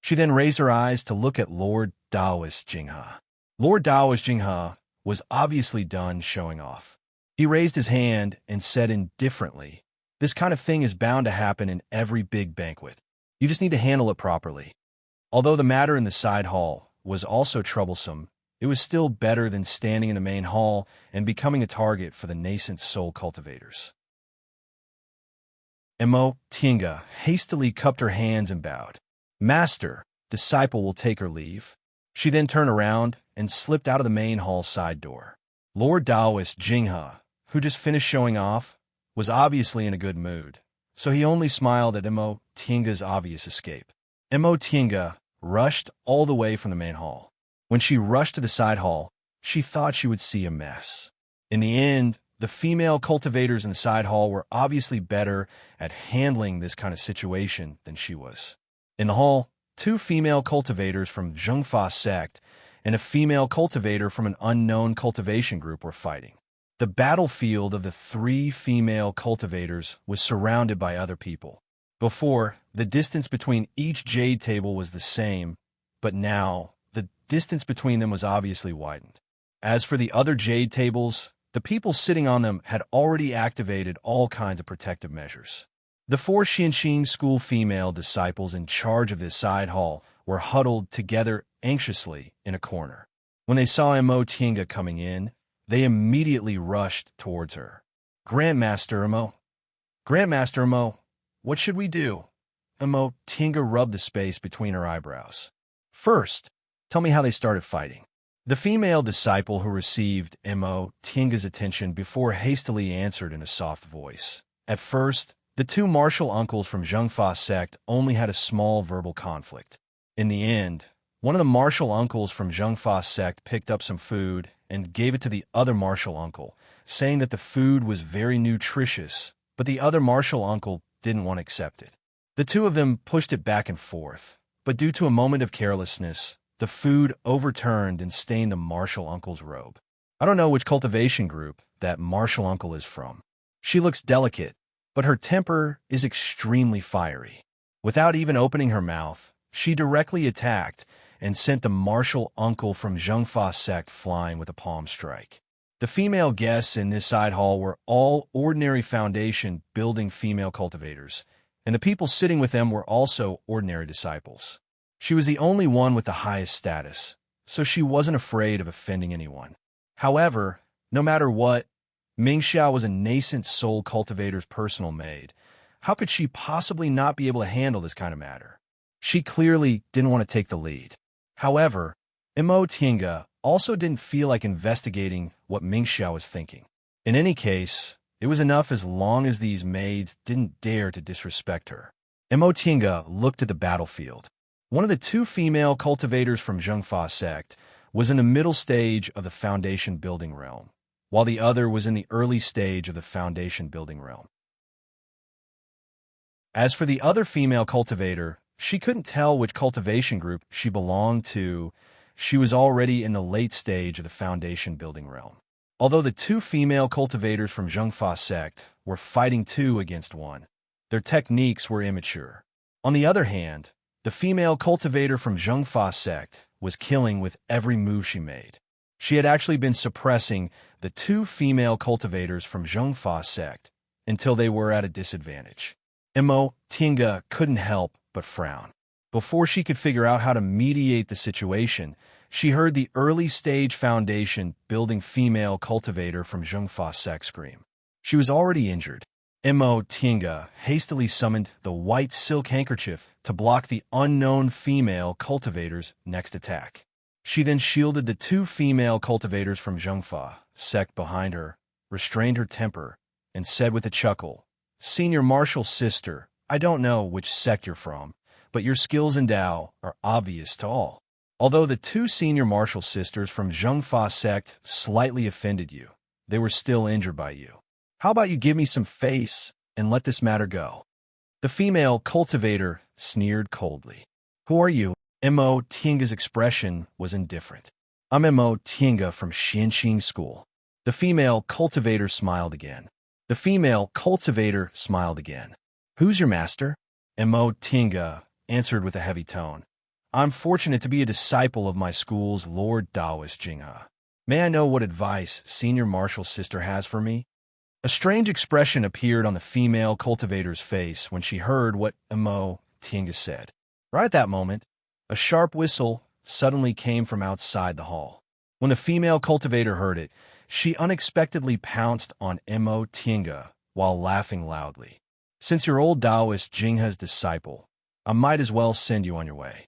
She then raised her eyes to look at Lord Taoist Jinghe. Lord Taoist Jinghe was obviously done showing off. He raised his hand and said indifferently, "This kind of thing is bound to happen in every big banquet. You just need to handle it properly." Although the matter in the side hall was also troublesome, it was still better than standing in the main hall and becoming a target for the nascent soul cultivators. Tiange hastily cupped her hands and bowed. "Master, disciple will take her leave." She then turned around and slipped out of the main hall side door. Lord Taoist Jinghe, who just finished showing off, was obviously in a good mood, so he only smiled at Tiange's obvious escape. Tiange rushed all the way from the main hall. When she rushed to the side hall, she thought she would see a mess. In the end, the female cultivators in the side hall were obviously better at handling this kind of situation than she was. In the hall, 2 female cultivators from Zhengfa sect and a female cultivator from an unknown cultivation group were fighting. The battlefield of the three female cultivators was surrounded by other people. Before, the distance between each jade table was the same, but now, the distance between them was obviously widened. As for the other jade tables, the people sitting on them had already activated all kinds of protective measures. The four Xianxing school female disciples in charge of this side hall were huddled together anxiously in a corner. When they saw Imo Tinga coming in, they immediately rushed towards her. Grandmaster Imo, what should we do? Imo Tinga rubbed the space between her eyebrows. First, tell me how they started fighting. The female disciple who received Imo Tinga's attention before hastily answered in a soft voice. At first, the two martial uncles from Zhengfa sect only had a small verbal conflict. In the end, one of the martial uncles from Zhengfa sect picked up some food and gave it to the other martial uncle, saying that the food was very nutritious, but the other martial uncle didn't want to accept it. The two of them pushed it back and forth, but due to a moment of carelessness, the food overturned and stained the martial uncle's robe. I don't know which cultivation group that martial uncle is from. She looks delicate, but her temper is extremely fiery. Without even opening her mouth, she directly attacked and sent the martial uncle from Zhengfa sect flying with a palm strike. The female guests in this side hall were all ordinary foundation building female cultivators, and the people sitting with them were also ordinary disciples. She was the only one with the highest status, so she wasn't afraid of offending anyone. However, no matter what, Mingxiao was a nascent soul cultivator's personal maid. How could she possibly not be able to handle this kind of matter? She clearly didn't want to take the lead. However, Imo Tinga also didn't feel like investigating what Mingxiao was thinking. In any case, it was enough as long as these maids didn't dare to disrespect her. Imo Tinga looked at the battlefield. One of the two female cultivators from Zhengfa sect was in the middle stage of the foundation building realm, while the other was in the early stage of the foundation building realm. As for the other female cultivator, she couldn't tell which cultivation group she belonged to. She was already in the late stage of the foundation building realm. Although the two female cultivators from Zhengfa sect were fighting two against one, their techniques were immature. On the other hand, the female cultivator from Zhengfa sect was killing with every move she made. She had actually been suppressing the two female cultivators from Zhengfa sect until they were at a disadvantage. Imo Tinga couldn't help but frown. Before she could figure out how to mediate the situation, she heard the early-stage foundation building female cultivator from Zhengfa sect scream. She was already injured. Imo Tinga hastily summoned the white silk handkerchief to block the unknown female cultivator's next attack. She then shielded the two female cultivators from Zhengfa sect behind her, restrained her temper, and said with a chuckle, "Senior martial sister, I don't know which sect you're from, but your skills in Dao are obvious to all. Although the two senior martial sisters from Zhengfa sect slightly offended you, they were still injured by you. How about you give me some face and let this matter go?" The female cultivator sneered coldly. "Who are you?" Imo Tinga's expression was indifferent. "I'm Imo Tinga from Xianxing School." The female cultivator smiled again. The female cultivator smiled again. "Who's your master?" Imo Tinga answered with a heavy tone. "I'm fortunate to be a disciple of my school's Lord Taoist Jinghe. May I know what advice senior martial sister has for me?" A strange expression appeared on the female cultivator's face when she heard what Imo Tinga said. Right at that moment, a sharp whistle suddenly came from outside the hall. When the female cultivator heard it, she unexpectedly pounced on Imo Tinga while laughing loudly. "Since you're old Taoist Jinghe's disciple, I might as well send you on your way."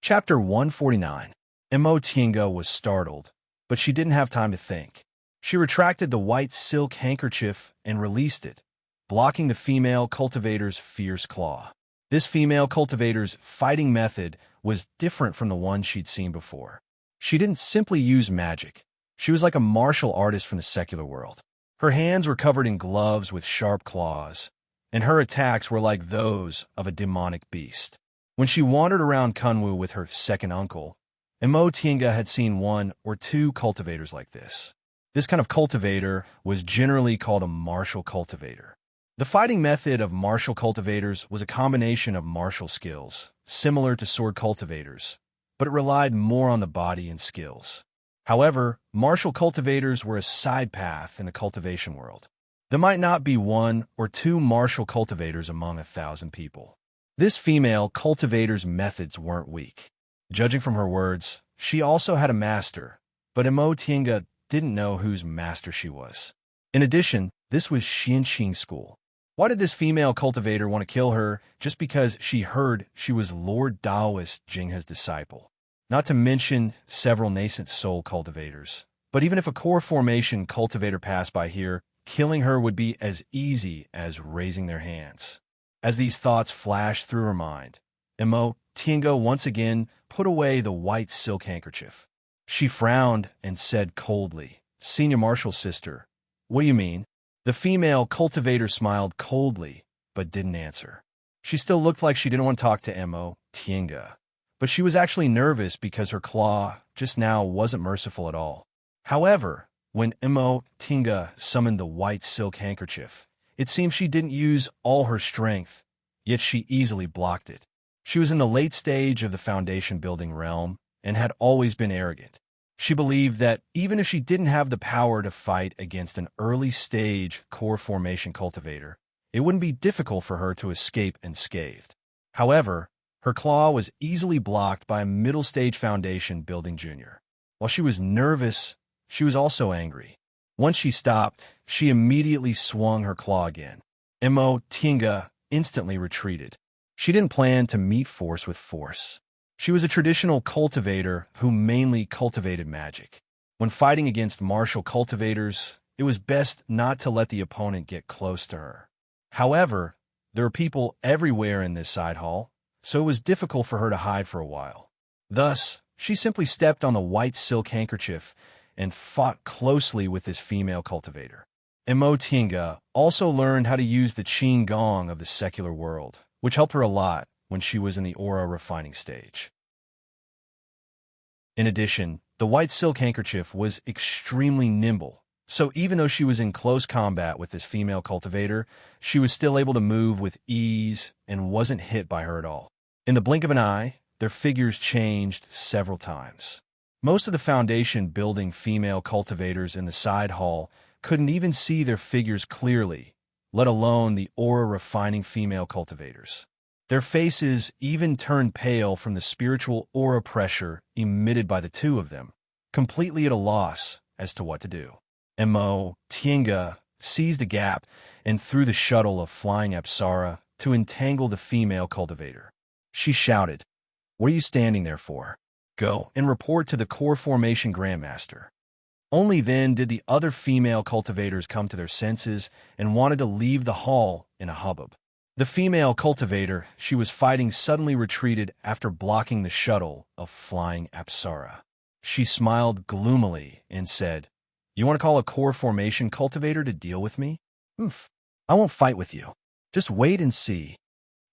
Chapter 149. Imo Tinga was startled, but she didn't have time to think. She retracted the white silk handkerchief and released it, blocking the female cultivator's fierce claw. This female cultivator's fighting method was different from the one she'd seen before. She didn't simply use magic. She was like a martial artist from the secular world. Her hands were covered in gloves with sharp claws, and her attacks were like those of a demonic beast. When she wandered around Kunwu with her second uncle, Mo Tinga had seen one or two cultivators like this. This kind of cultivator was generally called a martial cultivator. The fighting method of martial cultivators was a combination of martial skills, similar to sword cultivators, but it relied more on the body and skills. However, martial cultivators were a side path in the cultivation world. There might not be one or two martial cultivators among 1,000 people. This female cultivator's methods weren't weak. Judging from her words, she also had a master, but Mo Tinga didn't know whose master she was. In addition, this was Xianqing school. Why did this female cultivator want to kill her just because she heard she was Lord Taoist Jinghe's disciple? Not to mention several nascent soul cultivators. But even if a core formation cultivator passed by here, killing her would be as easy as raising their hands. As these thoughts flashed through her mind, Mo Tinga once again put away the white silk handkerchief. She frowned and said coldly, "Senior Marshal's sister, what do you mean?" The female cultivator smiled coldly, but didn't answer. She still looked like she didn't want to talk to Mo Tinga, but she was actually nervous because her claw just now wasn't merciful at all. However, when Mo Tinga summoned the white silk handkerchief, it seemed she didn't use all her strength, yet she easily blocked it. She was in the late stage of the foundation building realm and had always been arrogant. She believed that even if she didn't have the power to fight against an early-stage core formation cultivator, it wouldn't be difficult for her to escape unscathed. However, her claw was easily blocked by a middle-stage foundation building junior. While she was nervous, she was also angry. Once she stopped, she immediately swung her claw again. Mo Tinga instantly retreated. She didn't plan to meet force with force. She was a traditional cultivator who mainly cultivated magic. When fighting against martial cultivators, it was best not to let the opponent get close to her. However, there were people everywhere in this side hall, so it was difficult for her to hide for a while. Thus, she simply stepped on the white silk handkerchief and fought closely with this female cultivator. Mo Tinga also learned how to use the Qing Gong of the secular world, which helped her a lot when she was in the aura refining stage. In addition, the white silk handkerchief was extremely nimble, so even though she was in close combat with this female cultivator, she was still able to move with ease and wasn't hit by her at all. In the blink of an eye, their figures changed several times. Most of the foundation building female cultivators in the side hall couldn't even see their figures clearly, let alone the aura refining female cultivators. Their faces even turned pale from the spiritual aura pressure emitted by the two of them, completely at a loss as to what to do. Mo Tinga seized a gap and threw the shuttle of flying Apsara to entangle the female cultivator. She shouted, "What are you standing there for? Go and report to the core formation grandmaster." Only then did the other female cultivators come to their senses and wanted to leave the hall in a hubbub. The female cultivator she was fighting suddenly retreated after blocking the shuttle of flying Apsara. She smiled gloomily and said, "You want to call a core formation cultivator to deal with me? I won't fight with you. Just wait and see."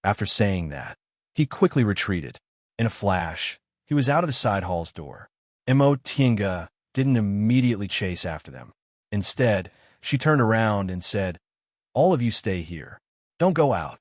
After saying that, he quickly retreated. In a flash, he was out of the side hall's door. Mo Tinga didn't immediately chase after them. Instead, she turned around and said, "All of you stay here. Don't go out."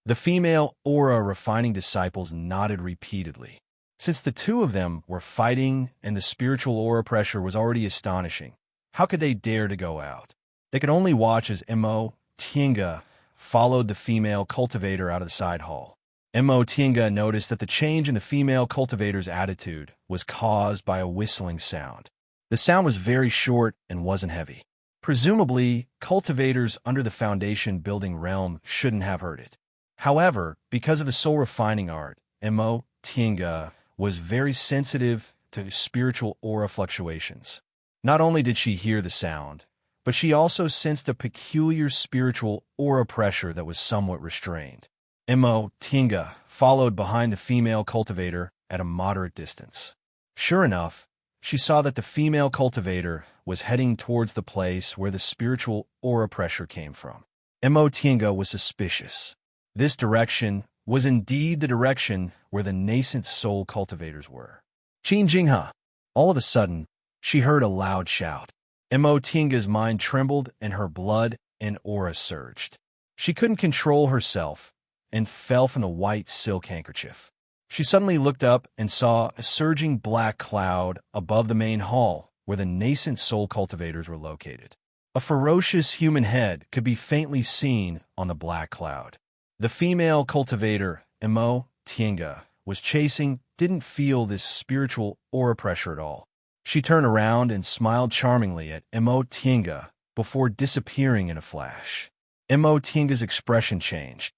The female aura refining disciples nodded repeatedly. Since the two of them were fighting and the spiritual aura pressure was already astonishing, how could they dare to go out? They could only watch as Mo Tinga followed the female cultivator out of the side hall. Mo Tinga noticed that the change in the female cultivator's attitude was caused by a whistling sound. The sound was very short and wasn't heavy. Presumably, cultivators under the foundation building realm shouldn't have heard it. However, because of the soul refining art, Mo Tinga was very sensitive to spiritual aura fluctuations. Not only did she hear the sound, but she also sensed a peculiar spiritual aura pressure that was somewhat restrained. Mo Tinga followed behind the female cultivator at a moderate distance. Sure enough, she saw that the female cultivator was heading towards the place where the spiritual aura pressure came from. Mo Tinga was suspicious. This direction was indeed the direction where the nascent soul cultivators were. Qin Jinghe. All of a sudden, she heard a loud shout. Mo Tinga's mind trembled and her blood and aura surged. She couldn't control herself and fell from the white silk handkerchief. She suddenly looked up and saw a surging black cloud above the main hall where the nascent soul cultivators were located. A ferocious human head could be faintly seen on the black cloud. The female cultivator, Mo Tinga, was chasing, didn't feel this spiritual aura pressure at all. She turned around and smiled charmingly at Mo Tinga before disappearing in a flash. Mo Tinga's expression changed.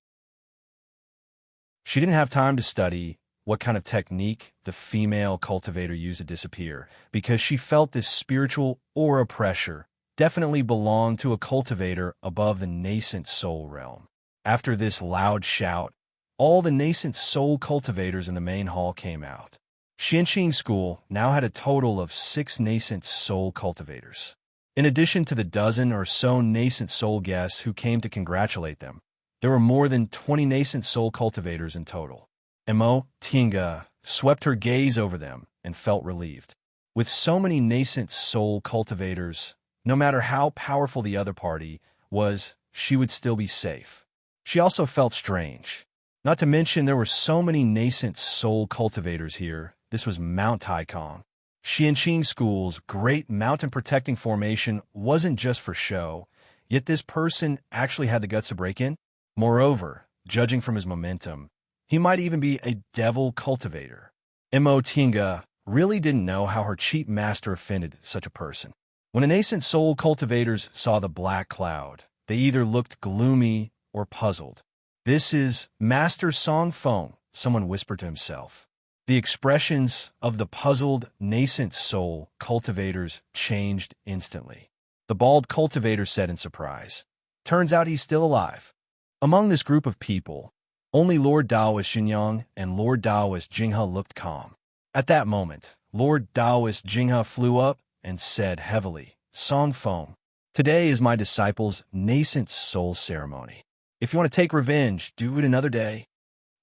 She didn't have time to study what kind of technique the female cultivator used to disappear, because she felt this spiritual aura pressure definitely belonged to a cultivator above the nascent soul realm. After this loud shout, all the nascent soul cultivators in the main hall came out. Xianxing School now had a total of 6 nascent soul cultivators. In addition to the dozen or so nascent soul guests who came to congratulate them, there were more than 20 nascent soul cultivators in total. Mo Tinga swept her gaze over them and felt relieved. With so many nascent soul cultivators, no matter how powerful the other party was, she would still be safe. She also felt strange. Not to mention there were so many nascent soul cultivators here. This was Mount Taikong. Xianxing School's great mountain-protecting formation wasn't just for show, yet this person actually had the guts to break in. Moreover, judging from his momentum, he might even be a devil cultivator. Mo Tinga really didn't know how her cheap master offended such a person. When the nascent soul cultivators saw the black cloud, they either looked gloomy or puzzled. "This is Master Song Feng," someone whispered to himself. The expressions of the puzzled nascent soul cultivators changed instantly. The bald cultivator said in surprise, "Turns out he's still alive." Among this group of people, only Lord Taoist Xinyang and Lord Taoist Jinghe looked calm. At that moment, Lord Taoist Jinghe flew up and said heavily, "Song Feng, today is my disciple's nascent soul ceremony. If you want to take revenge, do it another day."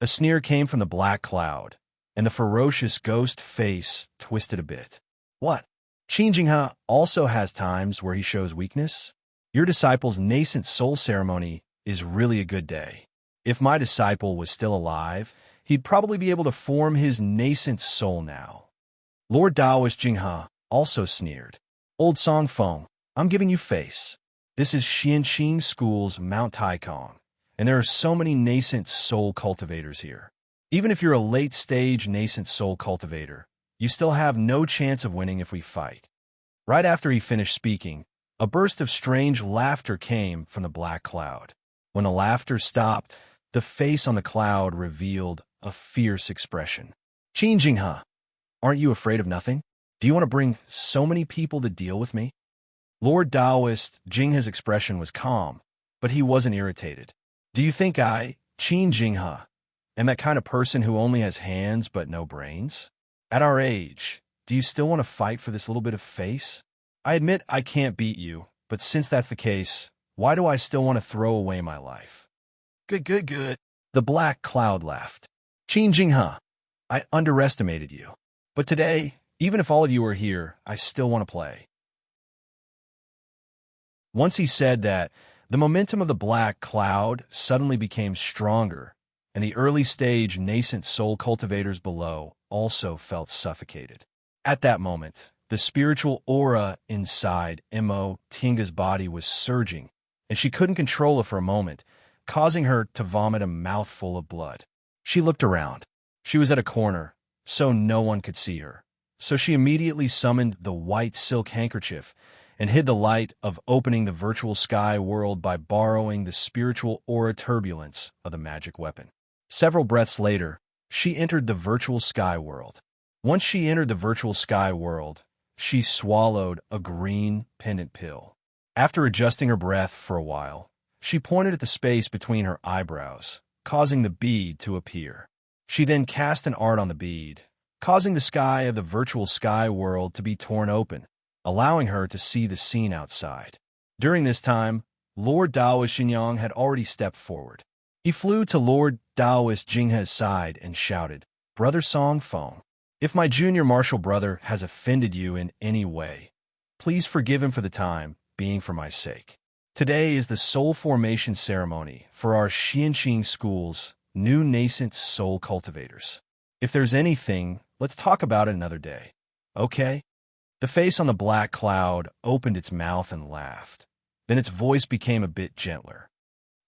A sneer came from the black cloud, and the ferocious ghost face twisted a bit. "What? Qin Jinghe also has times where he shows weakness? Your disciple's nascent soul ceremony is really a good day. If my disciple was still alive, he'd probably be able to form his nascent soul now." Lord Taoist Jinghe also sneered. "Old Song Feng, I'm giving you face. This is Xianxing School's Mount Taikong, and there are so many nascent soul cultivators here. Even if you're a late-stage nascent soul cultivator, you still have no chance of winning if we fight." Right after he finished speaking, a burst of strange laughter came from the black cloud. When the laughter stopped, the face on the cloud revealed a fierce expression. "Qin Jinghe, aren't you afraid of nothing? Do you want to bring so many people to deal with me?" Lord Taoist Jinghe's expression was calm, but he wasn't irritated. "Do you think I, Qin Jinghe, am that kind of person who only has hands but no brains? At our age, do you still want to fight for this little bit of face? I admit I can't beat you, but since that's the case, why do I still want to throw away my life?" Good. The black cloud laughed. "Qin Jinghe, I underestimated you. But today, even if all of you are here, I still want to play." Once he said that, the momentum of the black cloud suddenly became stronger, and the early-stage nascent soul cultivators below also felt suffocated. At that moment, the spiritual aura inside Mo Tinga's body was surging, and she couldn't control it for a moment, causing her to vomit a mouthful of blood. She looked around. She was at a corner, so no one could see her. So she immediately summoned the white silk handkerchief and hid the light of opening the virtual sky world by borrowing the spiritual aura turbulence of the magic weapon. Several breaths later, she entered the virtual sky world. Once she entered the virtual sky world, she swallowed a green pendant pill. After adjusting her breath for a while, she pointed at the space between her eyebrows, causing the bead to appear. She then cast an art on the bead, causing the sky of the virtual sky world to be torn open, allowing her to see the scene outside. During this time, Lord Taoist Xinyang had already stepped forward. He flew to Lord Taoist Jinghe's side and shouted, "Brother Song Feng, If my junior martial brother has offended you in any way, please forgive him for the time being for my sake. Today is the soul formation ceremony for our Xianqing School's new nascent soul cultivators. If there's anything, let's talk about it another day. Okay? The face on the black cloud opened its mouth and laughed. Then its voice became a bit gentler.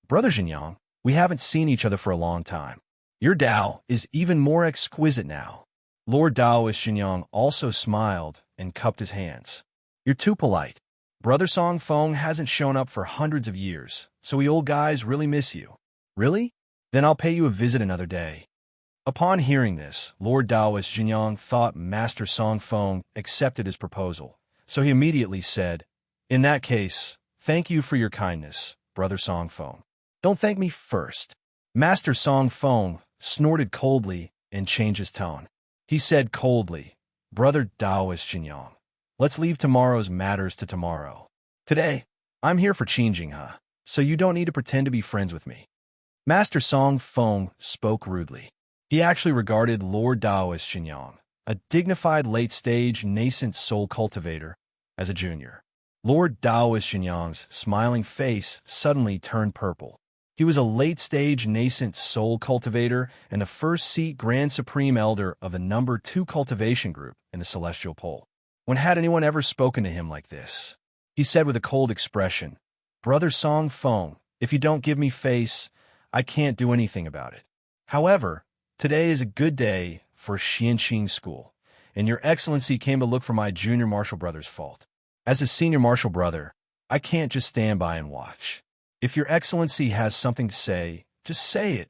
Brother Xinjiang, we haven't seen each other for a long time. Your Tao is even more exquisite now. Lord Taoist Xinjiang also smiled and cupped his hands. You're too polite. Brother Song Feng hasn't shown up for hundreds of years, so we old guys really miss you. Really? Then I'll pay you a visit another day. Upon hearing this, Lord Taoist Xinjiang thought Master Song Feng accepted his proposal, so he immediately said, In that case, thank you for your kindness, Brother Song Feng. Don't thank me first. Master Song Feng snorted coldly and changed his tone. He said coldly, Brother Taoist Xinjiang, let's leave tomorrow's matters to tomorrow. Today, I'm here for Qingjinghe, so you don't need to pretend to be friends with me. Master Song Feng spoke rudely. He actually regarded Lord Taoist Xinjiang, a dignified late-stage nascent soul cultivator, as a junior. Lord Taoist Xinjiang's smiling face suddenly turned purple. He was a late-stage nascent soul cultivator and the first seat Grand Supreme Elder of the number 2 cultivation group in the Celestial Pole. When had anyone ever spoken to him like this? He said with a cold expression, Brother Song Feng, if you don't give me face, I can't do anything about it. However, today is a good day for Xianqing School, and Your Excellency came to look for my junior martial brother's fault. As a senior martial brother, I can't just stand by and watch. If Your Excellency has something to say, just say it.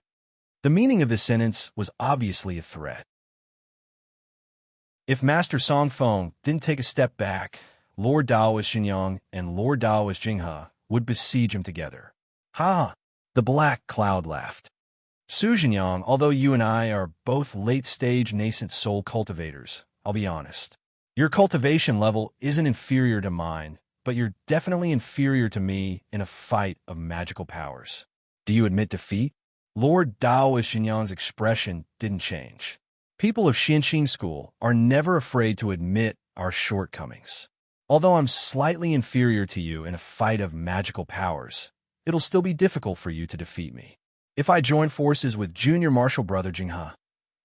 The meaning of this sentence was obviously a threat. If Master Song Feng didn't take a step back, Lord Taoist Xinjiang and Lord Taoist Jinghe would besiege him together. Ha! The black cloud laughed. Su Xinjiang, although you and I are both late-stage nascent soul cultivators, I'll be honest. Your cultivation level isn't inferior to mine, but you're definitely inferior to me in a fight of magical powers. Do you admit defeat? Lord Taoist Xinjiang's expression didn't change. People of Xianqing School are never afraid to admit our shortcomings. Although I'm slightly inferior to you in a fight of magical powers, it'll still be difficult for you to defeat me. If I join forces with junior martial brother Jinghe.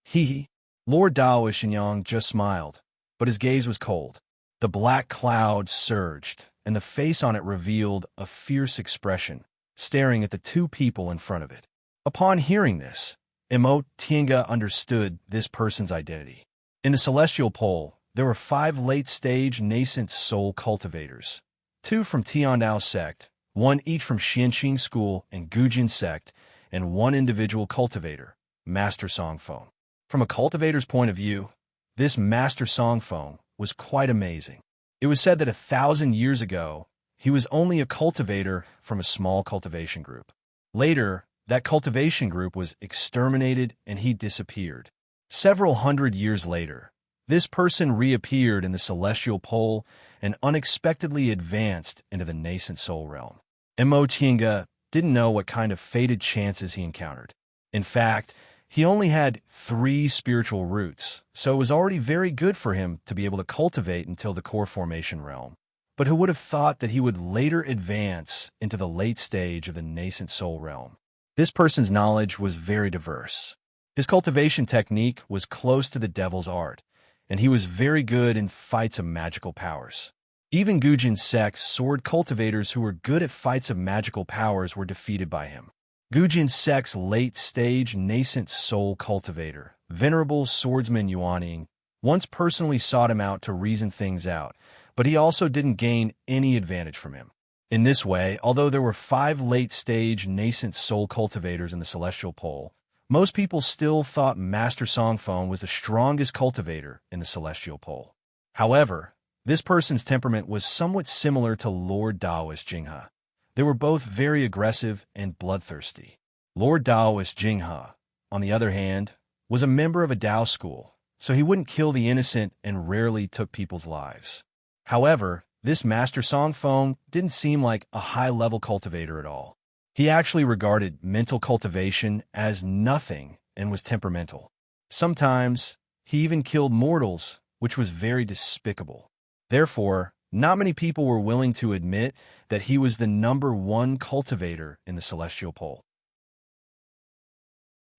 He. Lord Taoist Xinjiang just smiled, but his gaze was cold. The black cloud surged, and the face on it revealed a fierce expression, staring at the two people in front of it. Upon hearing this, Tiange understood this person's identity. In the Celestial Pole, there were 5 late-stage nascent soul cultivators, 2 from Tiandao sect, 1 each from Xianqing School and Gujin sect, and 1 individual cultivator, Master Song Feng. From a cultivator's point of view, this Master Song Feng was quite amazing. It was said that 1,000 years ago, he was only a cultivator from a small cultivation group. Later, that cultivation group was exterminated and he disappeared. Several hundred years later, this person reappeared in the Celestial Pole and unexpectedly advanced into the nascent soul realm. Tiange didn't know what kind of fated chances he encountered. In fact, he only had 3 spiritual roots, so it was already very good for him to be able to cultivate until the core formation realm. But who would have thought that he would later advance into the late stage of the nascent soul realm? This person's knowledge was very diverse. His cultivation technique was close to the devil's art, and he was very good in fights of magical powers. Even Gujin sect's sword cultivators who were good at fights of magical powers were defeated by him. Gujin sect's late-stage nascent soul cultivator, Venerable Swordsman Yuaning, once personally sought him out to reason things out, but he also didn't gain any advantage from him. In this way, although there were 5 late-stage nascent soul cultivators in the Celestial Pole, most people still thought Master Song Feng was the strongest cultivator in the Celestial Pole. However, this person's temperament was somewhat similar to Lord Taoist Jinghe. They were both very aggressive and bloodthirsty. Lord Taoist Jinghe, on the other hand, was a member of a Tao school, so he wouldn't kill the innocent and rarely took people's lives. However, this Master Song Feng didn't seem like a high-level cultivator at all. He actually regarded mental cultivation as nothing and was temperamental. Sometimes, He even killed mortals, which was very despicable. Therefore, not many people were willing to admit that he was the #1 cultivator in the celestial pole.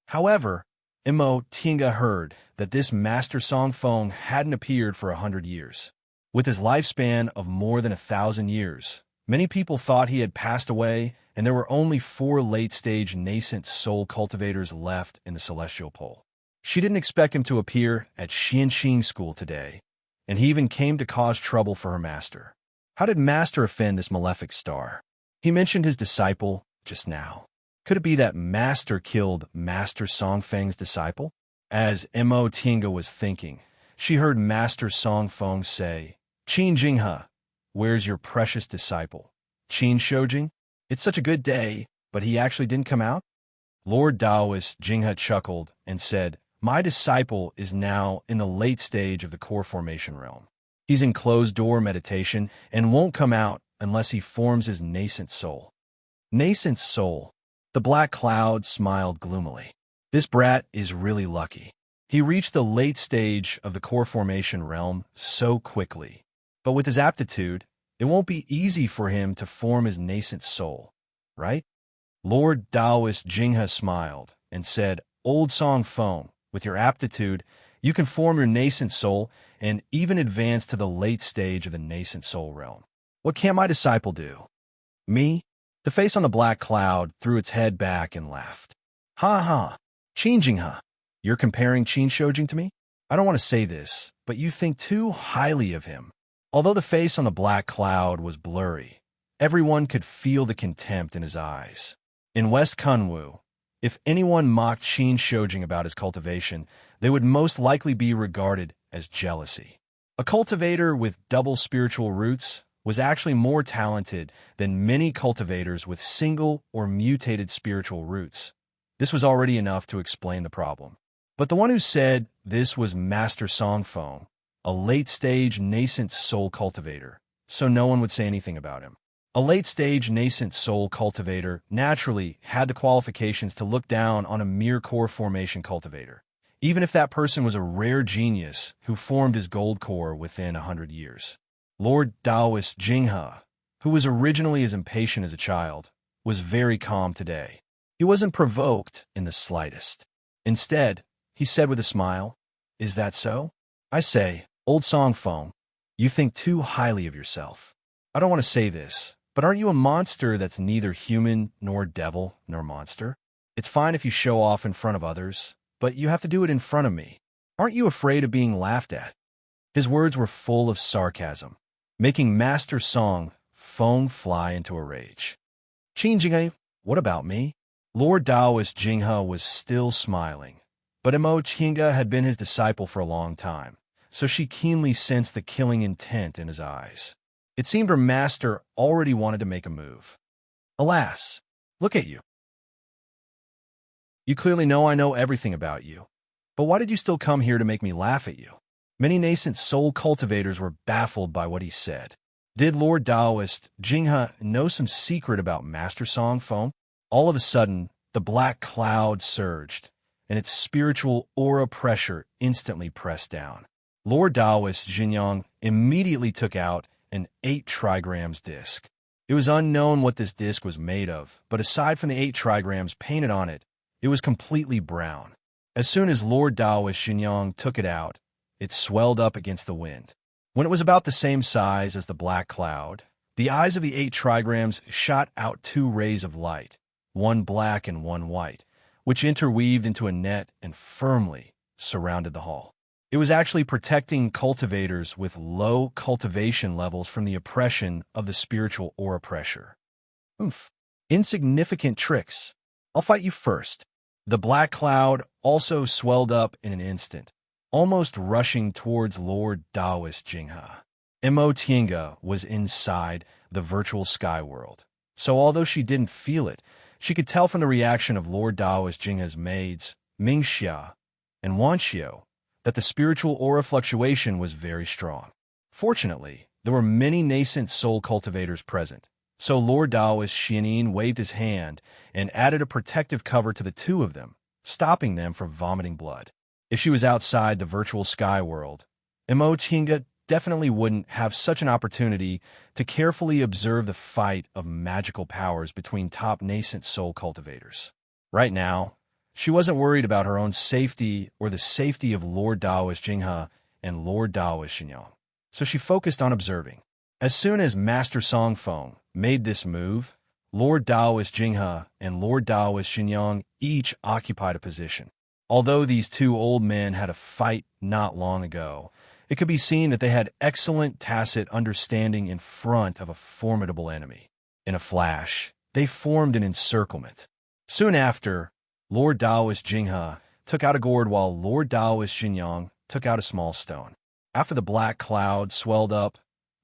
However, Imo Tinga heard that this Master Song Feng hadn't appeared for 100 years. With his lifespan of more than 1,000 years, many people thought he had passed away, and there were only 4 late-stage nascent soul cultivators left in the celestial pole. She didn't expect him to appear at Xianxing School today, and he even came to cause trouble for her master. How did Master offend this malefic star? He mentioned his disciple just now. Could it be that Master killed Master Songfeng's disciple? As Mo Tinga was thinking, she heard Master Songfeng say, "Qin Jinghe, where's your precious disciple? Qin Shoujing? It's such a good day, but he actually didn't come out?" Lord Taoist Jinghe chuckled and said, "My disciple is now in the late stage of the core formation realm. He's in closed-door meditation and won't come out unless he forms his nascent soul." Nascent soul. The black cloud smiled gloomily. This brat is really lucky. He reached the late stage of the core formation realm so quickly. But with his aptitude, it won't be easy for him to form his nascent soul, right? Lord Taoist Jinghe smiled and said, "Old Song Feng, with your aptitude, you can form your nascent soul and even advance to the late stage of the nascent soul realm. What can my disciple do?" "Me?" The face on the black cloud threw its head back and laughed. "Ha ha, Qin Jinghe, you're comparing Qin Shoujing to me? I don't want to say this, but you think too highly of him." Although the face on the black cloud was blurry, everyone could feel the contempt in his eyes. In West Kunwu, if anyone mocked Qin Shoujing about his cultivation, they would most likely be regarded as jealousy. A cultivator with double spiritual roots was actually more talented than many cultivators with single or mutated spiritual roots. This was already enough to explain the problem. But the one who said this was Master Songfeng, a late-stage nascent soul cultivator, so no one would say anything about him. A late-stage nascent soul cultivator naturally had the qualifications to look down on a mere core formation cultivator, even if that person was a rare genius who formed his gold core within 100 years. Lord Taoist Jinghe, who was originally as impatient as a child, was very calm today. He wasn't provoked in the slightest. Instead, he said with a smile, "Is that so? I say, Old Songfeng, you think too highly of yourself. I don't want to say this, but aren't you a monster that's neither human nor devil nor monster? It's fine if you show off in front of others, but you have to do it in front of me. Aren't you afraid of being laughed at?" His words were full of sarcasm, making Master Song Feng fly into a rage. "Qin Jinghe, what about me?" Lord Taoist Jinghe was still smiling, but Mo Tinga had been his disciple for a long time, so she keenly sensed the killing intent in his eyes. It seemed her master already wanted to make a move. "Alas, look at you. You clearly know I know everything about you. But why did you still come here to make me laugh at you?" Many nascent soul cultivators were baffled by what he said. Did Lord Taoist Jinghe know some secret about Master Songfeng? All of a sudden, the black cloud surged, and its spiritual aura pressure instantly pressed down. Lord Taoist Jinyang immediately took out an 8 trigrams disc. It was unknown what this disc was made of, but aside from the 8 trigrams painted on it, it was completely brown. As soon as Lord Taoist Jinyang took it out, it swelled up against the wind. When it was about the same size as the black cloud, the eyes of the 8 trigrams shot out 2 rays of light, one black and one white, which interweaved into a net and firmly surrounded the hall. It was actually protecting cultivators with low cultivation levels from the oppression of the spiritual aura pressure. Oomph. Insignificant tricks. I'll fight you first. The black cloud also swelled up in an instant, almost rushing towards Lord Taoist Jinghe. Mo Tinga was inside the virtual sky world, so although she didn't feel it, she could tell from the reaction of Lord Taoist Jinghe's maids, Mingxia and Wanxiu, that the spiritual aura fluctuation was very strong. Fortunately, there were many nascent soul cultivators present, so Lord Taoist Xianin waved his hand and added a protective cover to the 2 of them, stopping them from vomiting blood. If she was outside the virtual sky world, Tinga definitely wouldn't have such an opportunity to carefully observe the fight of magical powers between top nascent soul cultivators. Right now, she wasn't worried about her own safety or the safety of Lord Daoist Jinghe and Lord Daoist Xinyang, so she focused on observing. As soon as Master Songfeng made this move, Lord Daoist Jinghe and Lord Daoist Xinyang each occupied a position. Although these two old men had a fight not long ago, it could be seen that they had excellent tacit understanding in front of a formidable enemy. In a flash, they formed an encirclement. Soon after, Lord Daoist Jinghe took out a gourd while Lord Daoist Xinyang took out a small stone. After the black cloud swelled up,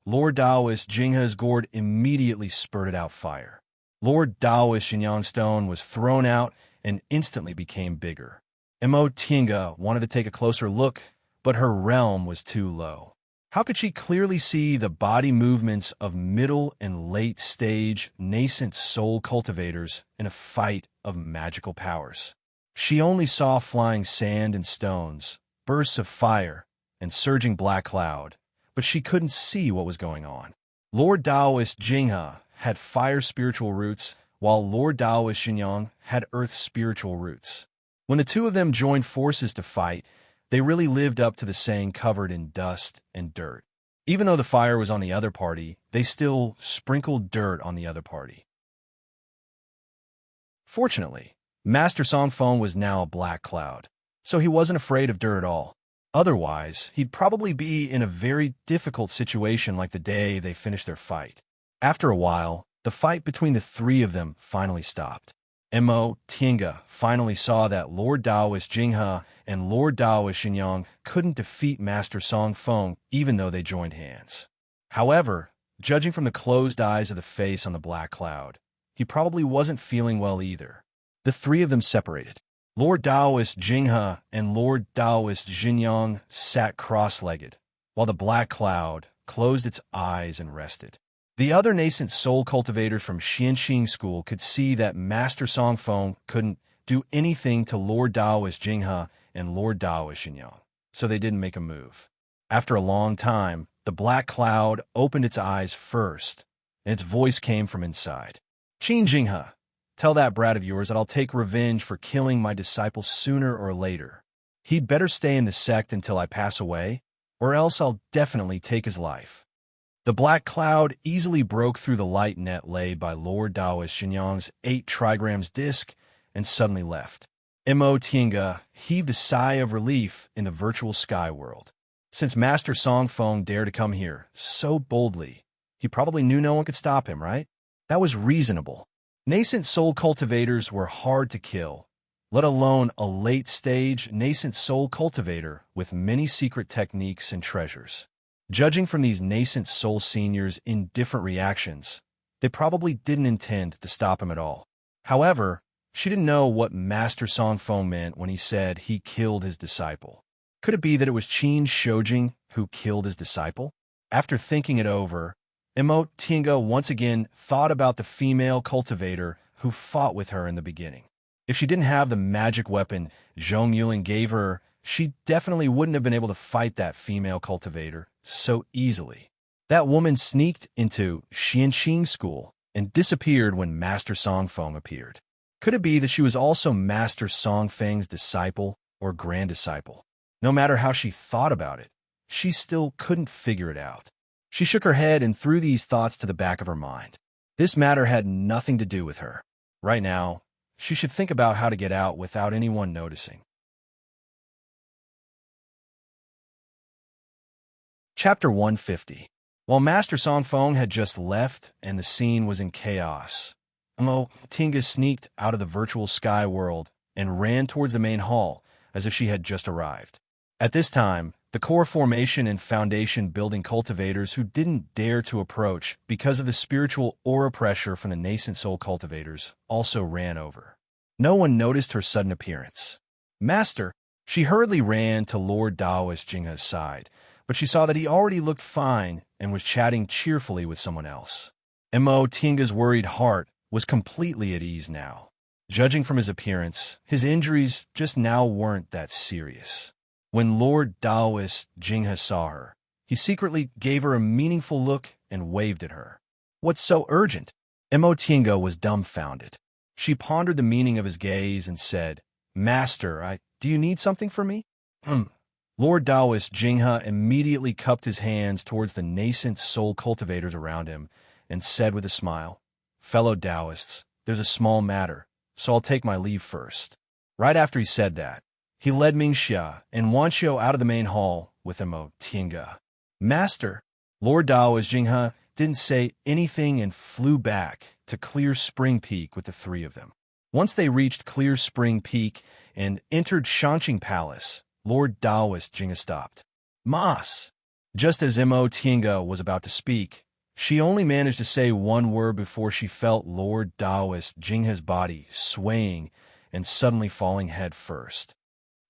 Lord Daoist Jinghe's gourd immediately spurted out fire. Lord Daoist Xinyang's stone was thrown out and instantly became bigger. Tinga wanted to take a closer look, but her realm was too low. How could she clearly see the body movements of middle and late stage nascent soul cultivators in a fight of magical powers? She only saw flying sand and stones, bursts of fire, and surging black cloud, but she couldn't see what was going on. Lord Daoist Jinghe had fire spiritual roots, while Lord Daoist Xinyang had earth spiritual roots. When the two of them joined forces to fight, they really lived up to the saying covered in dust and dirt. Even though the fire was on the other party, they still sprinkled dirt on the other party. Fortunately, Master Songfeng was now a black cloud, so he wasn't afraid of dirt at all. Otherwise, he'd probably be in a very difficult situation like the day they finished their fight. After a while, the fight between the three of them finally stopped. Tinga finally saw that Lord Daoist Jinghe and Lord Daoist Xinyang couldn't defeat Master Songfeng even though they joined hands. However, judging from the closed eyes of the face on the black cloud, he probably wasn't feeling well either. The three of them separated. Lord Daoist Jinghe and Lord Daoist Xinyang sat cross-legged, while the black cloud closed its eyes and rested. The other nascent soul cultivators from Xianxing School could see that Master Songfeng couldn't do anything to Lord Daoist Jinghe and Lord Daoist Xinyang, so they didn't make a move. After a long time, the black cloud opened its eyes first, and its voice came from inside. Qin Jinghe, tell that brat of yours that I'll take revenge for killing my disciple sooner or later. He'd better stay in the sect until I pass away, or else I'll definitely take his life. The black cloud easily broke through the light net laid by Lord Daoist Xinyang's 8 trigrams disc and suddenly left. Tinga heaved a sigh of relief in the virtual sky world. Since Master Songfeng dared to come here so boldly, he probably knew no one could stop him, right? That was reasonable. Nascent soul cultivators were hard to kill, let alone a late-stage nascent soul cultivator with many secret techniques and treasures. Judging from these nascent soul seniors' indifferent reactions, they probably didn't intend to stop him at all. However, she didn't know what Master Songfeng meant when he said he killed his disciple. Could it be that it was Qin Shojing who killed his disciple? After thinking it over, Tinga once again thought about the female cultivator who fought with her in the beginning. If she didn't have the magic weapon Zhong Yulin gave her, she definitely wouldn't have been able to fight that female cultivator so easily. That woman sneaked into Xianxing School and disappeared when Master Songfeng appeared. Could it be that she was also Master Songfeng's disciple or grand disciple? No matter how she thought about it, she still couldn't figure it out. She shook her head and threw these thoughts to the back of her mind. This matter had nothing to do with her. Right now, she should think about how to get out without anyone noticing. Chapter 150. While Master Songfeng had just left and the scene was in chaos, Tinga sneaked out of the virtual sky world and ran towards the main hall as if she had just arrived. At this time, the core formation and foundation building cultivators who didn't dare to approach because of the spiritual aura pressure from the nascent soul cultivators also ran over. No one noticed her sudden appearance. Master, she hurriedly ran to Lord Daoist Jinghe's side, but she saw that he already looked fine and was chatting cheerfully with someone else. Tinga's worried heart was completely at ease now. Judging from his appearance, his injuries just now weren't that serious. When Lord Taoist Jinghe saw her, he secretly gave her a meaningful look and waved at her. What's so urgent? Mo Tiange was dumbfounded. She pondered the meaning of his gaze and said, Master, do you need something from me? Lord Taoist Jinghe immediately cupped his hands towards the nascent soul cultivators around him and said with a smile, Fellow Taoists, there's a small matter, so I'll take my leave first. Right after he said that, he led Mingxia and Wanxiu out of the main hall with Mo Tiange. Master, Lord Taoist Jinghe didn't say anything and flew back to Clear Spring Peak with the three of them. Once they reached Clear Spring Peak and entered Shanqing Palace, Lord Taoist Jinghe stopped. Mas! Just as Mo Tiange was about to speak, she only managed to say one word before she felt Lord Taoist Jinghe's body swaying and suddenly falling head first.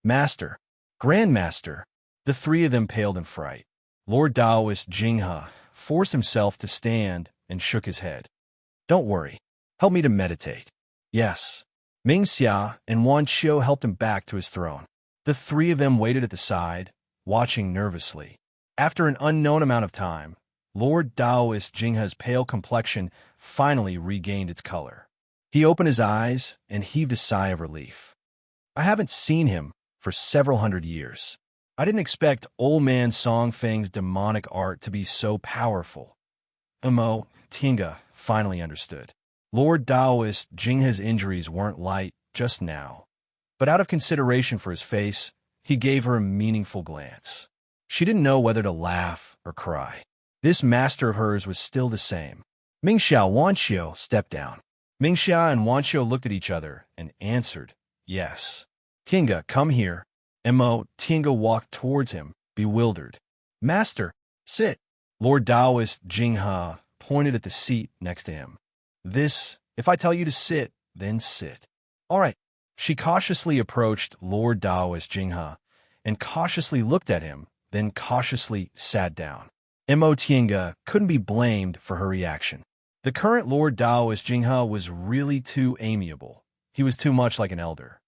Master! Grandmaster! The three of them paled in fright. Lord Taoist Jinghe forced himself to stand and shook his head. Don't worry. Help me to meditate. Yes. Mingxia and Wanxiu helped him back to his throne. The three of them waited at the side, watching nervously. After an unknown amount of time, Lord Taoist Jinghe's pale complexion finally regained its color. He opened his eyes and heaved a sigh of relief. I haven't seen him for several hundred years. I didn't expect Old Man Songfeng's demonic art to be so powerful. Mo Tiange finally understood. Lord Taoist Jinghe's injuries weren't light just now, but out of consideration for his face, he gave her a meaningful glance. She didn't know whether to laugh or cry. This master of hers was still the same. Mingxia and Wanxiu stepped down. Mingxia and Wanxiu looked at each other and answered, yes. Tiange, come here. Mo Tiange walked towards him, bewildered. Master, sit. Lord Taoist Jinghe pointed at the seat next to him. If I tell you to sit, then sit. All right. She cautiously approached Lord Taoist Jinghe and cautiously looked at him, then cautiously sat down. Mo Tiange couldn't be blamed for her reaction. The current Lord Taoist Jinghe was really too amiable. He was too much like an elder.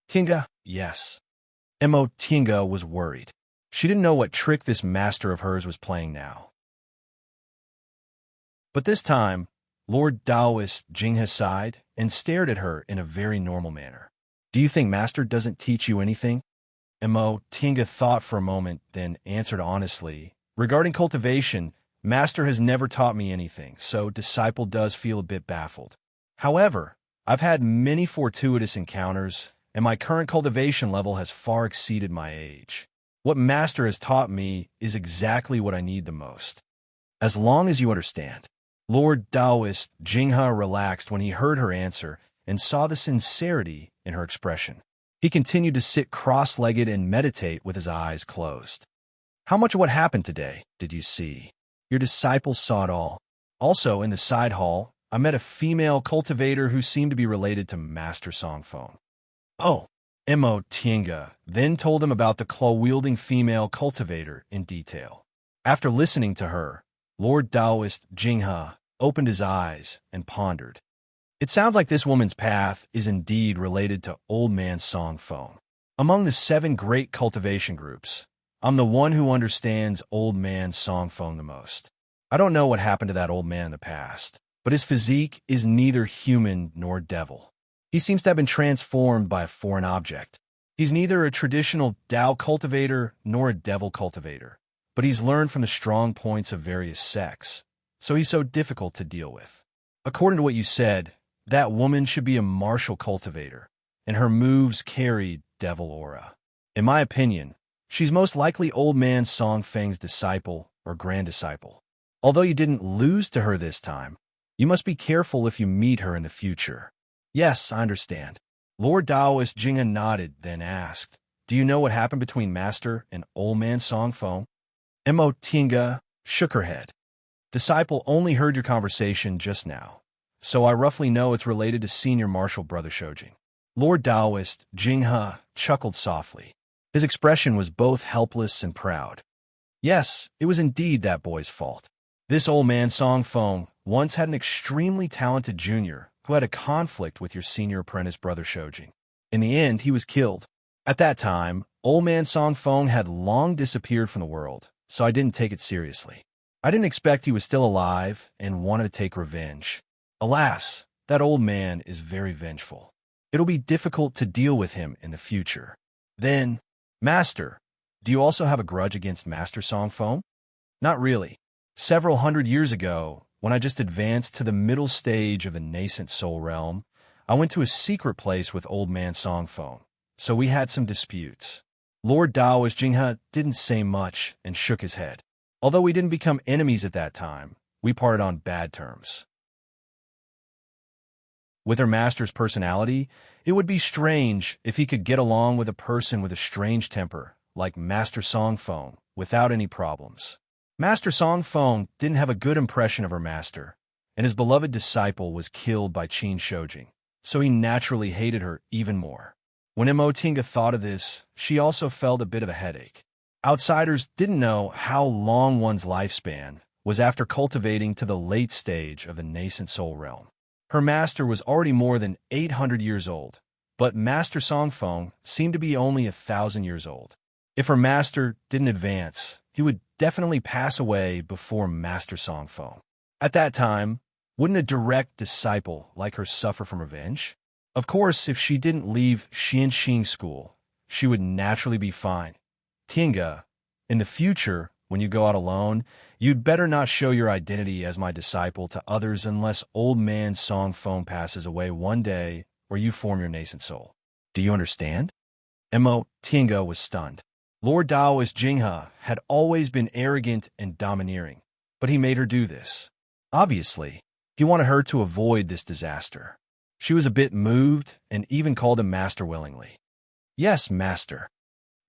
Tiange, yes. Mo Tiange was worried. She didn't know what trick this master of hers was playing now. But this time, Lord Taoist Jinghe sighed and stared at her in a very normal manner. Do you think Master doesn't teach you anything? Mo Tiange thought for a moment, then answered honestly. Regarding cultivation, Master has never taught me anything, so disciple does feel a bit baffled. However, I've had many fortuitous encounters, and my current cultivation level has far exceeded my age. What Master has taught me is exactly what I need the most. As long as you understand. Lord Taoist Jinghe relaxed when he heard her answer and saw the sincerity in her expression. He continued to sit cross-legged and meditate with his eyes closed. How much of what happened today did you see? Your disciples saw it all. Also, in the side hall, I met a female cultivator who seemed to be related to Master Songfeng. Oh, Mo Tiange then told him about the claw-wielding female cultivator in detail. After listening to her, Lord Taoist Jinghe opened his eyes and pondered. It sounds like this woman's path is indeed related to Old Man Songfeng. Among the 7 great cultivation groups, I'm the one who understands Old Man Songfeng the most. I don't know what happened to that old man in the past, but his physique is neither human nor devil. He seems to have been transformed by a foreign object. He's neither a traditional Tao cultivator nor a devil cultivator, but he's learned from the strong points of various sects, so he's so difficult to deal with. According to what you said, that woman should be a martial cultivator, and her moves carried devil aura. In my opinion, she's most likely Old Man Songfeng's disciple or grand disciple. Although you didn't lose to her this time, you must be careful if you meet her in the future. Yes, I understand. Lord Taoist Jinghe nodded, then asked, do you know what happened between Master and Old Man Songfeng? Mo Tiange shook her head. Disciple only heard your conversation just now, so I roughly know it's related to Senior Marshal Brother Shoujing. Lord Taoist Jinghe chuckled softly. His expression was both helpless and proud. Yes, it was indeed that boy's fault. This Old Man Songfeng once had an extremely talented junior who had a conflict with your senior apprentice Brother Shoujing. In the end, he was killed. At that time, Old man Song Feng had long disappeared from the world, so I didn't take it seriously. I didn't expect he was still alive and wanted to take revenge. Alas, that old man is very vengeful. It'll be difficult to deal with him in the future. Then, Master, do you also have a grudge against Master Song Feng? Not really. Several hundred years ago, when I just advanced to the middle stage of the nascent soul realm, I went to a secret place with old man Song Feng, so we had some disputes. Lord Taoist Jinghe didn't say much and shook his head. Although we didn't become enemies at that time, we parted on bad terms. With her master's personality, it would be strange if he could get along with a person with a strange temper, like Master Song Feng, without any problems. Master Song Feng didn't have a good impression of her master, and his beloved disciple was killed by Qin Shoujing, so he naturally hated her even more. When Tinga thought of this, she also felt a bit of a headache. Outsiders didn't know how long one's lifespan was after cultivating to the late stage of the nascent soul realm. Her master was already more than 800 years old, but Master Song Feng seemed to be only 1,000 years old. If her master didn't advance, he would definitely pass away before Master Song Feng. At that time, wouldn't a direct disciple like her suffer from revenge? Of course, if she didn't leave Xianxing school, she would naturally be fine. Tinga, in the future, when you go out alone, you'd better not show your identity as my disciple to others unless old man Song Feng passes away one day or you form your nascent soul. Do you understand? Tinga was stunned. Lord Taoist Jinghe had always been arrogant and domineering, but he made her do this. Obviously, he wanted her to avoid this disaster. She was a bit moved and even called him master willingly. Yes, master.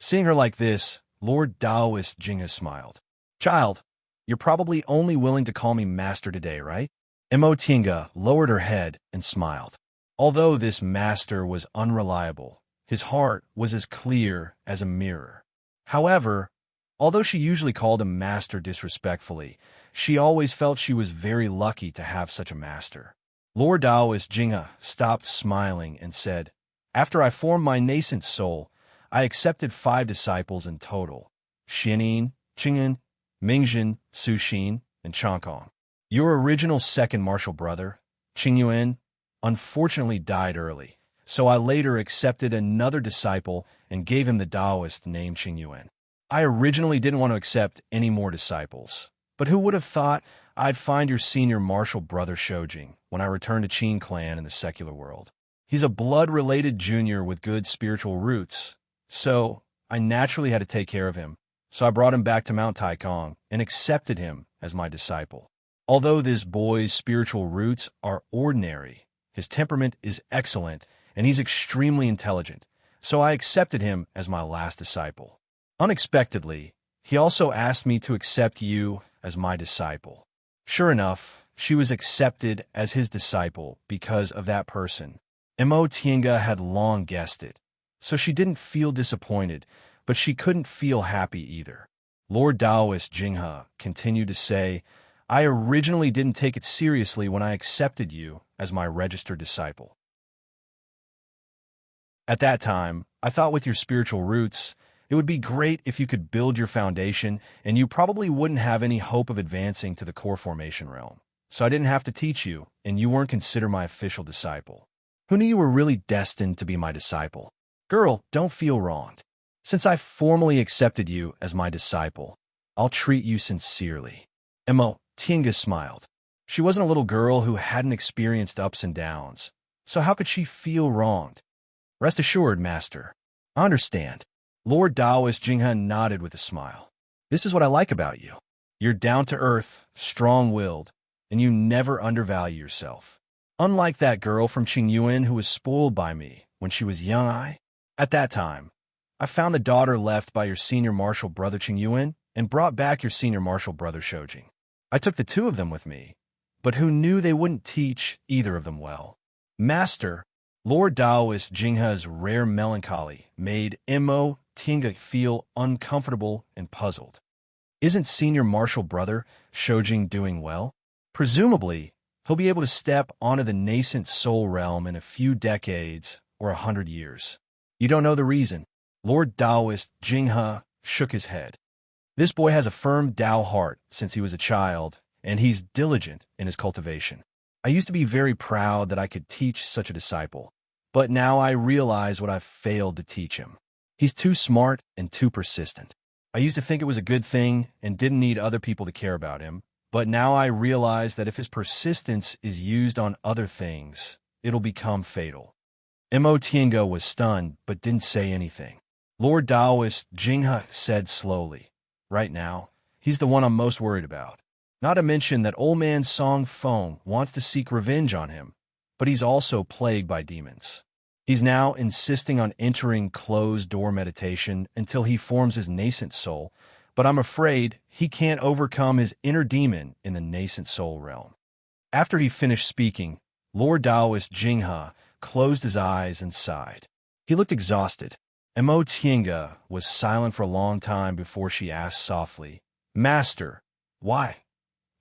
Seeing her like this, Lord Taoist Jinghe smiled. Child, you're probably only willing to call me master today, right? Tinga lowered her head and smiled. Although this master was unreliable, his heart was as clear as a mirror. However, although she usually called him master disrespectfully, she always felt she was very lucky to have such a master. Lord Taoist Jinghe stopped smiling and said, After I formed my nascent soul, I accepted 5 disciples in total: Xianin, Qing'an, Mingjin, Suxin, and Changkong. Your original second martial brother, Qingyuan, unfortunately died early, so I later accepted another disciple and gave him the Taoist name Qingyuan. I originally didn't want to accept any more disciples, but who would have thought I'd find your senior martial brother Shoujing when I returned to Qin clan in the secular world. He's a blood-related junior with good spiritual roots, so I naturally had to take care of him, so I brought him back to Mount Taikong and accepted him as my disciple. Although this boy's spiritual roots are ordinary, his temperament is excellent and he's extremely intelligent, so I accepted him as my last disciple. Unexpectedly, he also asked me to accept you as my disciple. Sure enough, she was accepted as his disciple because of that person. Tinga had long guessed it, so she didn't feel disappointed, but she couldn't feel happy either. Lord Taoist Jinghe continued to say, I originally didn't take it seriously when I accepted you as my registered disciple. At that time, I thought with your spiritual roots, it would be great if you could build your foundation and you probably wouldn't have any hope of advancing to the core formation realm. So I didn't have to teach you, and you weren't considered my official disciple. Who knew you were really destined to be my disciple? Girl, don't feel wronged. Since I formally accepted you as my disciple, I'll treat you sincerely. Tinga smiled. She wasn't a little girl who hadn't experienced ups and downs, so how could she feel wronged? Rest assured, master. I understand. Lord Taoist Jinghe nodded with a smile. This is what I like about you. You're down-to-earth, strong-willed, and you never undervalue yourself. Unlike that girl from Qingyuan who was spoiled by me when she was young, at that time, I found the daughter left by your senior martial brother Qingyuan and brought back your senior martial brother Shoujing. I took the 2 of them with me, but who knew they wouldn't teach either of them well? Master, Lord Taoist Jinghe's rare melancholy made Tinga feel uncomfortable and puzzled. Isn't senior martial brother Shoujing doing well? Presumably, he'll be able to step onto the nascent soul realm in a few decades or 100 years. You don't know the reason. Lord Taoist Jinghe shook his head. This boy has a firm Tao heart since he was a child, and he's diligent in his cultivation. I used to be very proud that I could teach such a disciple, but now I realize what I've failed to teach him. He's too smart and too persistent. I used to think it was a good thing and didn't need other people to care about him, but now I realize that if his persistence is used on other things, it'll become fatal. Mo was stunned but didn't say anything. Lord Taoist Jinghe said slowly, "Right now, he's the one I'm most worried about. Not to mention that old man Song Feng wants to seek revenge on him, but he's also plagued by demons. He's now insisting on entering closed-door meditation until he forms his nascent soul, but I'm afraid he can't overcome his inner demon in the nascent soul realm." After he finished speaking, Lord Taoist Jinghe closed his eyes and sighed. He looked exhausted. Mo was silent for a long time before she asked softly, "Master, why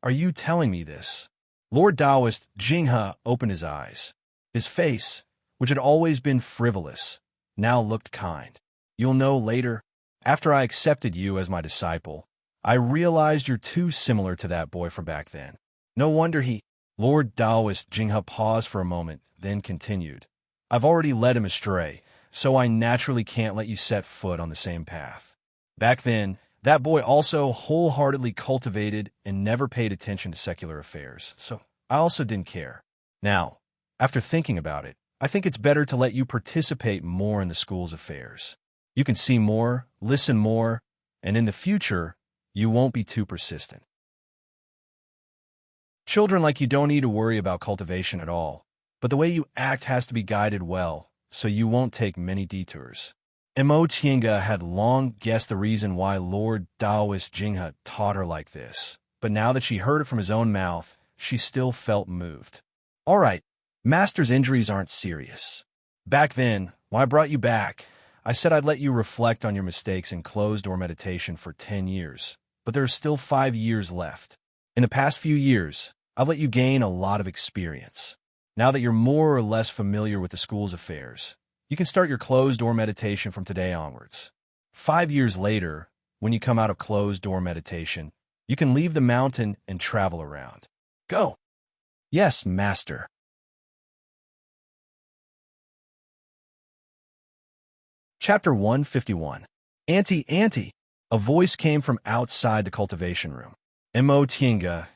are you telling me this?" Lord Taoist Jinghe opened his eyes. His face, which had always been frivolous, now looked kind. "You'll know later. After I accepted you as my disciple, I realized you're too similar to that boy from back then. No wonder he—" Lord Taoist Jinghe paused for a moment, then continued, "I've already led him astray, so I naturally can't let you set foot on the same path. Back then, that boy also wholeheartedly cultivated and never paid attention to secular affairs, so I also didn't care. Now, after thinking about it, I think it's better to let you participate more in the school's affairs. You can see more, listen more, and in the future, you won't be too persistent. Children like you don't need to worry about cultivation at all, but the way you act has to be guided well, so you won't take many detours." Mo had long guessed the reason why Lord Taoist Jinghe taught her like this, but now that she heard it from his own mouth, she still felt moved. "All right, Master's injuries aren't serious. Back then, when I brought you back, I said I'd let you reflect on your mistakes in closed-door meditation for 10 years, but there are still 5 years left. In the past few years, I've let you gain a lot of experience. Now that you're more or less familiar with the school's affairs, you can start your closed-door meditation from today onwards. 5 years later, when you come out of closed-door meditation, you can leave the mountain and travel around. Go." "Yes, Master." Chapter 151. Auntie. A voice came from outside the cultivation room. Mo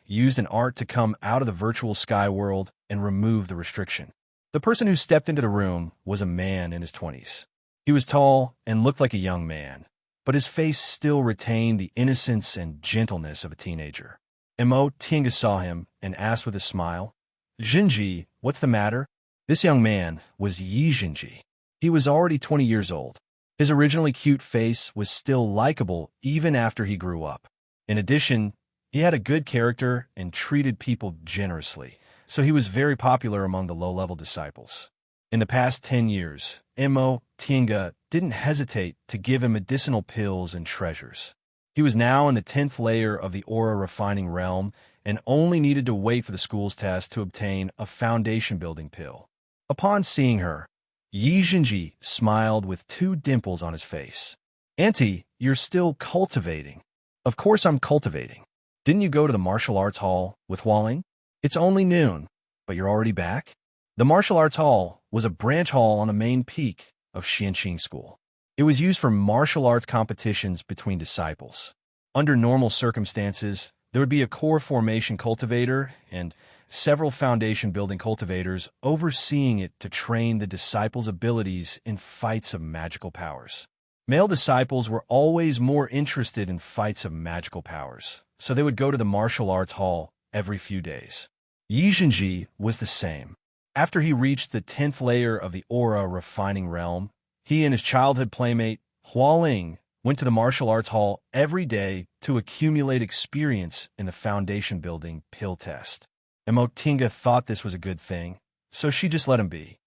used an art to come out of the virtual sky world and remove the restriction. The person who stepped into the room was a man in his 20s. He was tall and looked like a young man, but his face still retained the innocence and gentleness of a teenager. Mo saw him and asked with a smile, "Jinji, what's the matter?" This young man was Yi Jinji. He was already 20 years old. His originally cute face was still likable even after he grew up. In addition, he had a good character and treated people generously, so he was very popular among the low-level disciples. In the past 10 years, Mo didn't hesitate to give him medicinal pills and treasures. He was now in the 10th layer of the aura refining realm and only needed to wait for the school's test to obtain a foundation-building pill. Upon seeing her, Yi Jinji smiled with 2 dimples on his face. "Auntie, you're still cultivating." "Of course I'm cultivating. Didn't you go to the martial arts hall with Hualing? It's only noon, but you're already back?" The martial arts hall was a branch hall on the main peak of Xianqing School. It was used for martial arts competitions between disciples. Under normal circumstances, there would be a core formation cultivator and several foundation-building cultivators overseeing it to train the disciples' abilities in fights of magical powers. Male disciples were always more interested in fights of magical powers, so they would go to the martial arts hall every few days. Yi Jinji was the same. After he reached the 10th layer of the aura refining realm, he and his childhood playmate, Hualing, went to the martial arts hall every day to accumulate experience in the foundation-building pill test. Mo thought this was a good thing, so she just let him be.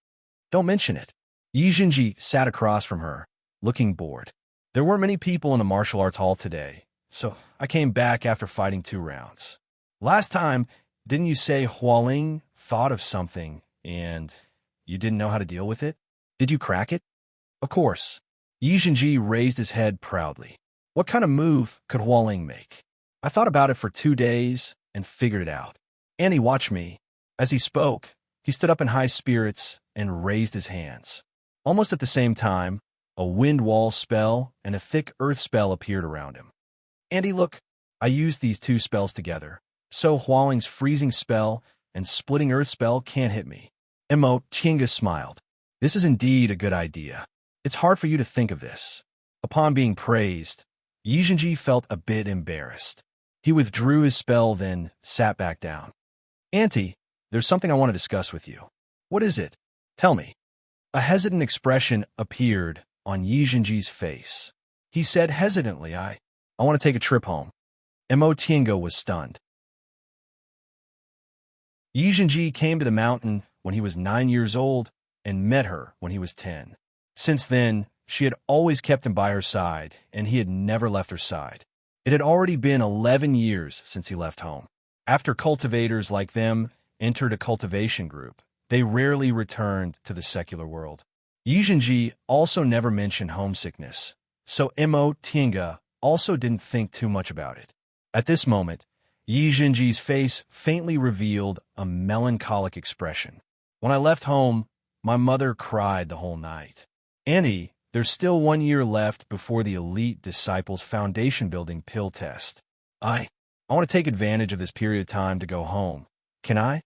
"Don't mention it." Yi Jinji sat across from her, looking bored. "There weren't many people in the martial arts hall today, so I came back after fighting 2 rounds. Last time, didn't you say Hualing thought of something and you didn't know how to deal with it? Did you crack it?" "Of course." Yi Zhenji raised his head proudly. What kind of move could Hualing make? I thought about it for 2 days and figured it out. Annie, watch me. As he spoke, he stood up in high spirits and raised his hands. Almost at the same time, a wind wall spell and a thick earth spell appeared around him. Andy, look, I used these two spells together, so Hualing's freezing spell and splitting earth spell can't hit me. Tinga smiled. This is indeed a good idea. It's hard for you to think of this. Upon being praised, Yi Zhenji felt a bit embarrassed. He withdrew his spell, then sat back down. Auntie, there's something I want to discuss with you. What is it? Tell me. A hesitant expression appeared on Yi Zhenji's face. He said hesitantly, I want to take a trip home. Tinga was stunned. Yi Zhenji came to the mountain when he was 9 years old and met her when he was 10. Since then, she had always kept him by her side, and he had never left her side. It had already been 11 years since he left home. After cultivators like them entered a cultivation group, they rarely returned to the secular world. Yi Zhenji also never mentioned homesickness, so Tinga also didn't think too much about it. At this moment, Yi Zhenji's face faintly revealed a melancholic expression. When I left home, my mother cried the whole night. Annie, there's still 1 year left before the Elite Disciples Foundation Building pill test. I want to take advantage of this period of time to go home. Can I?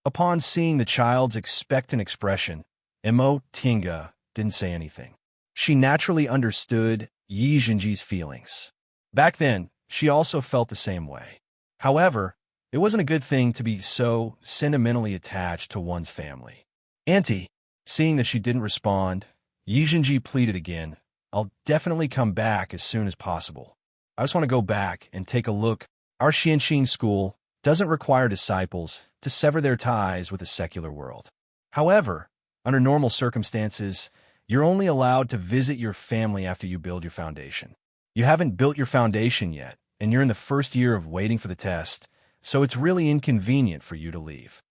Upon seeing the child's expectant expression, Tinga didn't say anything. She naturally understood Yi Zhenji's feelings. Back then, she also felt the same way. However, it wasn't a good thing to be so sentimentally attached to one's family. Auntie, seeing that she didn't respond, Yi Zhenji pleaded again, I'll definitely come back as soon as possible. I just want to go back and take a look. Our Xianxin school doesn't require disciples to sever their ties with the secular world. However, under normal circumstances, you're only allowed to visit your family after you build your foundation. You haven't built your foundation yet, and you're in the first year of waiting for the test, so it's really inconvenient for you to leave.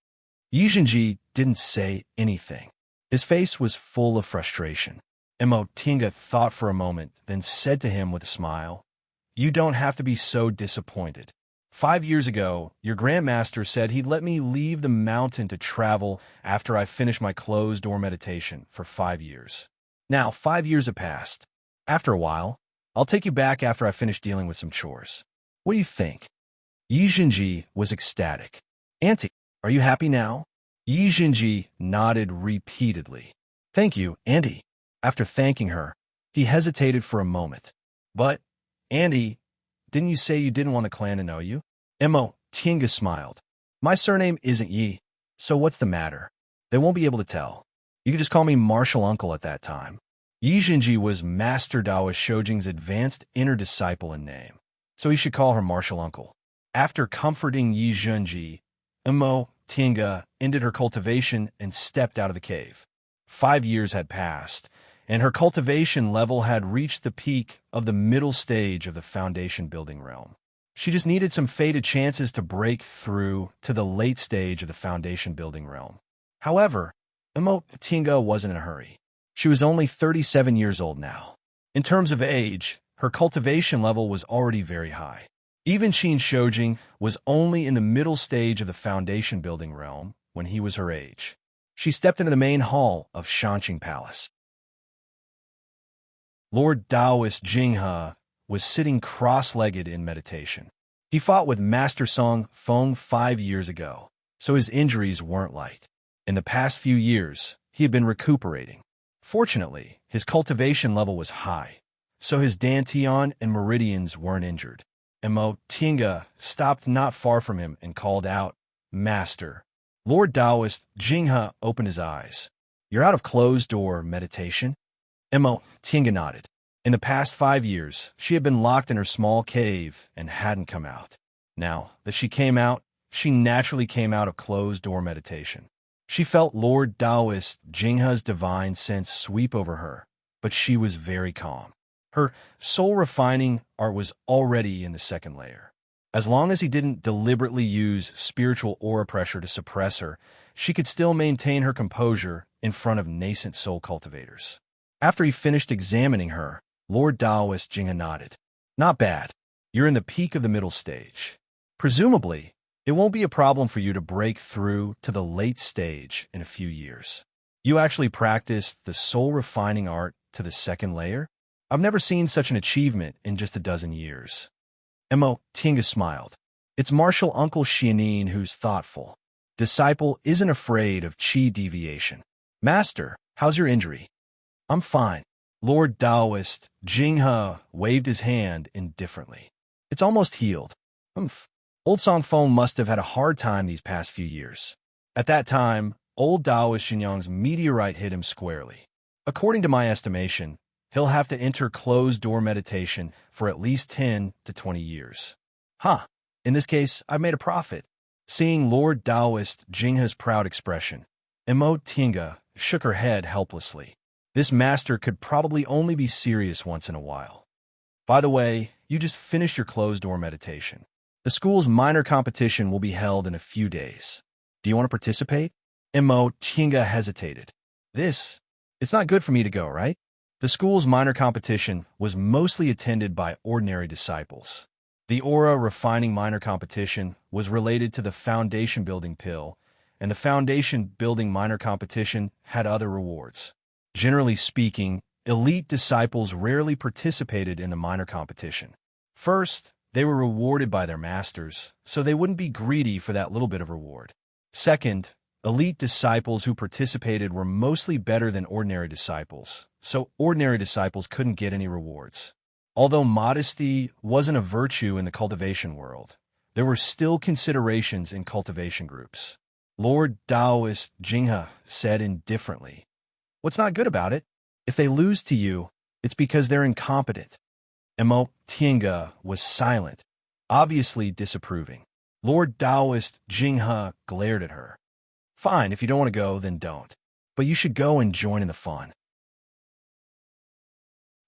Yi Zhenji didn't say anything. His face was full of frustration. Tinga thought for a moment, then said to him with a smile, You don't have to be so disappointed. 5 years ago, your Grandmaster said he'd let me leave the mountain to travel after I finished my closed-door meditation for 5 years. Now, 5 years have passed. After a while, I'll take you back after I finish dealing with some chores. What do you think? Yi Zhenji was ecstatic. Auntie, are you happy now? Yi Zhenji nodded repeatedly. Thank you, Auntie. After thanking her, he hesitated for a moment. But, Auntie, didn't you say you didn't want the clan to know you? Tinga smiled. My surname isn't Yi, so what's the matter? They won't be able to tell. You could just call me Martial Uncle at that time. Yi Zhenji was Master Taoist Shoujing's advanced inner disciple in name, so he should call her Martial Uncle. After comforting Yi Zhenji, Tinga ended her cultivation and stepped out of the cave. 5 years had passed, and her cultivation level had reached the peak of the middle stage of the foundation building realm. She just needed some fated chances to break through to the late stage of the foundation building realm. However, Tinga wasn't in a hurry. She was only 37 years old now. In terms of age, her cultivation level was already very high. Even Qin Shoujing was only in the middle stage of the foundation building realm when he was her age. She stepped into the main hall of Shanqing Palace. Lord Taoist Jinghe was sitting cross-legged in meditation. He fought with Master Song Feng 5 years ago, so his injuries weren't light. In the past few years, he had been recuperating. Fortunately, his cultivation level was high, so his dantian and meridians weren't injured. Tinga stopped not far from him and called out, Master. Lord Taoist Jinghe opened his eyes. You're out of closed-door meditation? Tinga nodded. In the past 5 years, she had been locked in her small cave and hadn't come out. Now that she came out, she naturally came out of closed-door meditation. She felt Lord Taoist Jinghe's divine sense sweep over her, but she was very calm. Her soul-refining art was already in the second layer. As long as he didn't deliberately use spiritual aura pressure to suppress her, she could still maintain her composure in front of nascent soul cultivators. After he finished examining her, Lord Daoist Jinghe nodded. Not bad. You're in the peak of the middle stage. Presumably, it won't be a problem for you to break through to the late stage in a few years. You actually practiced the soul-refining art to the second layer? I've never seen such an achievement in just a dozen years. Mo Tinga smiled. It's martial Uncle Xianin who's thoughtful. Disciple isn't afraid of qi deviation. Master, how's your injury? I'm fine. Lord Daoist Jinghe waved his hand indifferently. It's almost healed. Humph. Old Song Feng must have had a hard time these past few years. At that time, old Daoist Xinyang's meteorite hit him squarely. According to my estimation, he'll have to enter closed-door meditation for at least 10 to 20 years. In this case, I've made a profit. Seeing Lord Daoist Jinghe's proud expression, Mo Tinga shook her head helplessly. This master could probably only be serious once in a while. By the way, you just finished your closed-door meditation. The school's minor competition will be held in a few days. Do you want to participate? Mo Tinga hesitated. It's not good for me to go, right? The school's minor competition was mostly attended by ordinary disciples. The aura refining minor competition was related to the foundation building pill, and the foundation building minor competition had other rewards. Generally speaking, elite disciples rarely participated in the minor competition. First, they were rewarded by their masters, so they wouldn't be greedy for that little bit of reward. Second, elite disciples who participated were mostly better than ordinary disciples, so ordinary disciples couldn't get any rewards. Although modesty wasn't a virtue in the cultivation world, there were still considerations in cultivation groups. Lord Daoist Jinghe said indifferently, "What's not good about it? If they lose to you, it's because they're incompetent." Mo Tinga was silent, obviously disapproving. Lord Daoist Jinghe glared at her. "Fine, if you don't want to go, then don't. But you should go and join in the fun.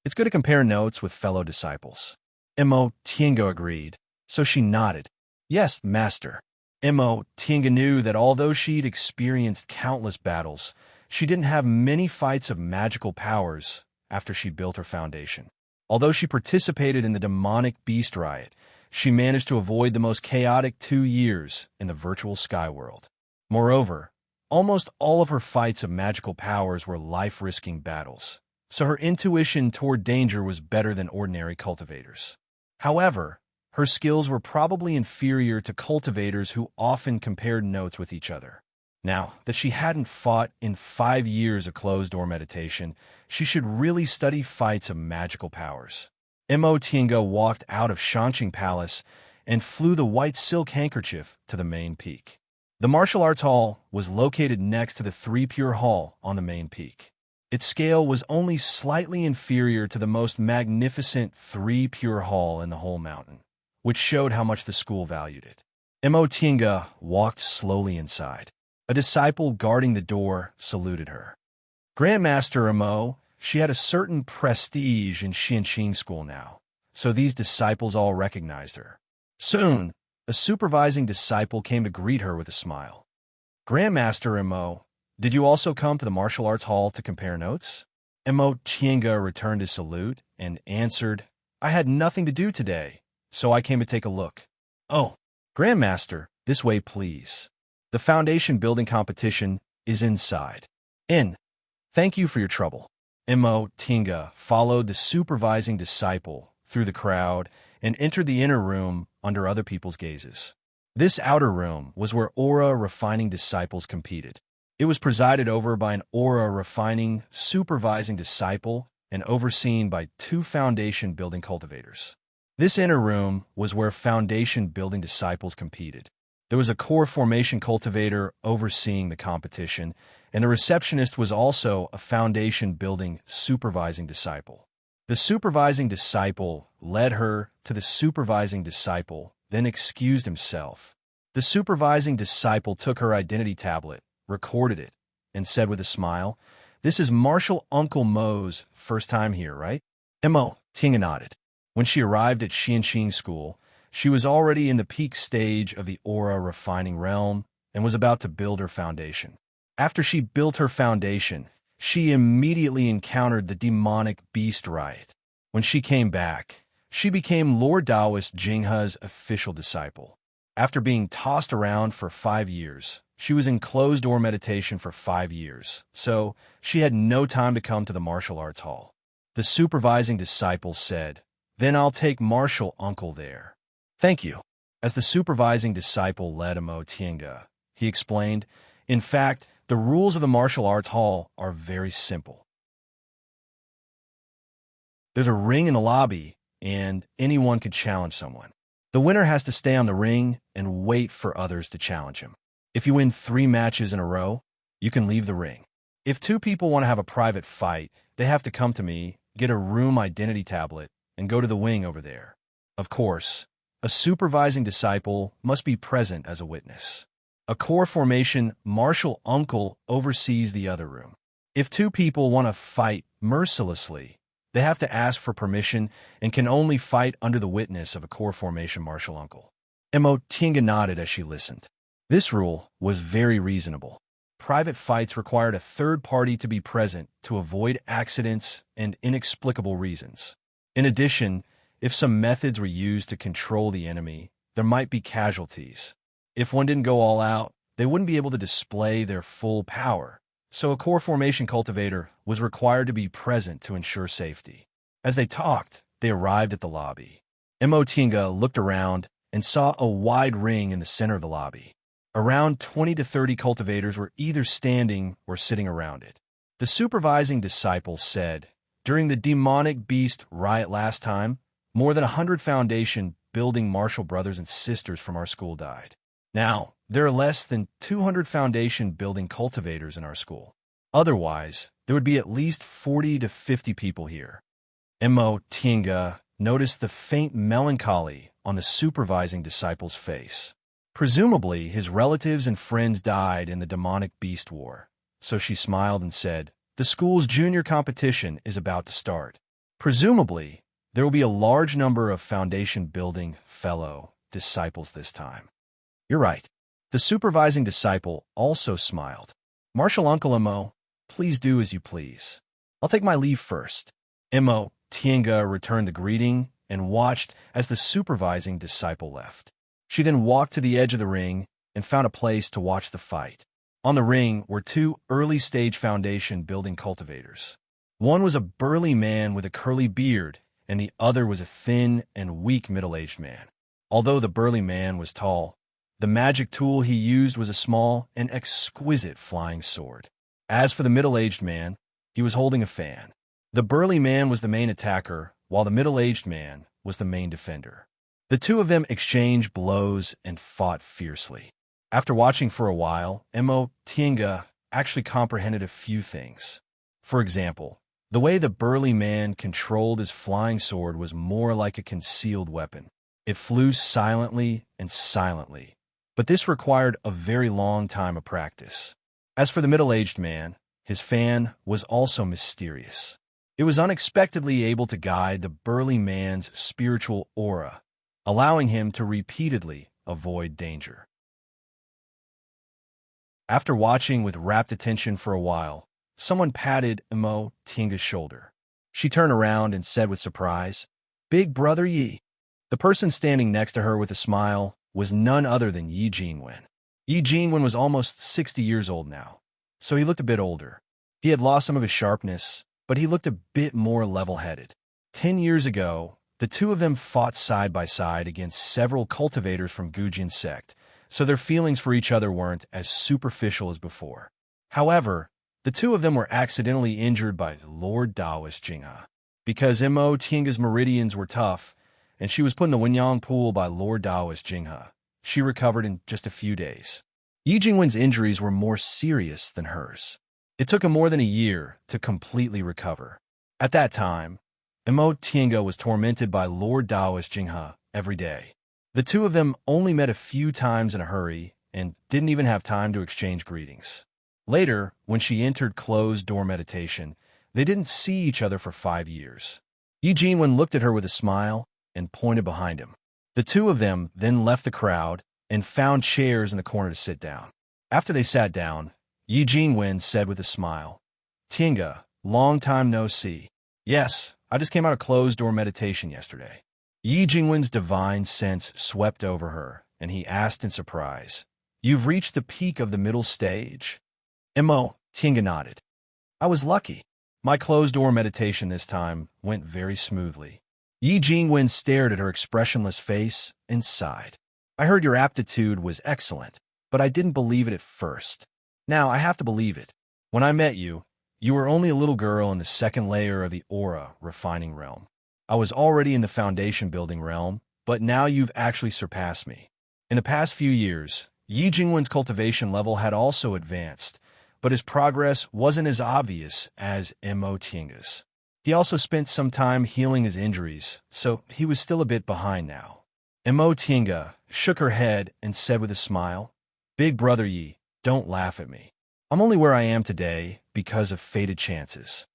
It's good to compare notes with fellow disciples." Mo Tinga agreed, so she nodded. "Yes, master." Mo Tinga knew that although she'd experienced countless battles, she didn't have many fights of magical powers after she built her foundation. Although she participated in the demonic beast riot, she managed to avoid the most chaotic 2 years in the virtual sky world. Moreover, almost all of her fights of magical powers were life-risking battles, so her intuition toward danger was better than ordinary cultivators. However, her skills were probably inferior to cultivators who often compared notes with each other. Now that she hadn't fought in 5 years of closed-door meditation, she should really study fights of magical powers. Mo Tinga walked out of Shanqing Palace and flew the white silk handkerchief to the main peak. The martial arts hall was located next to the 3 Pure Hall on the main peak. Its scale was only slightly inferior to the most magnificent 3 Pure Hall in the whole mountain, which showed how much the school valued it. Mo Tinga walked slowly inside. A disciple guarding the door saluted her. Grandmaster Mo, she had a certain prestige in Xianqing school now, so these disciples all recognized her. Soon, a supervising disciple came to greet her with a smile. "Grandmaster Mo, did you also come to the martial arts hall to compare notes?" Mo Tinga returned his salute and answered, "I had nothing to do today, so I came to take a look." "Oh, Grandmaster, this way please. The foundation building competition is inside." Thank you for your trouble." Mo Tinga followed the supervising disciple through the crowd and entered the inner room under other people's gazes. This outer room was where aura-refining disciples competed. It was presided over by an aura-refining supervising disciple and overseen by 2 foundation-building cultivators. This inner room was where foundation-building disciples competed. There was a core formation cultivator overseeing the competition, and the receptionist was also a foundation-building supervising disciple. The supervising disciple led her to the supervising disciple, then excused himself. The supervising disciple took her identity tablet, recorded it, and said with a smile, "This is Martial Uncle Mo's first time here, right?" Mo Tinga nodded. When she arrived at Xianqing School, she was already in the peak stage of the aura-refining realm and was about to build her foundation. After she built her foundation, she immediately encountered the demonic beast riot. When she came back, she became Lord Taoist Jinghe's official disciple. After being tossed around for 5 years, she was in closed-door meditation for 5 years, so she had no time to come to the martial arts hall. The supervising disciple said, "Then I'll take martial uncle there." "Thank you." As the supervising disciple led Imo Tienga, he explained, "In fact, the rules of the martial arts hall are very simple. There's a ring in the lobby, and anyone could challenge someone. The winner has to stay on the ring and wait for others to challenge him. If you win 3 matches in a row, you can leave the ring. If 2 people want to have a private fight, they have to come to me, get a room identity tablet, and go to the wing over there. Of course, a supervising disciple must be present as a witness. A core formation martial uncle oversees the other room. If 2 people want to fight mercilessly, they have to ask for permission and can only fight under the witness of a core formation martial uncle." Imo Tienga nodded as she listened. This rule was very reasonable. Private fights required a third party to be present to avoid accidents and inexplicable reasons. In addition, if some methods were used to control the enemy, there might be casualties. If one didn't go all out, they wouldn't be able to display their full power. So a core formation cultivator was required to be present to ensure safety. As they talked, they arrived at the lobby. Imo Tienga looked around and saw a wide ring in the center of the lobby. Around 20 to 30 cultivators were either standing or sitting around it. The supervising disciple said, "During the demonic beast riot last time, more than 100 foundation building martial brothers and sisters from our school died. Now, there are less than 200 foundation building cultivators in our school. Otherwise, there would be at least 40 to 50 people here." Imo Tienga noticed the faint melancholy on the supervising disciple's face. Presumably, his relatives and friends died in the demonic beast war, so she smiled and said, "The school's junior competition is about to start. Presumably, there will be a large number of foundation building fellow disciples this time." "You're right." The supervising disciple also smiled. "Martial Uncle Imo, please do as you please. I'll take my leave first." Imo Tienga returned the greeting and watched as the supervising disciple left. She then walked to the edge of the ring and found a place to watch the fight. On the ring were 2 early-stage foundation building cultivators. One was a burly man with a curly beard, and the other was a thin and weak middle-aged man. Although the burly man was tall, the magic tool he used was a small and exquisite flying sword. As for the middle-aged man, he was holding a fan. The burly man was the main attacker, while the middle-aged man was the main defender. The 2 of them exchanged blows and fought fiercely. After watching for a while, Imo Tienga actually comprehended a few things. For example, the way the burly man controlled his flying sword was more like a concealed weapon. It flew silently and silently, but this required a very long time of practice. As for the middle-aged man, his fan was also mysterious. It was unexpectedly able to guide the burly man's spiritual aura, allowing him to repeatedly avoid danger. After watching with rapt attention for a while, someone patted Imo Tienga's shoulder. She turned around and said with surprise, "Big brother Yi." The person standing next to her with a smile was none other than Yi Jinwen. Yi Jinwen was almost 60 years old now, so he looked a bit older. He had lost some of his sharpness, but he looked a bit more level-headed. 10 years ago, the 2 of them fought side by side against several cultivators from Gujin sect, so their feelings for each other weren't as superficial as before. However, the 2 of them were accidentally injured by Lord Taoist Jinghe. Because Imo Tienga's meridians were tough, and she was put in the Wenyang pool by Lord Taoist Jinghe, she recovered in just a few days. Yi Jingwen's injuries were more serious than hers. It took him more than a year to completely recover. At that time, Imo Tienga was tormented by Lord Taoist Jinghe every day. The 2 of them only met a few times in a hurry and didn't even have time to exchange greetings. Later, when she entered closed-door meditation, they didn't see each other for 5 years. Yi Jinwen looked at her with a smile and pointed behind him. The 2 of them then left the crowd and found chairs in the corner to sit down. After they sat down, Yi Jinwen said with a smile, Tinga, long time no see. Yes, I just came out of closed-door meditation yesterday. Yi Jingwen's divine sense swept over her, and he asked in surprise, "You've reached the peak of the middle stage?" Tinga nodded. "I was lucky. My closed-door meditation this time went very smoothly." Yi Jingwen stared at her expressionless face and sighed. "I heard your aptitude was excellent, but I didn't believe it at first. Now I have to believe it. When I met you, you were only a little girl in the second layer of the aura refining realm. I was already in the foundation building realm, but now you've actually surpassed me." In the past few years, Yi Jingwen's cultivation level had also advanced, but his progress wasn't as obvious as Tinga's. He also spent some time healing his injuries, so he was still a bit behind now. Tinga shook her head and said with a smile, "Big brother Yi, don't laugh at me. I'm only where I am today because of fated chances.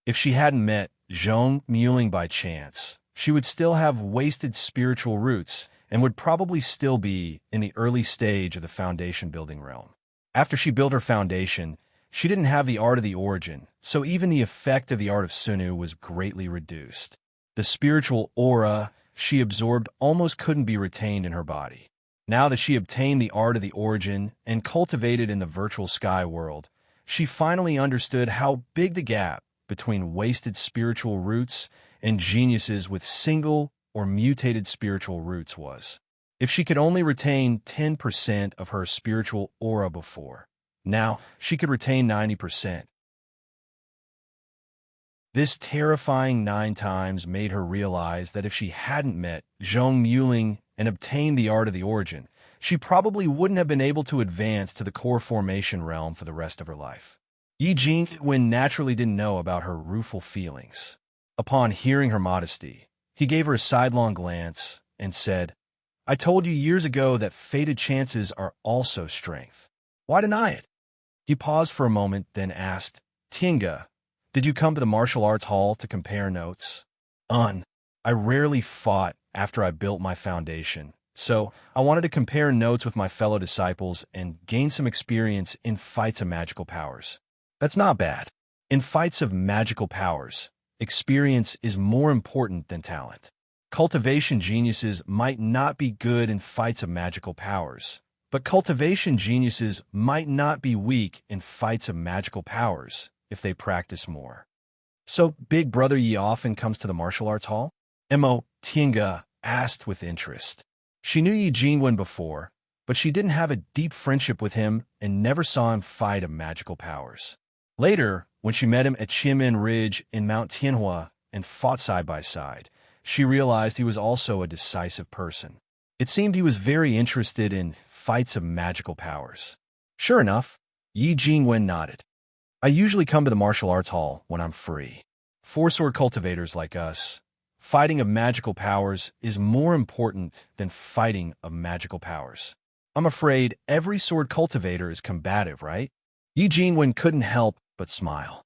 If she hadn't met Zhong Muling by chance, she would still have wasted spiritual roots and would probably still be in the early stage of the foundation building realm. After she built her foundation, she didn't have the art of the origin, so even the effect of the art of Sunu was greatly reduced. The spiritual aura she absorbed almost couldn't be retained in her body. Now that she obtained the art of the origin and cultivated in the virtual sky world, she finally understood how big the gap between wasted spiritual roots and geniuses with single or mutated spiritual roots was. If she could only retain 10% of her spiritual aura before, now she could retain 90%. This terrifying 9 times made her realize that if she hadn't met Zhong Muling and obtained the art of the origin, she probably wouldn't have been able to advance to the core formation realm for the rest of her life. Yi Jingwen naturally didn't know about her rueful feelings. Upon hearing her modesty, he gave her a sidelong glance and said, "I told you years ago that fated chances are also strength. Why deny it?" He paused for a moment, then asked, "Tinga, did you come to the martial arts hall to compare notes?" I rarely fought after I built my foundation, so I wanted to compare notes with my fellow disciples and gain some experience in fights of magical powers." That's not bad. In fights of magical powers, experience is more important than talent. Cultivation geniuses might not be good in fights of magical powers, but cultivation geniuses might not be weak in fights of magical powers if they practice more. "So Big Brother Yi often comes to the martial arts hall?" Tinga asked with interest. She knew Yi Jingwen before, but she didn't have a deep friendship with him and never saw him fight of magical powers. Later, when she met him at Qimen Ridge in Mount Tianhua and fought side by side, she realized he was also a decisive person. It seemed he was very interested in fights of magical powers. Sure enough, Yi Jingwen nodded. "I usually come to the martial arts hall when I'm free. Four-sword cultivators like us, fighting of magical powers is more important than fighting of magical powers. I'm afraid every sword cultivator is combative, right?" Yi Jingwen couldn't help but smile.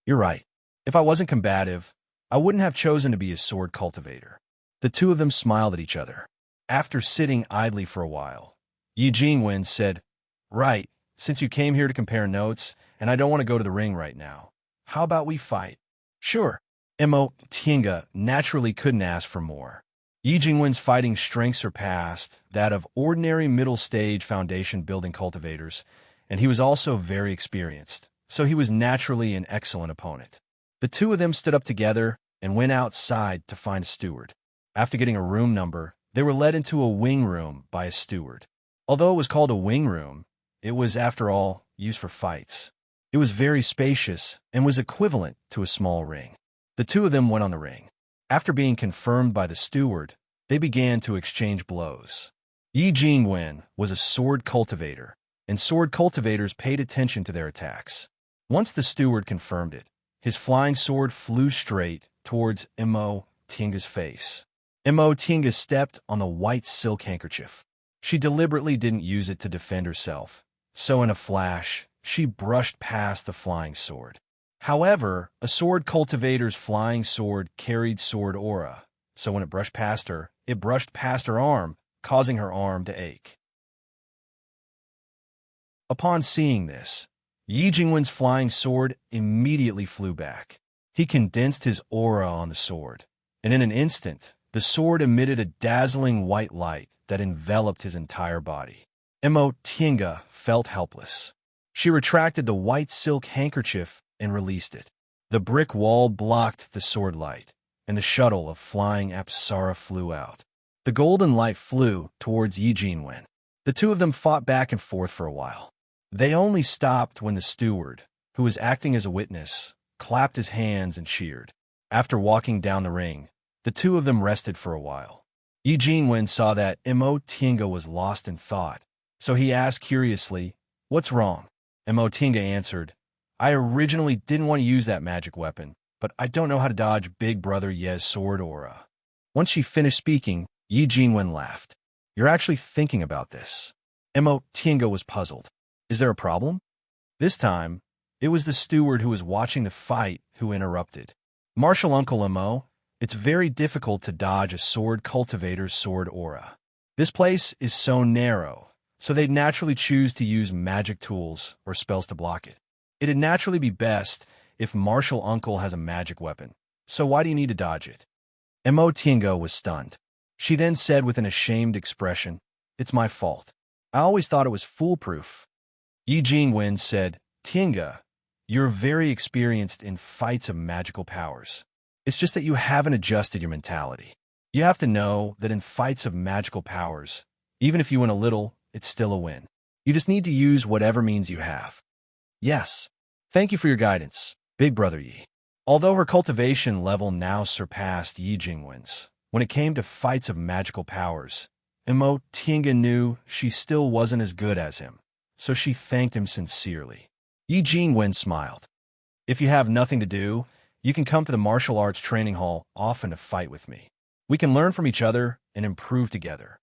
"You're right. If I wasn't combative, I wouldn't have chosen to be a sword cultivator." The two of them smiled at each other. After sitting idly for a while, Yi Jingwen said, "Right, since you came here to compare notes, and I don't want to go to the ring right now, how about we fight?" "Sure." Tinga naturally couldn't ask for more. Yi Jingwen's fighting strength surpassed that of ordinary middle-stage foundation-building cultivators, and he was also very experienced, so he was naturally an excellent opponent. The two of them stood up together and went outside to find a steward. After getting a room number, they were led into a wing room by a steward. Although it was called a wing room, it was, after all, used for fights. It was very spacious and was equivalent to a small ring. The two of them went on the ring. After being confirmed by the steward, they began to exchange blows. Yi Jingwen was a sword cultivator, and sword cultivators paid attention to their attacks. Once the steward confirmed it, his flying sword flew straight towards Tinga's face. Tinga stepped on the white silk handkerchief. She deliberately didn't use it to defend herself, so in a flash, she brushed past the flying sword. However, a sword cultivator's flying sword carried sword aura, so when it brushed past her, it brushed past her arm, causing her arm to ache. Upon seeing this, Yi Jingwen's flying sword immediately flew back. He condensed his aura on the sword, and in an instant, the sword emitted a dazzling white light that enveloped his entire body. Mo Tiange felt helpless. She retracted the white silk handkerchief and released it. The brick wall blocked the sword light, and the shuttle of flying Apsara flew out. The golden light flew towards Yi Jingwen. The two of them fought back and forth for a while. They only stopped when the steward, who was acting as a witness, clapped his hands and cheered. After walking down the ring, the two of them rested for a while. Yi Jingwen saw that Mo Tiange was lost in thought, so he asked curiously, "What's wrong?" Mo Tiange answered, "I originally didn't want to use that magic weapon, but I don't know how to dodge Big Brother Ye's sword aura." Once she finished speaking, Yi Jingwen laughed. "You're actually thinking about this." Mo Tiange was puzzled. "Is there a problem?" This time, it was the steward who was watching the fight who interrupted. "Martial Uncle Mo, it's very difficult to dodge a sword cultivator's sword aura. This place is so narrow, so they'd naturally choose to use magic tools or spells to block it. It'd naturally be best if Martial Uncle has a magic weapon, so why do you need to dodge it?" Mo Tiange was stunned. She then said with an ashamed expression, "It's my fault. I always thought it was foolproof." Yi Jingwen said, "Tiange, you're very experienced in fights of magical powers. It's just that you haven't adjusted your mentality. You have to know that in fights of magical powers, even if you win a little, it's still a win. You just need to use whatever means you have." "Yes. Thank you for your guidance, Big Brother Yi." Although her cultivation level now surpassed Yi Jingwen's, when it came to fights of magical powers, Mo Tiange knew she still wasn't as good as him, so she thanked him sincerely. Yi Jingwen smiled. "If you have nothing to do, you can come to the martial arts training hall often to fight with me. We can learn from each other and improve together."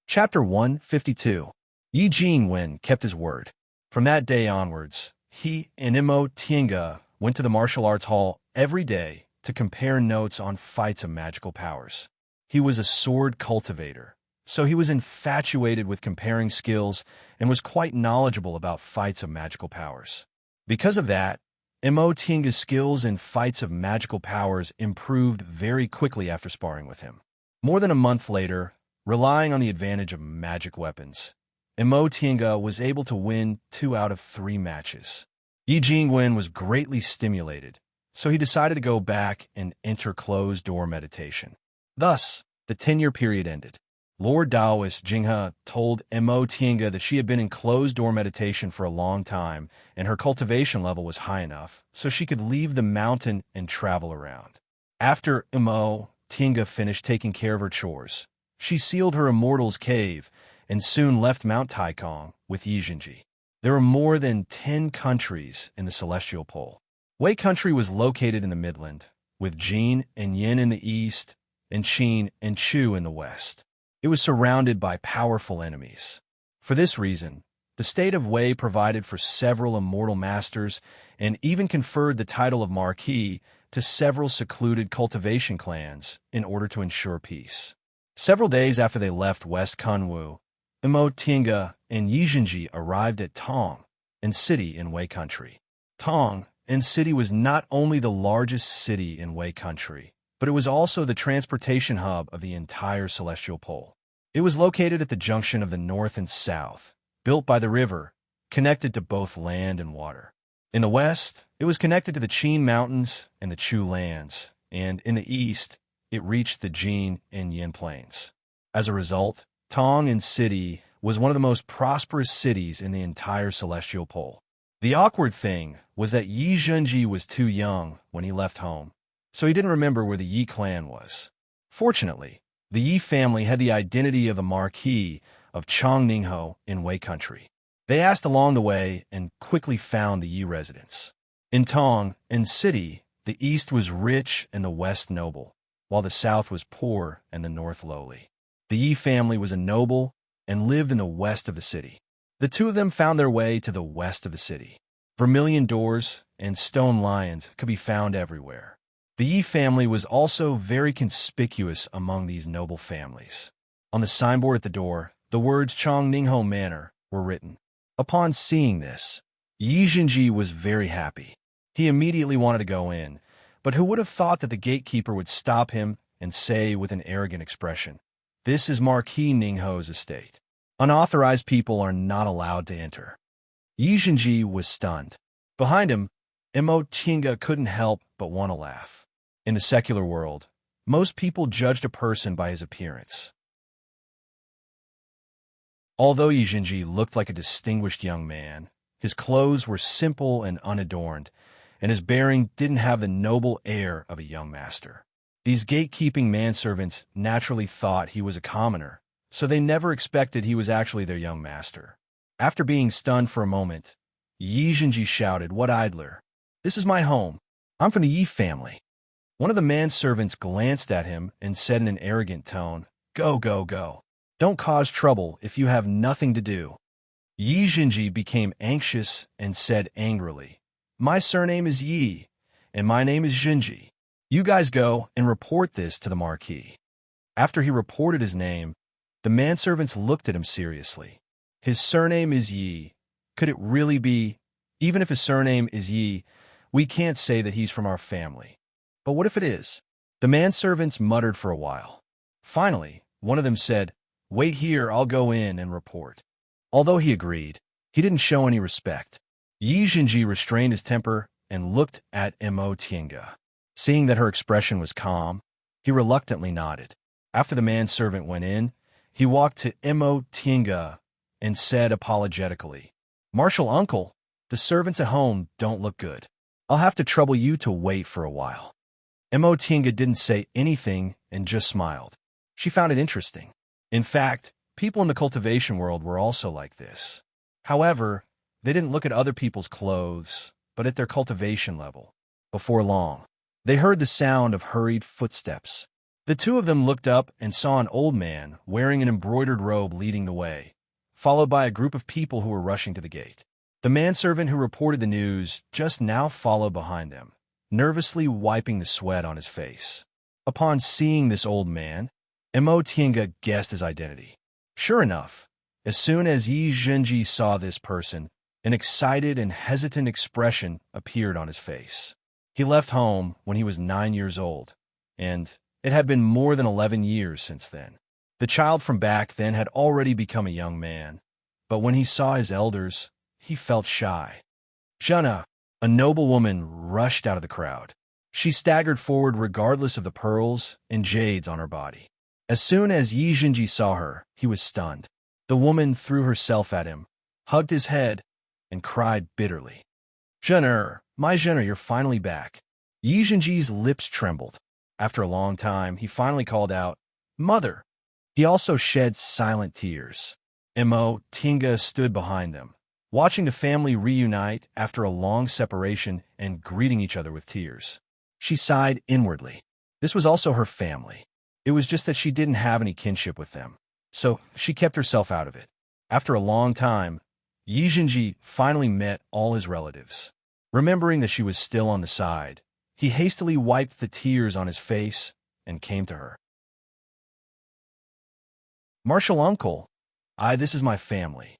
Chapter 152. Yi Jingwen kept his word. From that day onwards, he and Mo Tiange went to the martial arts hall every day to compare notes on fights of magical powers. He was a sword cultivator, so he was infatuated with comparing skills and was quite knowledgeable about fights of magical powers. Because of that, Mo Tiange's skills in fights of magical powers improved very quickly after sparring with him. More than a month later, relying on the advantage of magic weapons, Mo Tiange was able to win 2 out of 3 matches. Yi Jingwen was greatly stimulated, so he decided to go back and enter closed-door meditation. Thus, the 10-year period ended. Lord Taoist Jinghe told Mo Tiange that she had been in closed-door meditation for a long time, and her cultivation level was high enough, so she could leave the mountain and travel around. After Mo Tiange finished taking care of her chores, she sealed her immortal's cave and soon left Mount Taikong with Yi Jingji. There were more than 10 countries in the Celestial Pole. Wei country was located in the Midland, with Jin and Yin in the east, and Qin and Chu in the west. It was surrounded by powerful enemies. For this reason, the state of Wei provided for several immortal masters and even conferred the title of Marquis to several secluded cultivation clans in order to ensure peace. Several days after they left West Kunwu, Mo Tiange and Yi Jingji arrived at Tong and City in Wei country. Tong and City was not only the largest city in Wei country, but it was also the transportation hub of the entire Celestial Pole. It was located at the junction of the north and south, built by the river, connected to both land and water. In the west, it was connected to the Qin Mountains and the Chu lands, and in the east, it reached the Jin and Yin plains. As a result, Tong and City was one of the most prosperous cities in the entire Celestial Pole. The awkward thing was that Yi Jingji was too young when he left home, so he didn't remember where the Yi clan was. Fortunately, the Yi family had the identity of the Marquis of Chongningho in Wei country. They asked along the way and quickly found the Yi residence. In Tong and City, the east was rich and the west noble, while the south was poor and the north lowly. The Yi family was a noble and lived in the west of the city. The two of them found their way to the west of the city. Vermilion doors and stone lions could be found everywhere. The Yi family was also very conspicuous among these noble families. On the signboard at the door, The words Chong Ningho Manor were written. Upon seeing this, Yi Jinji was very happy. He immediately wanted to go in, but who would have thought that the gatekeeper would stop him and say with an arrogant expression, "This is Marquis Ningho's estate. Unauthorized people are not allowed to enter." Yi Jinji was stunned. Behind him, Mo Tinga couldn't help but want to laugh. In the secular world, most people judged a person by his appearance. Although Yi Jinji looked like a distinguished young man, his clothes were simple and unadorned, and his bearing didn't have the noble air of a young master. These gatekeeping manservants naturally thought he was a commoner, so they never expected he was actually their young master. After being stunned for a moment, Yi Jinji shouted, "What idler? This is my home. I'm from the Yi family." One of the manservants glanced at him and said in an arrogant tone, "Go, go, go. Don't cause trouble if you have nothing to do." Yi Jinji became anxious and said angrily, "My surname is Yi, and my name is Jinji. You guys go and report this to the Marquis." After he reported his name, the manservants looked at him seriously. His surname is Yi. Could it really be? Even if his surname is Yi, we can't say that he's from our family. But what if it is? The manservants muttered for a while. Finally, one of them said, "Wait here, I'll go in and report." Although he agreed, he didn't show any respect. Yi Jinji restrained his temper and looked at Mo Tienga. Seeing that her expression was calm, he reluctantly nodded. After the manservant went in, he walked to Mo Tienga and said apologetically, "Martial uncle, the servants at home don't look good. I'll have to trouble you to wait for a while." Mo Tienga didn't say anything and just smiled. She found it interesting. In fact, people in the cultivation world were also like this. However, they didn't look at other people's clothes, but at their cultivation level. Before long, they heard the sound of hurried footsteps. The two of them looked up and saw an old man wearing an embroidered robe leading the way, followed by a group of people who were rushing to the gate. The manservant who reported the news just now followed behind them, nervously wiping the sweat on his face. Upon seeing this old man, Mo Tienga guessed his identity. Sure enough, as soon as Yi Jinji saw this person, an excited and hesitant expression appeared on his face. He left home when he was 9 years old, and it had been more than 11 years since then. The child from back then had already become a young man, but when he saw his elders, he felt shy. Jana, a noble woman, rushed out of the crowd. She staggered forward regardless of the pearls and jades on her body. As soon as Yi Jinji saw her, he was stunned. The woman threw herself at him, hugged his head, and cried bitterly. "Jenner, my Jenner, you're finally back." Yi Jinji's lips trembled. After a long time, he finally called out, "Mother." He also shed silent tears. Mo Tinga stood behind them, watching the family reunite after a long separation and greeting each other with tears. She sighed inwardly. This was also her family. It was just that she didn't have any kinship with them, so she kept herself out of it. After a long time, Yi Jinji finally met all his relatives. Remembering that she was still on the side, he hastily wiped the tears on his face and came to her. "Martial uncle, this is my family."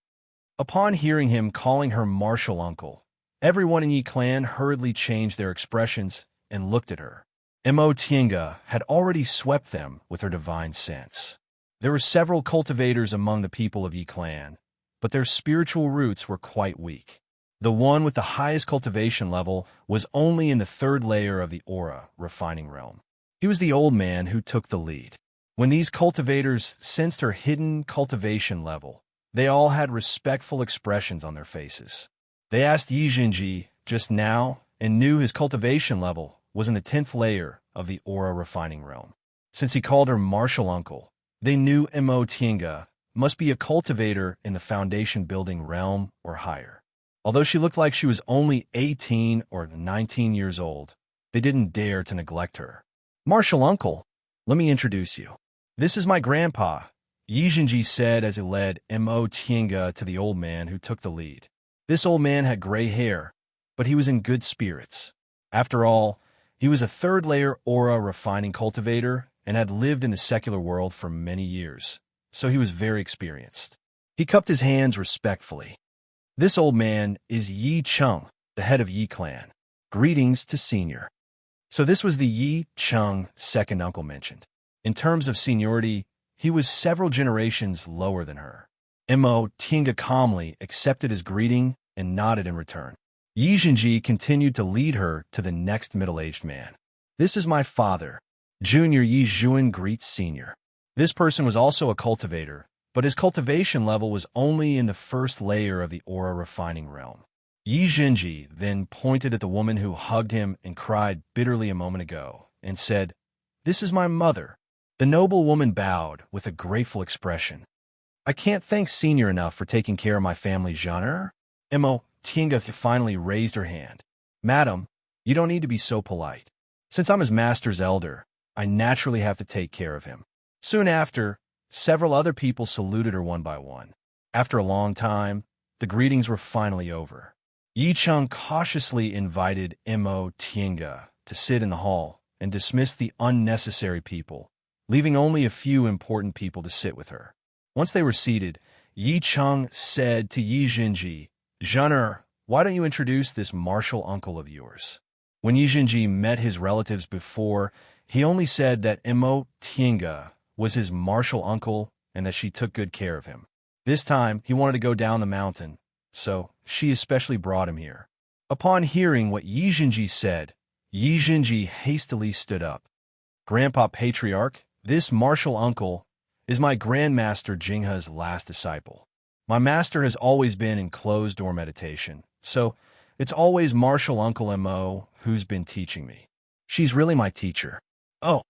Upon hearing him calling her martial uncle, everyone in Yi clan hurriedly changed their expressions and looked at her. Mo Tienga had already swept them with her divine sense. There were several cultivators among the people of Yi clan, but their spiritual roots were quite weak. The one with the highest cultivation level was only in the 3rd layer of the aura refining realm. He was the old man who took the lead. When these cultivators sensed her hidden cultivation level, they all had respectful expressions on their faces. They asked Yi Jinji just now and knew his cultivation level was in the 10th layer of the aura refining realm. Since he called her martial uncle, they knew Mo Tienga must be a cultivator in the foundation building realm or higher. Although she looked like she was only 18 or 19 years old, they didn't dare to neglect her. "Martial uncle, let me introduce you. This is my grandpa," Yi Jinji said as he led Mo Tienga to the old man who took the lead. This old man had gray hair, but he was in good spirits. After all, he was a 3rd layer aura refining cultivator and had lived in the secular world for many years, so he was very experienced. He cupped his hands respectfully. This old man is Yi Chung, the head of Yi clan. Greetings to senior. So this was the Yi Chung second uncle mentioned. In terms of seniority, he was several generations lower than her. Mo Tinga calmly accepted his greeting and nodded in return. Yi Jinji continued to lead her to the next middle-aged man. This is my father. Junior Yi Zhuan greets senior. This person was also a cultivator, but his cultivation level was only in the first layer of the aura refining realm. Yi Jinji then pointed at the woman who hugged him and cried bitterly a moment ago and said, "This is my mother." The noble woman bowed with a grateful expression. "I can't thank senior enough for taking care of my family, genre." Mo Tinga finally raised her hand. "Madam, you don't need to be so polite. Since I'm his master's elder, I naturally have to take care of him." Soon after, several other people saluted her one by one. After a long time, the greetings were finally over. Yi Chung cautiously invited Mo Tinga to sit in the hall and dismissed the unnecessary people, leaving only a few important people to sit with her. Once they were seated, Yi Chung said to Yi Jinji, "Genre, why don't you introduce this martial uncle of yours?" When Yi Jinji met his relatives before, he only said that Mo Tinga was his martial uncle and that she took good care of him. This time, he wanted to go down the mountain, so she especially brought him here. Upon hearing what Yi Jinji said, Yi Jinji hastily stood up. "Grandpa Patriarch, this martial uncle is my Grandmaster Jinghe's last disciple. My master has always been in closed-door meditation, so it's always martial Uncle Mo who's been teaching me. She's really my teacher." Oh.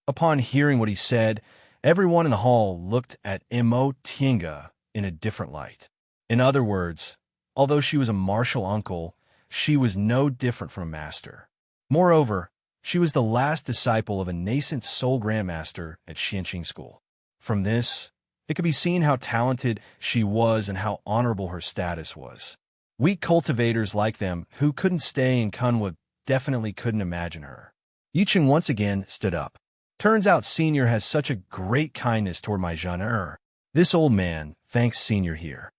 Upon hearing what he said, everyone in the hall looked at Mo Tinga in a different light. In other words, although she was a martial uncle, she was no different from a master. Moreover, she was the last disciple of a nascent soul grandmaster at Xianqing School. From this, it could be seen how talented she was and how honorable her status was. Weak cultivators like them, who couldn't stay in Kunwa, definitely couldn't imagine her. Yicheng once again stood up. "Turns out Senior has such a great kindness toward my genre. This old man thanks Senior here."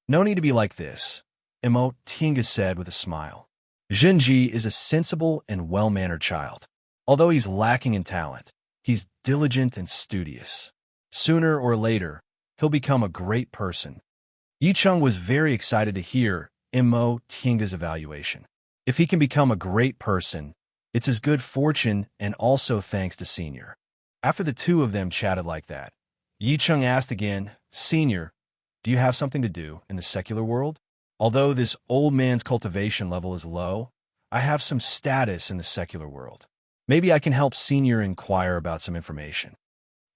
"No need to be like this," Mo Tinga said with a smile. "Jinji is a sensible and well-mannered child. Although he's lacking in talent, he's diligent and studious. Sooner or later, he'll become a great person." Yicheng was very excited to hear Mo Tinga's evaluation. If he can become a great person, it's his good fortune and also thanks to Senior. After the two of them chatted like that, Yicheng asked again, "Senior, do you have something to do in the secular world? Although this old man's cultivation level is low, I have some status in the secular world. Maybe I can help Senior inquire about some information."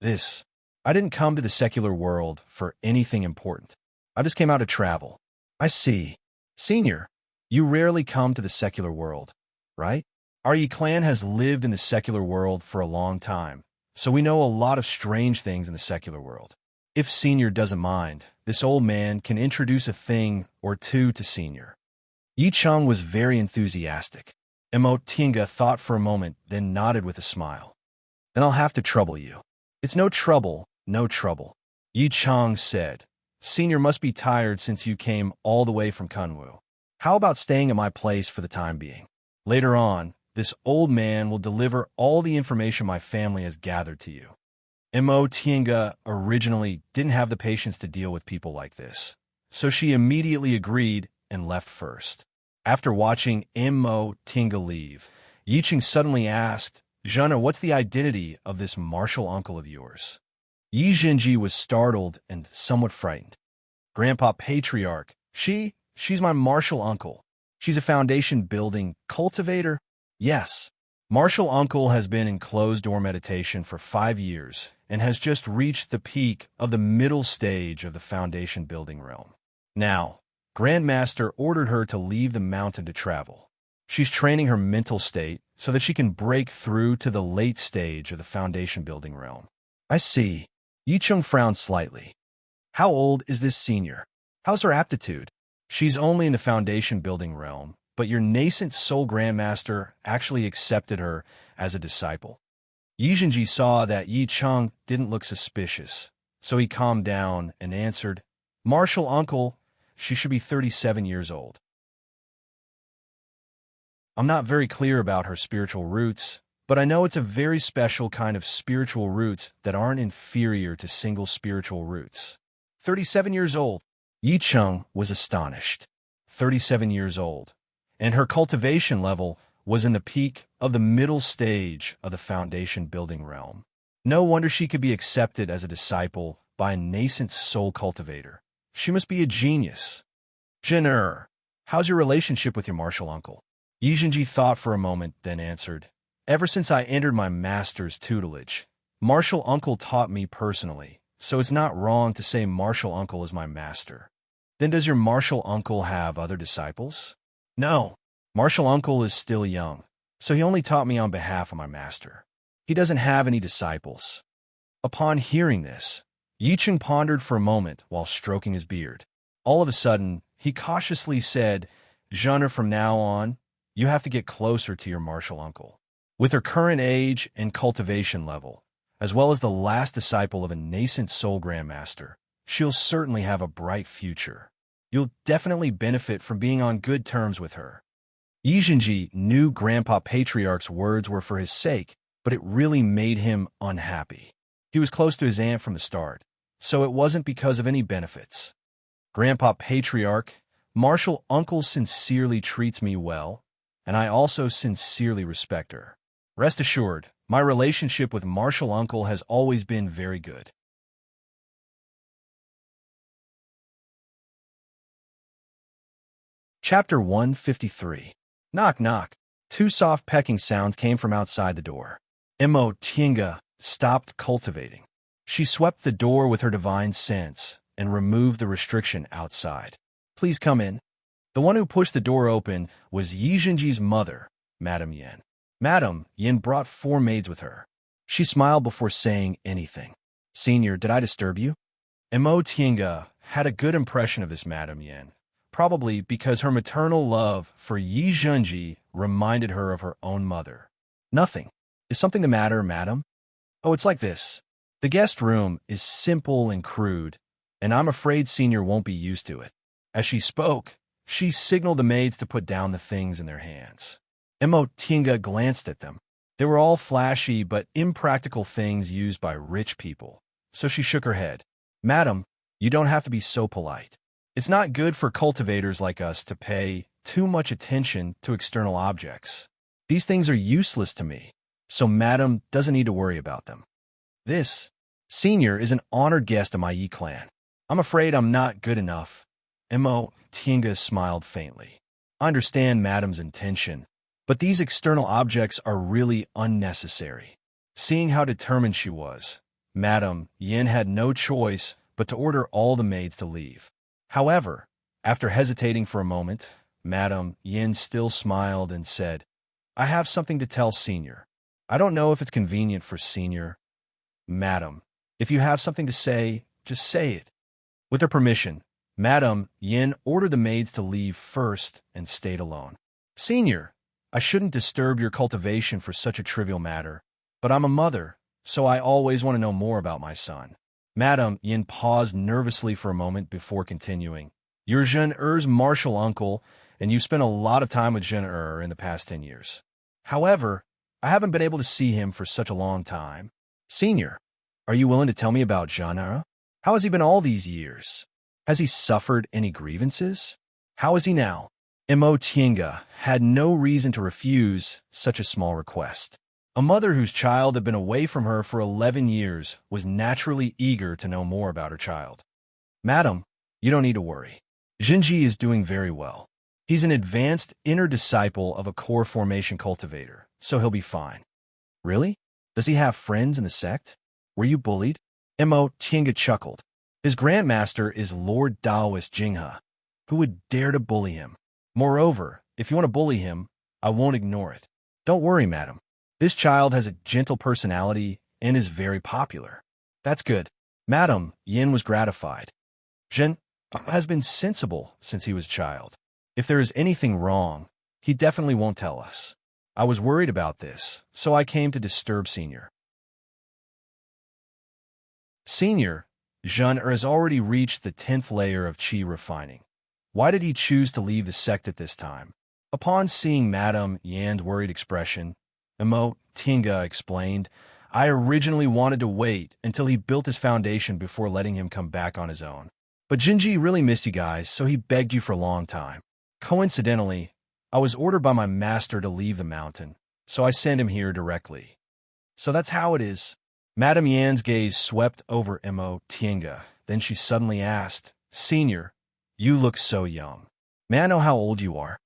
I didn't come to the secular world for anything important. I just came out to travel." "I see. Senior, you rarely come to the secular world, right? Our Yi clan has lived in the secular world for a long time, so we know a lot of strange things in the secular world. If Senior doesn't mind, this old man can introduce a thing or two to Senior." Yi Chung was very enthusiastic. Mo Tinga thought for a moment, then nodded with a smile. "Then I'll have to trouble you." "It's no trouble, no trouble," Yi Chung said. "Senior must be tired since you came all the way from Kunwu. How about staying at my place for the time being? Later on, this old man will deliver all the information my family has gathered to you." Mo Tinga originally didn't have the patience to deal with people like this, so she immediately agreed and left first. After watching Mo Tinga leave, Yicheng suddenly asked, "Jana, what's the identity of this martial uncle of yours?" Yi Jinji was startled and somewhat frightened. "Grandpa Patriarch, she's my martial uncle. She's a foundation-building cultivator." "Yes. Martial uncle has been in closed-door meditation for 5 years and has just reached the peak of the middle stage of the foundation-building realm. Now, Grandmaster ordered her to leave the mountain to travel. She's training her mental state so that she can break through to the late stage of the foundation-building realm." "I see." Yicheng frowned slightly. "How old is this Senior? How's her aptitude?" "She's only in the foundation-building realm, but your nascent soul grandmaster actually accepted her as a disciple." Yi Zhenji saw that Yi Cheng didn't look suspicious, so he calmed down and answered, "Martial uncle, she should be 37 years old. I'm not very clear about her spiritual roots, but I know it's a very special kind of spiritual roots that aren't inferior to single spiritual roots." 37 years old. Yi Cheng was astonished. 37 years old. And her cultivation level was in the peak of the middle stage of the foundation building realm. No wonder she could be accepted as a disciple by a nascent soul cultivator. She must be a genius. Zhen, how's your relationship with your martial uncle? Yi Zhenji thought for a moment, then answered, "Ever since I entered my master's tutelage, martial uncle taught me personally, so it's not wrong to say martial uncle is my master." Then does your martial uncle have other disciples? No. Martial uncle is still young, so he only taught me on behalf of my master. He doesn't have any disciples. Upon hearing this, Yi Cheng pondered for a moment while stroking his beard. All of a sudden, he cautiously said, "Zhen, from now on, you have to get closer to your martial uncle. With her current age and cultivation level, as well as the last disciple of a nascent soul grandmaster, she'll certainly have a bright future. You'll definitely benefit from being on good terms with her." Yi Zhenji knew Grandpa Patriarch's words were for his sake, but it really made him unhappy. He was close to his aunt from the start, so it wasn't because of any benefits. "Grandpa Patriarch, martial uncle sincerely treats me well, and I also sincerely respect her. Rest assured, my relationship with martial uncle has always been very good." Chapter 153. Knock, knock. Two soft pecking sounds came from outside the door. Mo Tiange stopped cultivating. She swept the door with her divine sense and removed the restriction outside. "Please come in." The one who pushed the door open was Yi Zhenji's mother, Madame Yin. Madame Yin brought 4 maids with her. She smiled before saying anything. "Senior, did I disturb you?" Mo Tiange had a good impression of this Madame Yin, probably because her maternal love for Yi Zhenji reminded her of her own mother. "Nothing. Is something the matter, madam?" "Oh, it's like this. The guest room is simple and crude, and I'm afraid Senior won't be used to it." As she spoke, she signaled the maids to put down the things in their hands. Mo Tiange glanced at them. They were all flashy but impractical things used by rich people, so she shook her head. "Madam, you don't have to be so polite. It's not good for cultivators like us to pay too much attention to external objects. These things are useless to me, so Madam doesn't need to worry about them. This Senior is an honored guest of my Yi clan. I'm afraid I'm not good enough." Mo Tiange smiled faintly. "I understand Madam's intention, but these external objects are really unnecessary." Seeing how determined she was, Madame Yin had no choice but to order all the maids to leave. However, after hesitating for a moment, Madame Yin still smiled and said, "I have something to tell Senior. I don't know if it's convenient for Senior." "Madam, if you have something to say, just say it." With her permission, Madame Yin ordered the maids to leave first and stayed alone. "Senior, I shouldn't disturb your cultivation for such a trivial matter, but I'm a mother, so I always want to know more about my son." Madame Yin paused nervously for a moment before continuing. "You're Zhen martial uncle, and you've spent a lot of time with Zhen in the past 10 years. However, I haven't been able to see him for such a long time. Senior, are you willing to tell me about Zhen? How has he been all these years? Has he suffered any grievances? How is he now?" Mo Tiange had no reason to refuse such a small request. A mother whose child had been away from her for 11 years was naturally eager to know more about her child. "Madam, you don't need to worry. Zhenji is doing very well. He's an advanced inner disciple of a core formation cultivator, so he'll be fine." "Really? Does he have friends in the sect? Were you bullied?" Mo Tiange chuckled. "His grandmaster is Lord Taoist Jinghe. Who would dare to bully him? Moreover, if you want to bully him, I won't ignore it. Don't worry, madam. This child has a gentle personality and is very popular." "That's good." Madame Yin was gratified. "Zhen has been sensible since he was a child. If there is anything wrong, he definitely won't tell us. I was worried about this, so I came to disturb Senior." Senior, Jean-Er has already reached the 10th layer of qi refining. Why did he choose to leave the sect at this time? Upon seeing Madame Yan's worried expression, Emo Tinga explained, I originally wanted to wait until he built his foundation before letting him come back on his own. But Jinji really missed you guys, so he begged you for a long time. Coincidentally, I was ordered by my master to leave the mountain, so I sent him here directly. So that's how it is. Madame Yan's gaze swept over Emo Tinga. Then she suddenly asked, Senior, you look so young. May I know how old you are?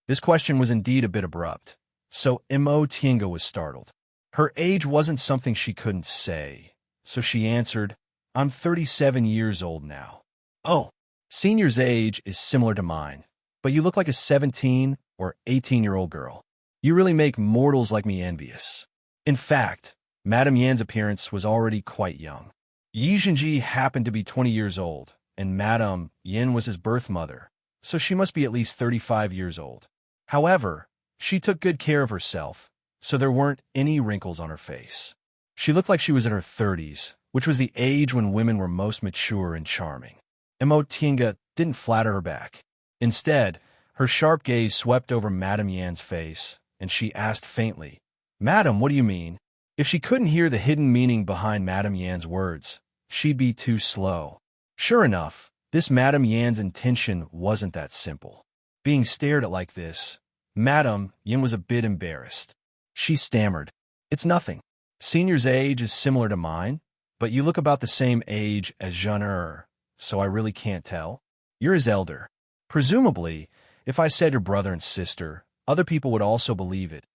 This question was indeed a bit abrupt, so Emo Tinga was startled. Her age wasn't something she couldn't say, so she answered, I'm 37 years old now. Oh, Senior's age is similar to mine, but you look like a 17 or 18-year-old girl. You really make mortals like me envious. In fact, Madame Yan's appearance was already quite young. Yi Jinji happened to be 20 years old, and Madame Yan was his birth mother, so she must be at least 35 years old. However, she took good care of herself, so there weren't any wrinkles on her face. She looked like she was in her 30s, which was the age when women were most mature and charming. Emo Tinga didn't flatter her back. Instead, her sharp gaze swept over Madame Yan's face, and she asked faintly, Madam, what do you mean? If she couldn't hear the hidden meaning behind Madame Yan's words, she'd be too slow. Sure enough, this Madame Yan's intention wasn't that simple. Being stared at like this, Madame Yan was a bit embarrassed. She stammered, It's nothing. Senior's age is similar to mine, but you look about the same age as Jean-Er, so I really can't tell. You're his elder. Presumably, if I said your brother and sister, other people would also believe it.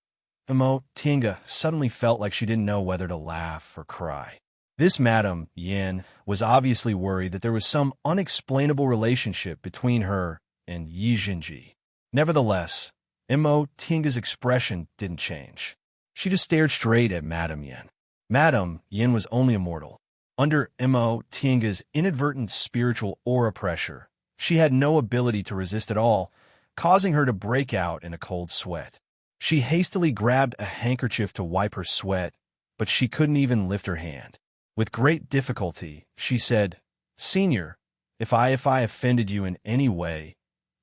Emo Tinga suddenly felt like she didn't know whether to laugh or cry. This Madame Yan was obviously worried that there was some unexplainable relationship between her and Yi Jinji. Nevertheless, Emo Tinga's expression didn't change. She just stared straight at Madame Yan. Madame Yan was only a mortal. Under Emo Tinga's inadvertent spiritual aura pressure, she had no ability to resist at all, causing her to break out in a cold sweat. She hastily grabbed a handkerchief to wipe her sweat, but she couldn't even lift her hand. With great difficulty, she said, Senior, if I offended you in any way,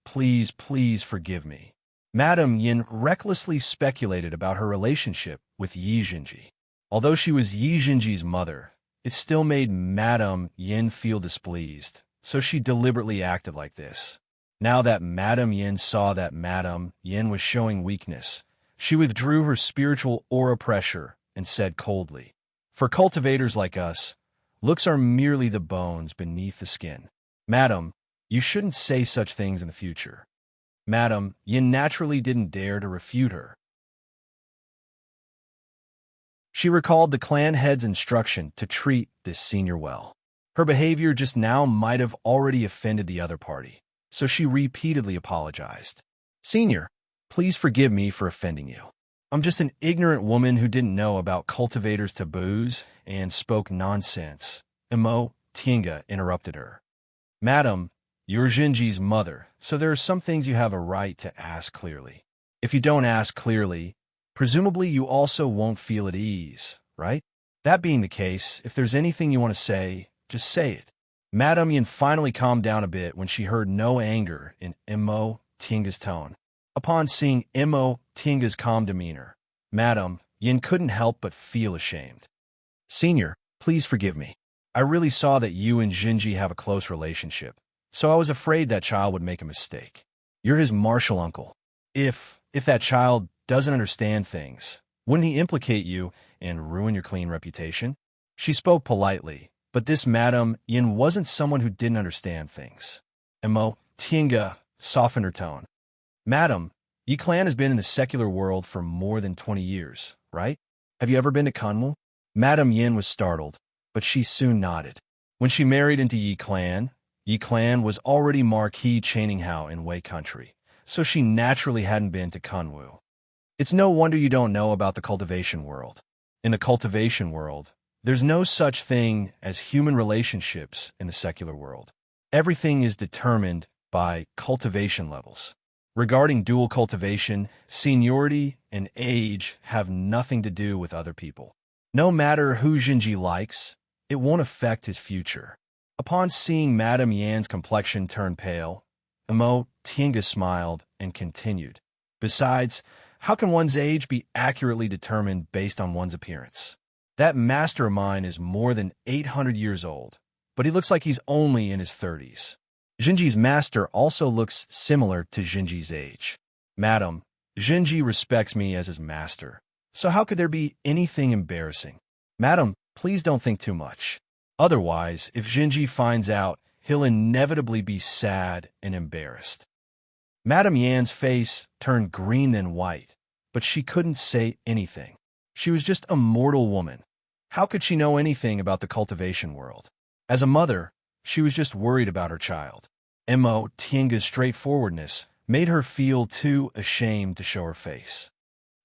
please forgive me. Madame Yin recklessly speculated about her relationship with Yi Jinji. Although she was Yi Jinji's mother, it still made Madame Yin feel displeased, so she deliberately acted like this. Now that Madame Yin saw that Madame Yin was showing weakness, she withdrew her spiritual aura pressure and said coldly, For cultivators like us, looks are merely the bones beneath the skin. Madam, you shouldn't say such things in the future. Madame Yin naturally didn't dare to refute her. She recalled the clan head's instruction to treat this senior well. Her behavior just now might have already offended the other party, so she repeatedly apologized. Senior, please forgive me for offending you. I'm just an ignorant woman who didn't know about cultivators' taboos and spoke nonsense. Emo Tinga interrupted her. Madam, you're Jinji's mother, so there are some things you have a right to ask clearly. If you don't ask clearly, presumably you also won't feel at ease, right? That being the case, if there's anything you want to say, just say it. Madame Yin finally calmed down a bit when she heard no anger in Emo Tinga's tone. Upon seeing Emo Tinga's calm demeanor, Madame Yin couldn't help but feel ashamed. Senior, please forgive me. I really saw that you and Jinji have a close relationship, so I was afraid that child would make a mistake. You're his martial uncle. If that child doesn't understand things, wouldn't he implicate you and ruin your clean reputation? She spoke politely, but this Madame Yin wasn't someone who didn't understand things. Emo Tinga softened her tone. Madam, Yi clan has been in the secular world for more than 20 years, right? Have you ever been to Kunwu? Madame Yin was startled, but she soon nodded. When she married into Yi clan was already Marquis Chaininghao in Wei country, so she naturally hadn't been to Kunwu. It's no wonder you don't know about the cultivation world. In the cultivation world, there's no such thing as human relationships in the secular world. Everything is determined by cultivation levels. Regarding dual cultivation, seniority and age have nothing to do with other people. No matter who Jinji likes, it won't affect his future. Upon seeing Madame Yan's complexion turn pale, Emo Tinga smiled and continued. Besides, how can one's age be accurately determined based on one's appearance? That master of mine is more than 800 years old, but he looks like he's only in his 30s. Jinji's master also looks similar to Jinji's age. Madam, Jinji respects me as his master, so how could there be anything embarrassing? Madam, please don't think too much. Otherwise, if Jinji finds out, he'll inevitably be sad and embarrassed. Madame Yan's face turned green then white, but she couldn't say anything. She was just a mortal woman. How could she know anything about the cultivation world? As a mother, she was just worried about her child. Emo Tienga's straightforwardness made her feel too ashamed to show her face.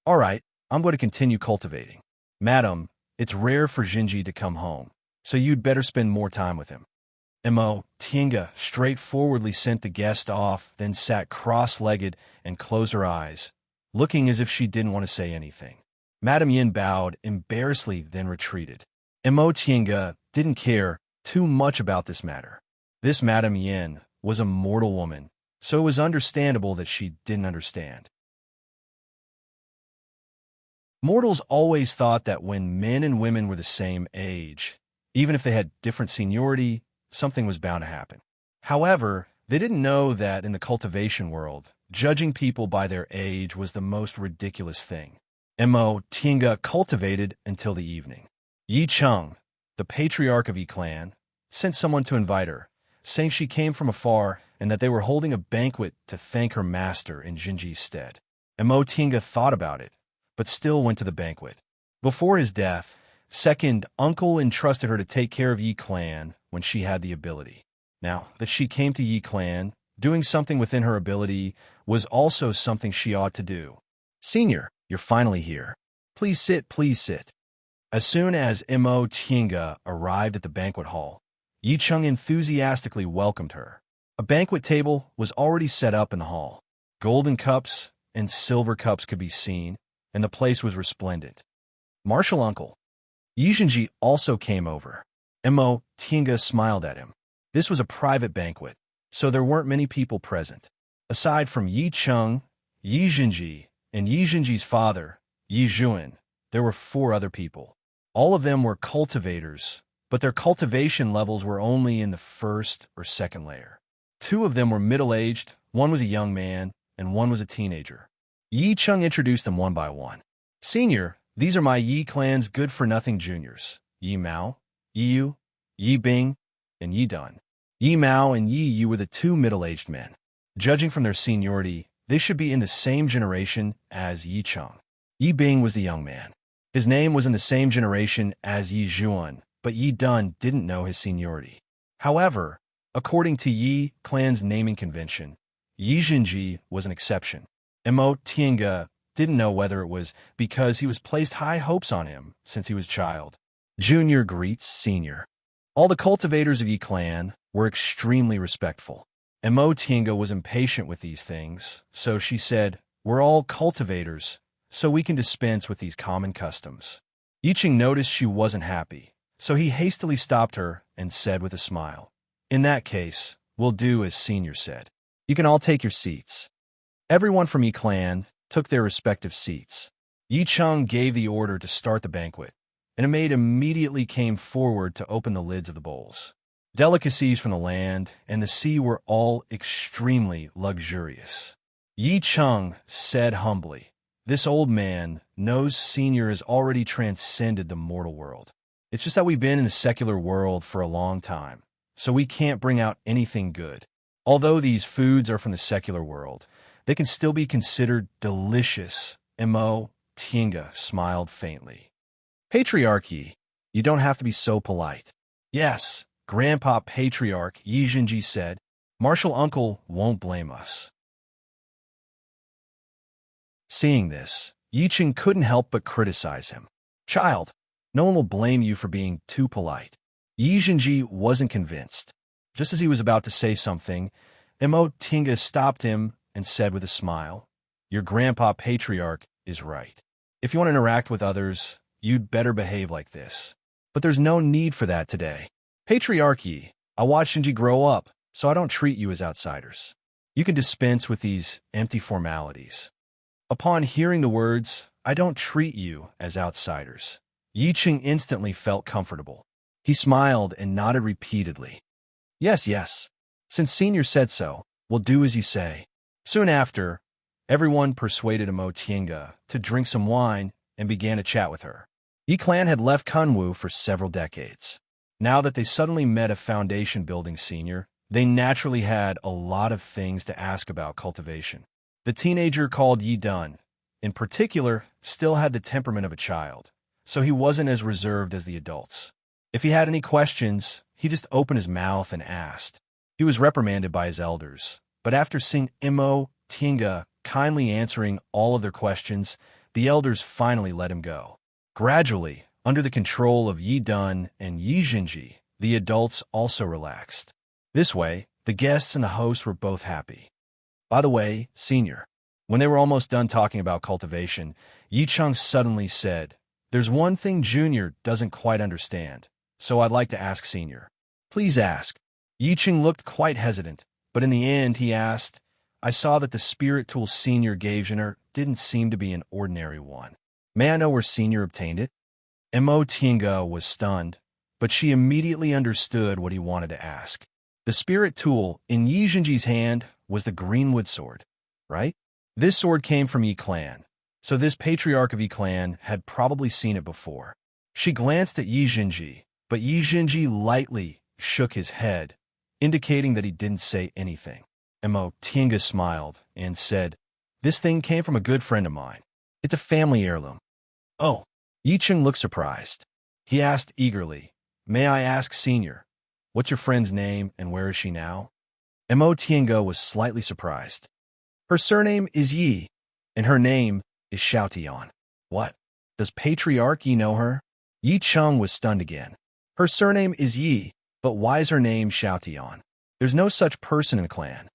All right, I'm going to continue cultivating. Madam, it's rare for Jinji to come home, so you'd better spend more time with him. Emo Tienga straightforwardly sent the guest off, then sat cross-legged and closed her eyes, looking as if she didn't want to say anything. Madame Yin bowed embarrassedly, then retreated. Emo Tienga didn't care too much about this matter. This Madame Yin was a mortal woman, so it was understandable that she didn't understand. Mortals always thought that when men and women were the same age, even if they had different seniority, something was bound to happen. However, they didn't know that in the cultivation world, judging people by their age was the most ridiculous thing. Emo Tinga cultivated until the evening. Yi Chung, the patriarch of Yi clan, sent someone to invite her, saying she came from afar and that they were holding a banquet to thank her master in Jinji's stead. Emo Tinga thought about it, but still went to the banquet. Before his death, second uncle entrusted her to take care of Yi clan when she had the ability. Now that she came to Yi clan, doing something within her ability was also something she ought to do. Senior, you're finally here. Please sit, please sit. As soon as Emo Tinga arrived at the banquet hall, Yi Chung enthusiastically welcomed her. A banquet table was already set up in the hall. Golden cups and silver cups could be seen, and the place was resplendent. Martial uncle, Yi Jinji also came over. Emo Tinga smiled at him. This was a private banquet, so there weren't many people present. Aside from Yi Chung, Yi Jinji, and Yi Jinji's father, Yi Juan, there were 4 other people. All of them were cultivators, but their cultivation levels were only in the 1st or 2nd layer. 2 of them were middle-aged, one was a young man, and one was a teenager. Yi Chung introduced them one by one. Senior, these are my Yi clan's good-for-nothing juniors, Yi Mao, Yi Yu, Yi Bing, and Yi Dun. Yi Mao and Yi Yu were the 2 middle-aged men. Judging from their seniority, they should be in the same generation as Yi Chung. Yi Bing was the young man. His name was in the same generation as Yi Juan, but Yi Dun didn't know his seniority. However, according to Yi clan's naming convention, Yi Jinji was an exception. Emo Tienga didn't know whether it was because he was placed high hopes on him since he was a child. Junior greets senior. All the cultivators of Yi clan were extremely respectful. Emo Tienga was impatient with these things, so she said, "We're all cultivators, so we can dispense with these common customs." Yi Ching noticed she wasn't happy, so he hastily stopped her and said with a smile, "In that case, we'll do as senior said. You can all take your seats." Everyone from Yi clan took their respective seats. Yi Chung gave the order to start the banquet, and a maid immediately came forward to open the lids of the bowls. Delicacies from the land and the sea were all extremely luxurious. Yi Chung said humbly, "This old man knows senior has already transcended the mortal world. It's just that we've been in the secular world for a long time, so we can't bring out anything good. Although these foods are from the secular world, they can still be considered delicious." Emo Tienga smiled faintly. "Patriarchy, you don't have to be so polite." "Yes, Grandpa Patriarch," Yi Jinji said. "Martial Uncle won't blame us." Seeing this, Yi Ching couldn't help but criticize him. "Child, no one will blame you for being too polite." Yi Jinji wasn't convinced. Just as he was about to say something, Emo Tinga stopped him and said with a smile, "Your Grandpa Patriarch is right. If you want to interact with others, you'd better behave like this." But there's no need for that today. Patriarchy. I watched Shinji grow up, so I don't treat you as outsiders. You can dispense with these empty formalities. Upon hearing the words, I don't treat you as outsiders, Yi Ching instantly felt comfortable. He smiled and nodded repeatedly. Yes, yes. Since Senior said so, we'll do as you say. Soon after, everyone persuaded Imo Tienga to drink some wine and began to chat with her. Yi Clan had left Kunwu for several decades. Now that they suddenly met a foundation-building senior, they naturally had a lot of things to ask about cultivation. The teenager called Yi Dun, in particular, still had the temperament of a child, so he wasn't as reserved as the adults. If he had any questions, he just opened his mouth and asked. He was reprimanded by his elders, but after seeing Imo Tienga kindly answering all of their questions, the elders finally let him go. Gradually, under the control of Yi Dun and Yi Jinji, the adults also relaxed. This way, the guests and the host were both happy. By the way, Senior, when they were almost done talking about cultivation, Yi Cheng suddenly said, There's one thing Junior doesn't quite understand, so I'd like to ask Senior. Please ask. Yi Cheng looked quite hesitant, but in the end he asked, I saw that the spirit tool Senior gave Junior didn't seem to be an ordinary one. May I know where Senior obtained it? Imo Tienga was stunned, but she immediately understood what he wanted to ask. The spirit tool in Yi Jinji's hand was the greenwood sword, right? This sword came from Yi Clan, so this patriarch of Yi Clan had probably seen it before. She glanced at Yi Jinji, but Yi Jinji lightly shook his head, indicating that he didn't say anything. Imo Tienga smiled and said, This thing came from a good friend of mine. It's a family heirloom. Oh, Yi Cheng looked surprised. He asked eagerly, May I ask Senior, what's your friend's name and where is she now? Imo Tienga was slightly surprised. Her surname is Yi, and her name is Xiaotian. What? Does Patriarch Yi know her? Yi Cheng was stunned again. Her surname is Yi, but why is her name Xiaotian? There's no such person in the clan.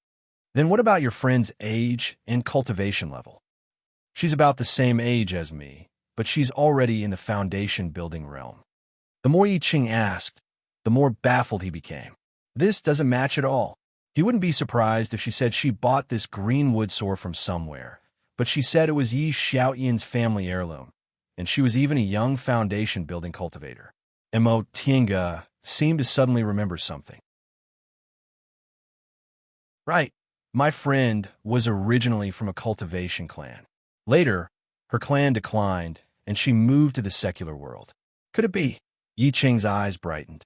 Then what about your friend's age and cultivation level? She's about the same age as me, but she's already in the foundation building realm. The more Yi Cheng asked, the more baffled he became. This doesn't match at all. He wouldn't be surprised if she said she bought this greenwood sword from somewhere, but she said it was Yi Xiaoyan's family heirloom, and she was even a young foundation-building cultivator. Imo Tienga seemed to suddenly remember something. Right, my friend was originally from a cultivation clan. Later, her clan declined, and she moved to the secular world. Could it be? Yi Cheng's eyes brightened.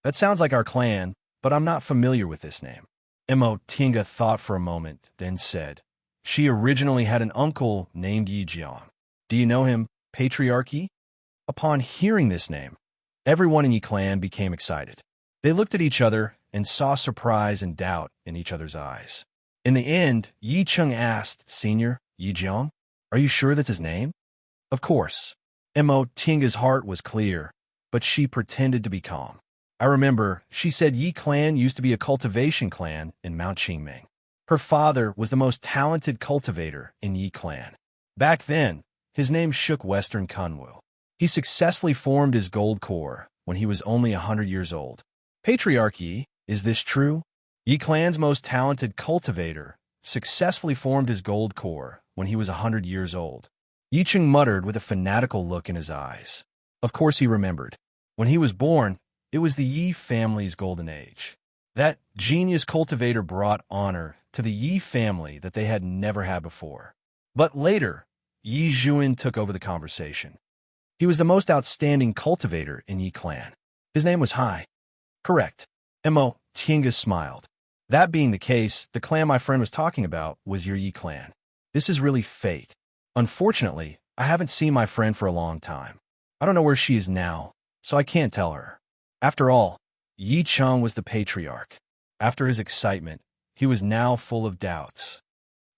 That sounds like our clan, but I'm not familiar with this name. Imo Tienga thought for a moment, then said, She originally had an uncle named Yi Jiang. Do you know him, Patriarch Yi? Upon hearing this name, everyone in Yi Clan became excited. They looked at each other and saw surprise and doubt in each other's eyes. In the end, Yi Cheng asked, Senior, Yi Jiang, are you sure that's his name? Of course. Imo Tienga's heart was clear, but she pretended to be calm. I remember, she said Yi Clan used to be a cultivation clan in Mount Qingming. Her father was the most talented cultivator in Yi Clan. Back then, his name shook Western Kunwu. He successfully formed his gold core when he was only 100 years old. Patriarch Yi, is this true? Yi Clan's most talented cultivator successfully formed his gold core when he was 100 years old. Yi Cheng muttered with a fanatical look in his eyes. Of course he remembered. When he was born, it was the Yi family's golden age. That genius cultivator brought honor to the Yi family that they had never had before. But later, Yi Zhuan took over the conversation. He was the most outstanding cultivator in Yi Clan. His name was Hai. Correct. Imo Tienga smiled. That being the case, the clan my friend was talking about was your Yi Clan. This is really fate. Unfortunately, I haven't seen my friend for a long time. I don't know where she is now, so I can't tell her. After all, Yi Cheng was the patriarch. After his excitement, he was now full of doubts.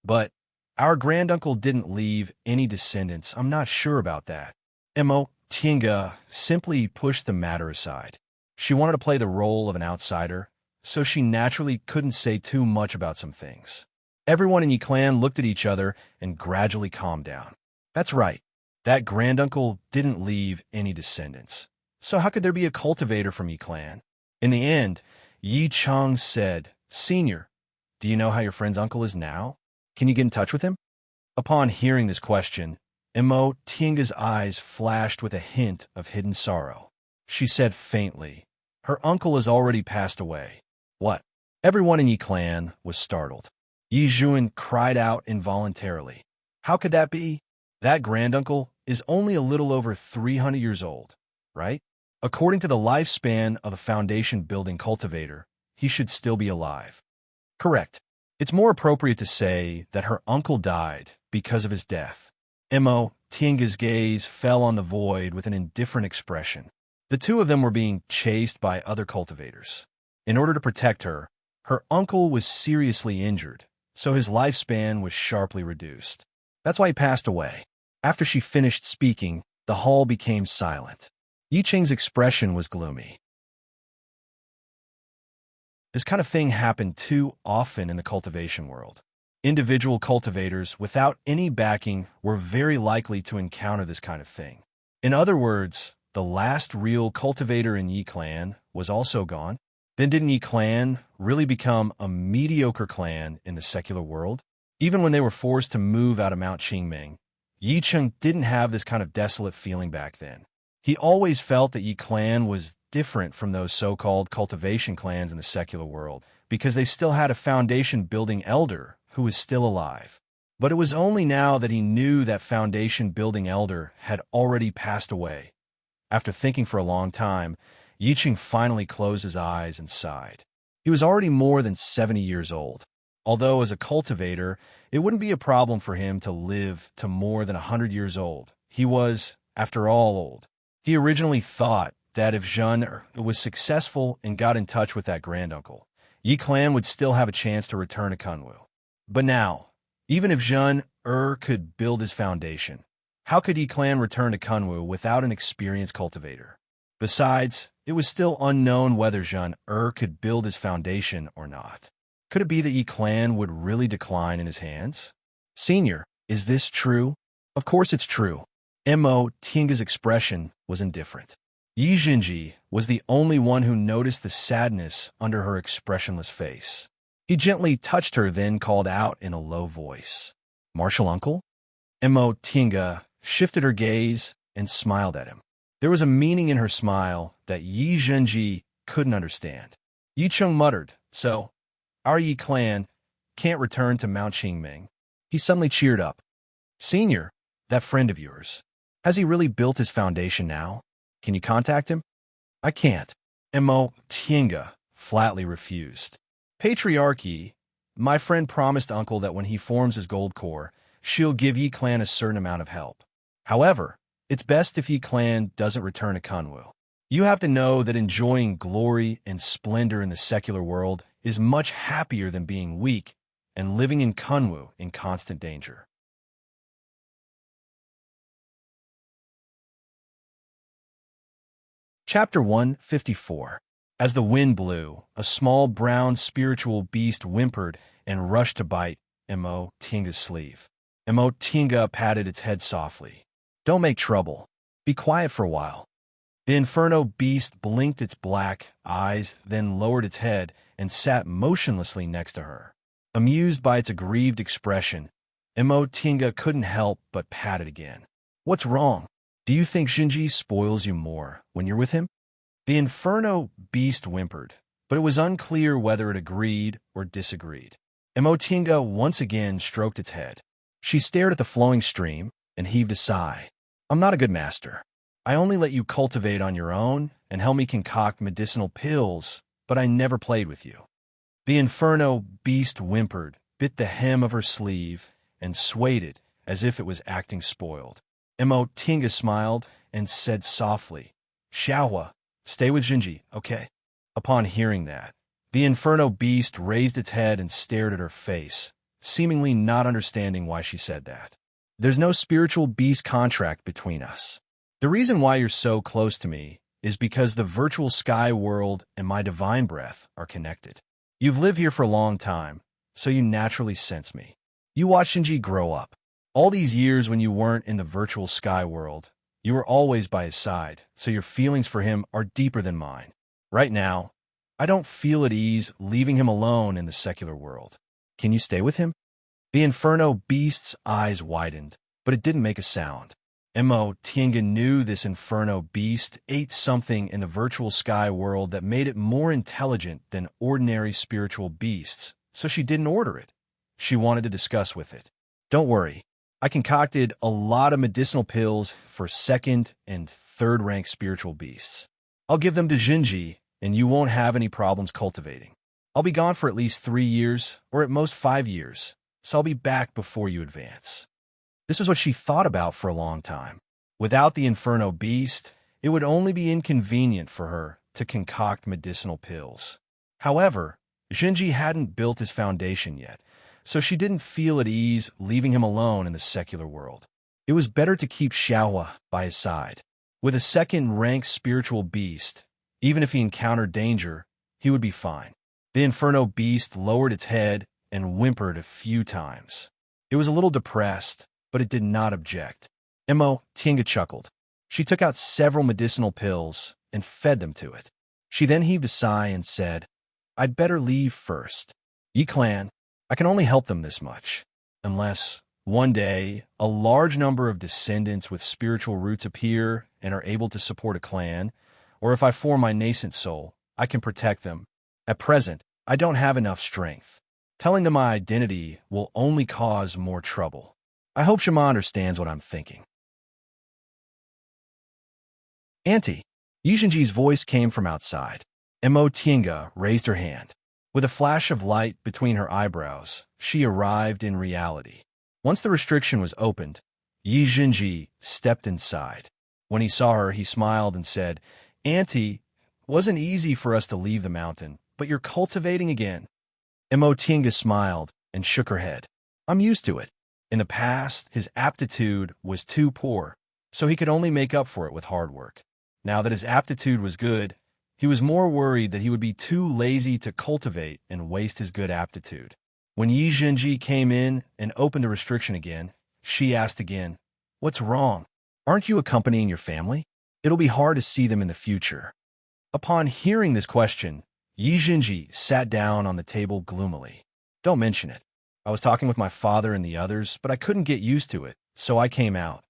But our granduncle didn't leave any descendants. I'm not sure about that. Imo Tienga simply pushed the matter aside. She wanted to play the role of an outsider, so she naturally couldn't say too much about some things. Everyone in Yi Clan looked at each other and gradually calmed down. That's right. That granduncle didn't leave any descendants, So how could there be a cultivator from Yi clan? In the end, Yi Chang said, Senior, do you know how your friend's uncle is now? Can you get in touch with him? Upon hearing this question, Imo Tianga's eyes flashed with a hint of hidden sorrow. She said faintly, her uncle has already passed away. What? Everyone in Yi clan was startled. Yi Zhuan cried out involuntarily. How could that be? That granduncle is only a little over 300 years old, right? According to the lifespan of a foundation-building cultivator, he should still be alive. Correct. It's more appropriate to say that her uncle died because of his death. Imo Tianga's gaze fell on the void with an indifferent expression. The two of them were being chased by other cultivators. In order to protect her, her uncle was seriously injured, so his lifespan was sharply reduced. That's why he passed away. After she finished speaking, the hall became silent. Yi Cheng's expression was gloomy. This kind of thing happened too often in the cultivation world. Individual cultivators without any backing were very likely to encounter this kind of thing. In other words, the last real cultivator in Yi clan was also gone. Then didn't Yi clan really become a mediocre clan in the secular world? Even when they were forced to move out of Mount Qingming, Yi Cheng didn't have this kind of desolate feeling back then. He always felt that Yi clan was different from those so-called cultivation clans in the secular world because they still had a foundation-building elder who was still alive. But it was only now that he knew that foundation-building elder had already passed away. After thinking for a long time, Yi Cheng finally closed his eyes and sighed. He was already more than 70 years old. Although as a cultivator, it wouldn't be a problem for him to live to more than 100 years old. He was, after all, old. He originally thought that if Zhen was successful and got in touch with that granduncle, Yi clan would still have a chance to return to Kunwu. But now, even if Zhen could build his foundation, how could Yi clan return to Kunwu without an experienced cultivator? Besides, it was still unknown whether Zhen could build his foundation or not. Could it be that Yi clan would really decline in his hands? Senior, is this true? Of course it's true. Mo Tianga's expression was indifferent. Yi Jinji was the only one who noticed the sadness under her expressionless face. He gently touched her, then called out in a low voice, Martial uncle? Mo Tianga shifted her gaze and smiled at him. There was a meaning in her smile that Yi Jinji couldn't understand. Yi Cheng muttered, So, our Yi clan can't return to Mount Qingming. He suddenly cheered up. Senior, that friend of yours, has he really built his foundation now? Can you contact him? I can't. Mo Tianga flatly refused. Patriarchy, my friend promised uncle that when he forms his gold core, she'll give Yi clan a certain amount of help. However, it's best if Yi clan doesn't return to Kunwu. You have to know that enjoying glory and splendor in the secular world is much happier than being weak and living in Kunwu in constant danger. Chapter 154. As the wind blew, a small brown spiritual beast whimpered and rushed to bite Mo Tianga's sleeve. Mo Tianga patted its head softly. Don't make trouble. Be quiet for a while. The inferno beast blinked its black eyes, then lowered its head and sat motionlessly next to her. Amused by its aggrieved expression, Mo Tianga couldn't help but pat it again. What's wrong? Do you think Jinji spoils you more when you're with him? The inferno beast whimpered, but it was unclear whether it agreed or disagreed. Mo Tianga once again stroked its head. She stared at the flowing stream and heaved a sigh. I'm not a good master. I only let you cultivate on your own and help me concoct medicinal pills, but I never played with you. The inferno beast whimpered, bit the hem of her sleeve, and swayed it as if it was acting spoiled. Mo Tianga smiled and said softly, Xiaohua, stay with Jinji, okay? Upon hearing that, the inferno beast raised its head and stared at her face, seemingly not understanding why she said that. There's no spiritual beast contract between us. The reason why you're so close to me is because the virtual sky world and my divine breath are connected. You've lived here for a long time, so you naturally sense me. You watched Shinji grow up. All these years when you weren't in the virtual sky world, You were always by his side, so your feelings for him are deeper than mine. Right now, I don't feel at ease leaving him alone in the secular world. Can you stay with him?" The Inferno Beast's eyes widened, but it didn't make a sound. Mo Tienga knew this Inferno Beast ate something in the virtual sky world that made it more intelligent than ordinary spiritual beasts, so she didn't order it. She wanted to discuss with it. "Don't worry. I concocted a lot of medicinal pills for second and third rank spiritual beasts. I'll give them to Jinji, and you won't have any problems cultivating. I'll be gone for at least 3 years, or at most 5 years, so I'll be back before you advance." This was what she thought about for a long time. Without the Inferno Beast, it would only be inconvenient for her to concoct medicinal pills. However, Jinji hadn't built his foundation yet, so she didn't feel at ease leaving him alone in the secular world. It was better to keep Xiaohua by his side. With a second-rank spiritual beast, even if he encountered danger, he would be fine. The Inferno Beast lowered its head and whimpered a few times. It was a little depressed, but it did not object. Mo Tienga chuckled. She took out several medicinal pills and fed them to it. She then heaved a sigh and said, "I'd better leave first. Yi Clan, I can only help them this much. Unless, one day, a large number of descendants with spiritual roots appear and are able to support a clan, or if I form my nascent soul, I can protect them. At present, I don't have enough strength. Telling them my identity will only cause more trouble. I hope Shama understands what I'm thinking." "Auntie," Yijinji's voice came from outside. Mo Tienga raised her hand. With a flash of light between her eyebrows, she arrived in reality. Once the restriction was opened, Yijinji stepped inside. When he saw her, he smiled and said, "Auntie, wasn't easy for us to leave the mountain, but you're cultivating again." Mo Tienga smiled and shook her head. "I'm used to it. In the past, his aptitude was too poor, so he could only make up for it with hard work. Now that his aptitude was good, he was more worried that he would be too lazy to cultivate and waste his good aptitude. When Yi Jinji came in and opened the restriction again, she asked again, "What's wrong? Aren't you accompanying your family? It'll be hard to see them in the future." Upon hearing this question, Yi Jinji sat down on the table gloomily. "Don't mention it. I was talking with my father and the others, but I couldn't get used to it, so I came out."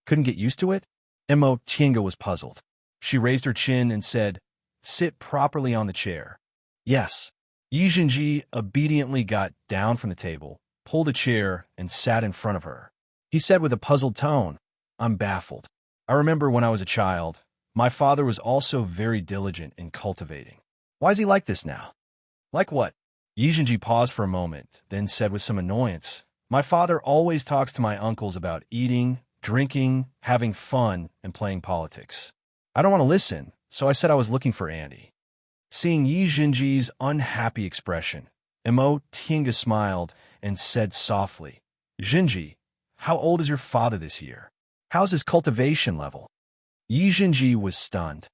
"Couldn't get used to it?" Mo Tienga was puzzled. She raised her chin and said, "Sit properly on the chair." "Yes." Yi Jinji obediently got down from the table, pulled a chair, and sat in front of her. He said with a puzzled tone, "I'm baffled. I remember when I was a child, my father was also very diligent in cultivating. Why is he like this now?" "Like what?" Yijinji paused for a moment, then said with some annoyance, "My father always talks to my uncles about eating, drinking, having fun, and playing politics. I don't want to listen, so I said I was looking for Andy." Seeing Yijinji's unhappy expression, Mo Tienga smiled and said softly, "Jinji, how old is your father this year? How's his cultivation level?" Yijinji was stunned.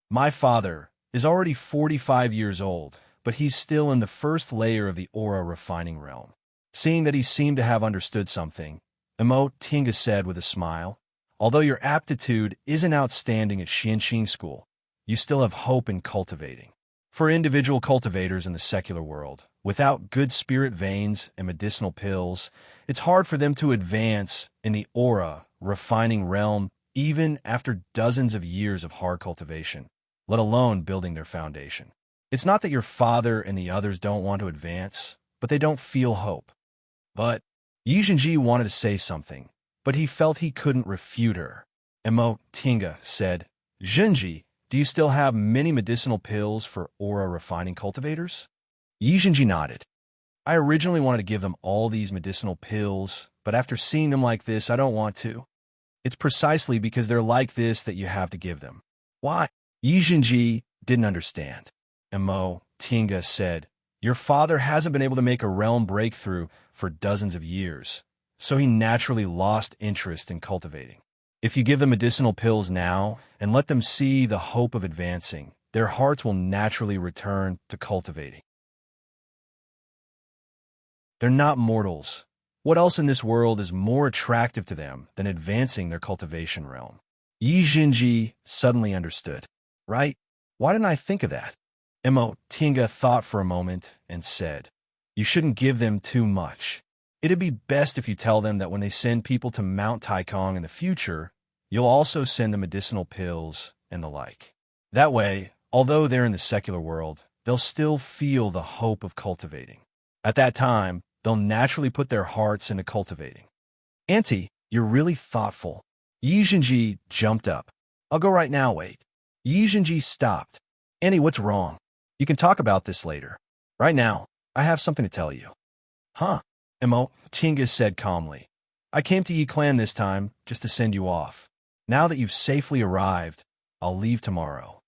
"My father is already 45 years old, but he's still in the first layer of the aura refining realm." Seeing that he seemed to have understood something, Mo Tienga said with a smile, "Although your aptitude isn't outstanding at Xianxing School, you still have hope in cultivating. For individual cultivators in the secular world, without good spirit veins and medicinal pills, it's hard for them to advance in the aura refining realm even after dozens of years of hard cultivation, let alone building their foundation. It's not that your father and the others don't want to advance, but they don't feel hope." But Yijinji wanted to say something, but he felt he couldn't refute her. Mo Tienga said, "Jinji, do you still have many medicinal pills for aura refining cultivators?" Yijinji nodded. "I originally wanted to give them all these medicinal pills, but after seeing them like this, I don't want to. It's precisely because they're like this that you have to give them." "Why?" Yijinji didn't understand. Mo Tienga said, "Your father hasn't been able to make a realm breakthrough for dozens of years, so he naturally lost interest in cultivating. If you give them medicinal pills now and let them see the hope of advancing, their hearts will naturally return to cultivating. They're not mortals. What else in this world is more attractive to them than advancing their cultivation realm?" Yi Jinji suddenly understood. Right? Why didn't I think of that? Emo Tinga thought for a moment and said, you shouldn't give them too much. It'd be best if you tell them that when they send people to Mount Taikong in the future, you'll also send them medicinal pills and the like. That way, although they're in the secular world, they'll still feel the hope of cultivating. At that time, they'll naturally put their hearts into cultivating. Auntie, you're really thoughtful. Yi Jinji jumped up. I'll go right now, wait. Yi Jinji stopped. Auntie, what's wrong? You can talk about this later. Right now, I have something to tell you. Huh? Emo Tinga said calmly. I came to Yi Clan this time just to send you off. Now that you've safely arrived, I'll leave tomorrow.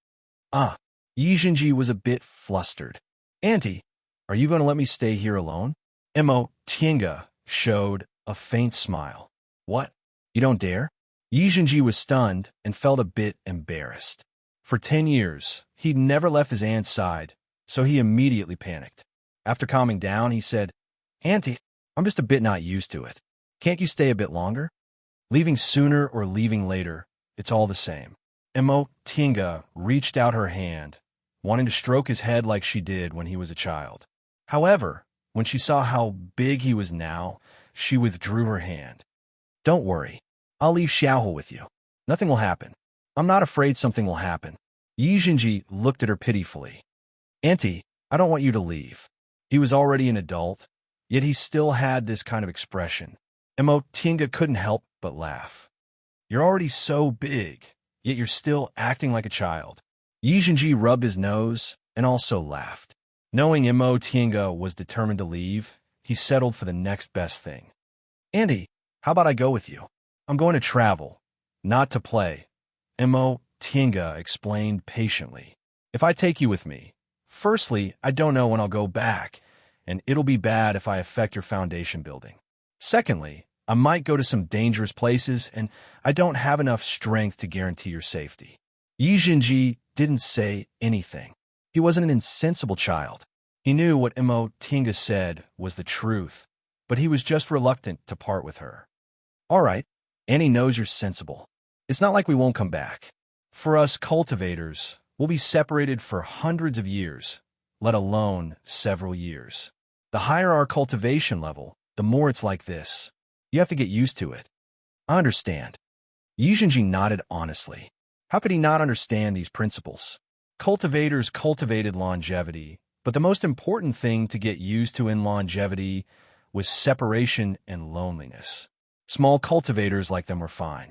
Ah, Yi Jinji was a bit flustered. Auntie, are you going to let me stay here alone? Emo Tinga showed a faint smile. What? You don't dare? Yi Jinji was stunned and felt a bit embarrassed. For 10 years, he'd never left his aunt's side, so he immediately panicked. After calming down, he said, Auntie, I'm just a bit not used to it. Can't you stay a bit longer? Leaving sooner or leaving later, it's all the same. Emo Tinga reached out her hand, wanting to stroke his head like she did when he was a child. However, when she saw how big he was now, she withdrew her hand. Don't worry. I'll leave Xiaohu with you. Nothing will happen. I'm not afraid something will happen. Yi Jinji looked at her pitifully. Auntie, I don't want you to leave. He was already an adult, yet he still had this kind of expression. Emo Tinga couldn't help but laugh. You're already so big, yet you're still acting like a child. Yi Jinji rubbed his nose and also laughed. Knowing Emo Tinga was determined to leave, he settled for the next best thing. Auntie, how about I go with you? I'm going to travel, not to play. Emo Tinga explained patiently. If I take you with me, firstly, I don't know when I'll go back, and it'll be bad if I affect your foundation building. Secondly, I might go to some dangerous places, and I don't have enough strength to guarantee your safety. Yi Jinji didn't say anything. He wasn't an insensible child. He knew what Emo Tinga said was the truth, but he was just reluctant to part with her. All right, Annie knows you're sensible. It's not like we won't come back. For us cultivators, we'll be separated for hundreds of years, let alone several years. The higher our cultivation level, the more it's like this. You have to get used to it. I understand. Yi Jinji nodded honestly. How could he not understand these principles? Cultivators cultivated longevity, but the most important thing to get used to in longevity was separation and loneliness. Small cultivators like them were fine.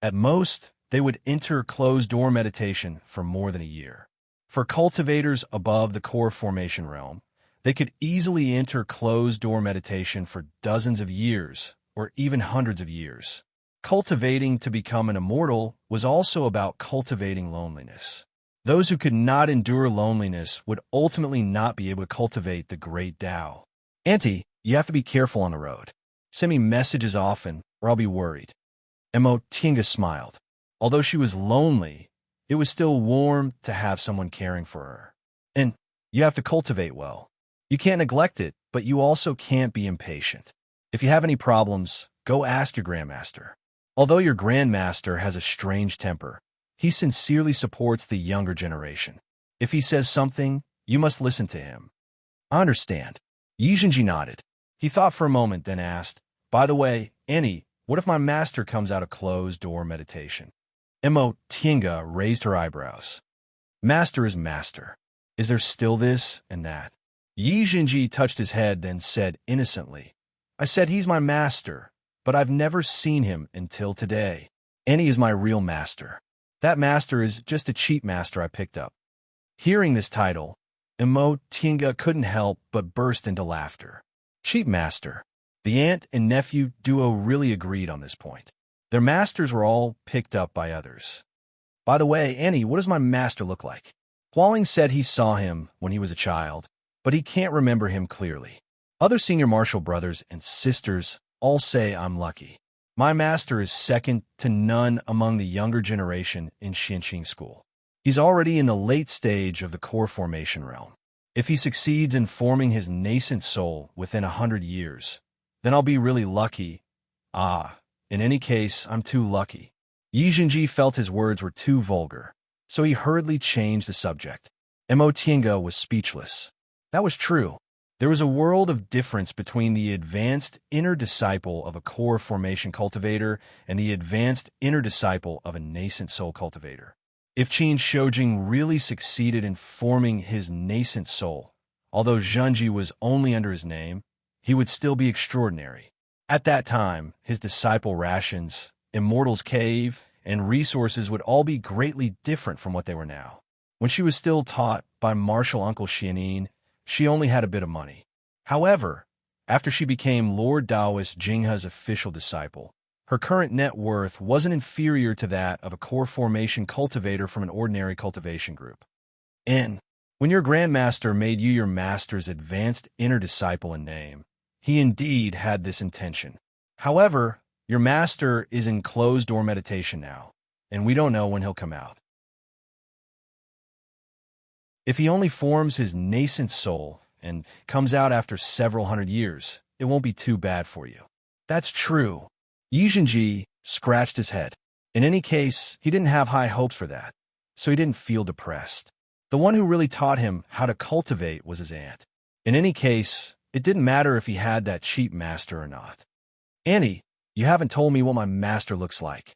At most, they would enter closed-door meditation for more than a year. For cultivators above the core formation realm, they could easily enter closed-door meditation for dozens of years, or even hundreds of years. Cultivating to become an immortal was also about cultivating loneliness. Those who could not endure loneliness would ultimately not be able to cultivate the great Tao. Auntie, you have to be careful on the road. Send me messages often, or I'll be worried. Emo Tinga smiled. Although she was lonely, it was still warm to have someone caring for her. And you have to cultivate well. You can't neglect it, but you also can't be impatient. If you have any problems, go ask your grandmaster. Although your grandmaster has a strange temper, he sincerely supports the younger generation. If he says something, you must listen to him. I understand. Yi Jinji nodded. He thought for a moment, then asked, By the way, Annie, what if my master comes out of closed-door meditation? Emo Tinga raised her eyebrows. Master is master. Is there still this and that? Yi Jinji touched his head, then said innocently, I said he's my master, but I've never seen him until today. Annie is my real master. That master is just a cheap master I picked up. Hearing this title, Emo Tinga couldn't help but burst into laughter. Cheap master. The aunt and nephew duo really agreed on this point. Their masters were all picked up by others. By the way, Annie, what does my master look like? Hualing said he saw him when he was a child, but he can't remember him clearly. Other senior martial brothers and sisters all say I'm lucky. My master is second to none among the younger generation in Xianqing School. He's already in the late stage of the core formation realm. If he succeeds in forming his nascent soul within 100 years, then I'll be really lucky. Ah, In any case, I'm too lucky. Yi Jinji felt his words were too vulgar, so he hurriedly changed the subject. Mo Tiange was speechless. That was true. There was a world of difference between the advanced inner disciple of a core formation cultivator and the advanced inner disciple of a nascent soul cultivator. If Qin Shoujing really succeeded in forming his nascent soul, although Zhenji was only under his name, he would still be extraordinary. At that time, his disciple rations, Immortal's Cave, and resources would all be greatly different from what they were now. When she was still taught by martial uncle Xianin, she only had a bit of money. However, after she became Lord Taoist Jinghe's official disciple, her current net worth wasn't inferior to that of a core formation cultivator from an ordinary cultivation group. And when your grandmaster made you your master's advanced inner disciple in name, he indeed had this intention. However, your master is in closed-door meditation now, and we don't know when he'll come out. If he only forms his nascent soul and comes out after several hundred years, it won't be too bad for you. That's true. Yi Jinji scratched his head. In any case, he didn't have high hopes for that, so he didn't feel depressed. The one who really taught him how to cultivate was his aunt. In any case, it didn't matter if he had that cheap master or not. Annie, you haven't told me what my master looks like.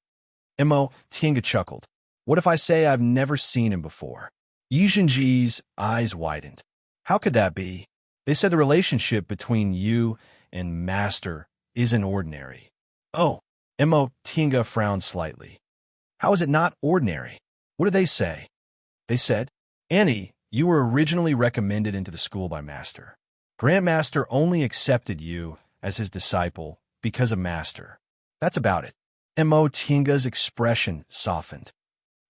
Mo Tiange chuckled. What if I say I've never seen him before? Yi Jinji's eyes widened. How could that be? They said the relationship between you and master isn't ordinary. Oh, Mo Tiange frowned slightly. How is it not ordinary? What did they say? They said, Annie, you were originally recommended into the school by master. Grandmaster only accepted you as his disciple because of master. That's about it. Mo Tiange's expression softened.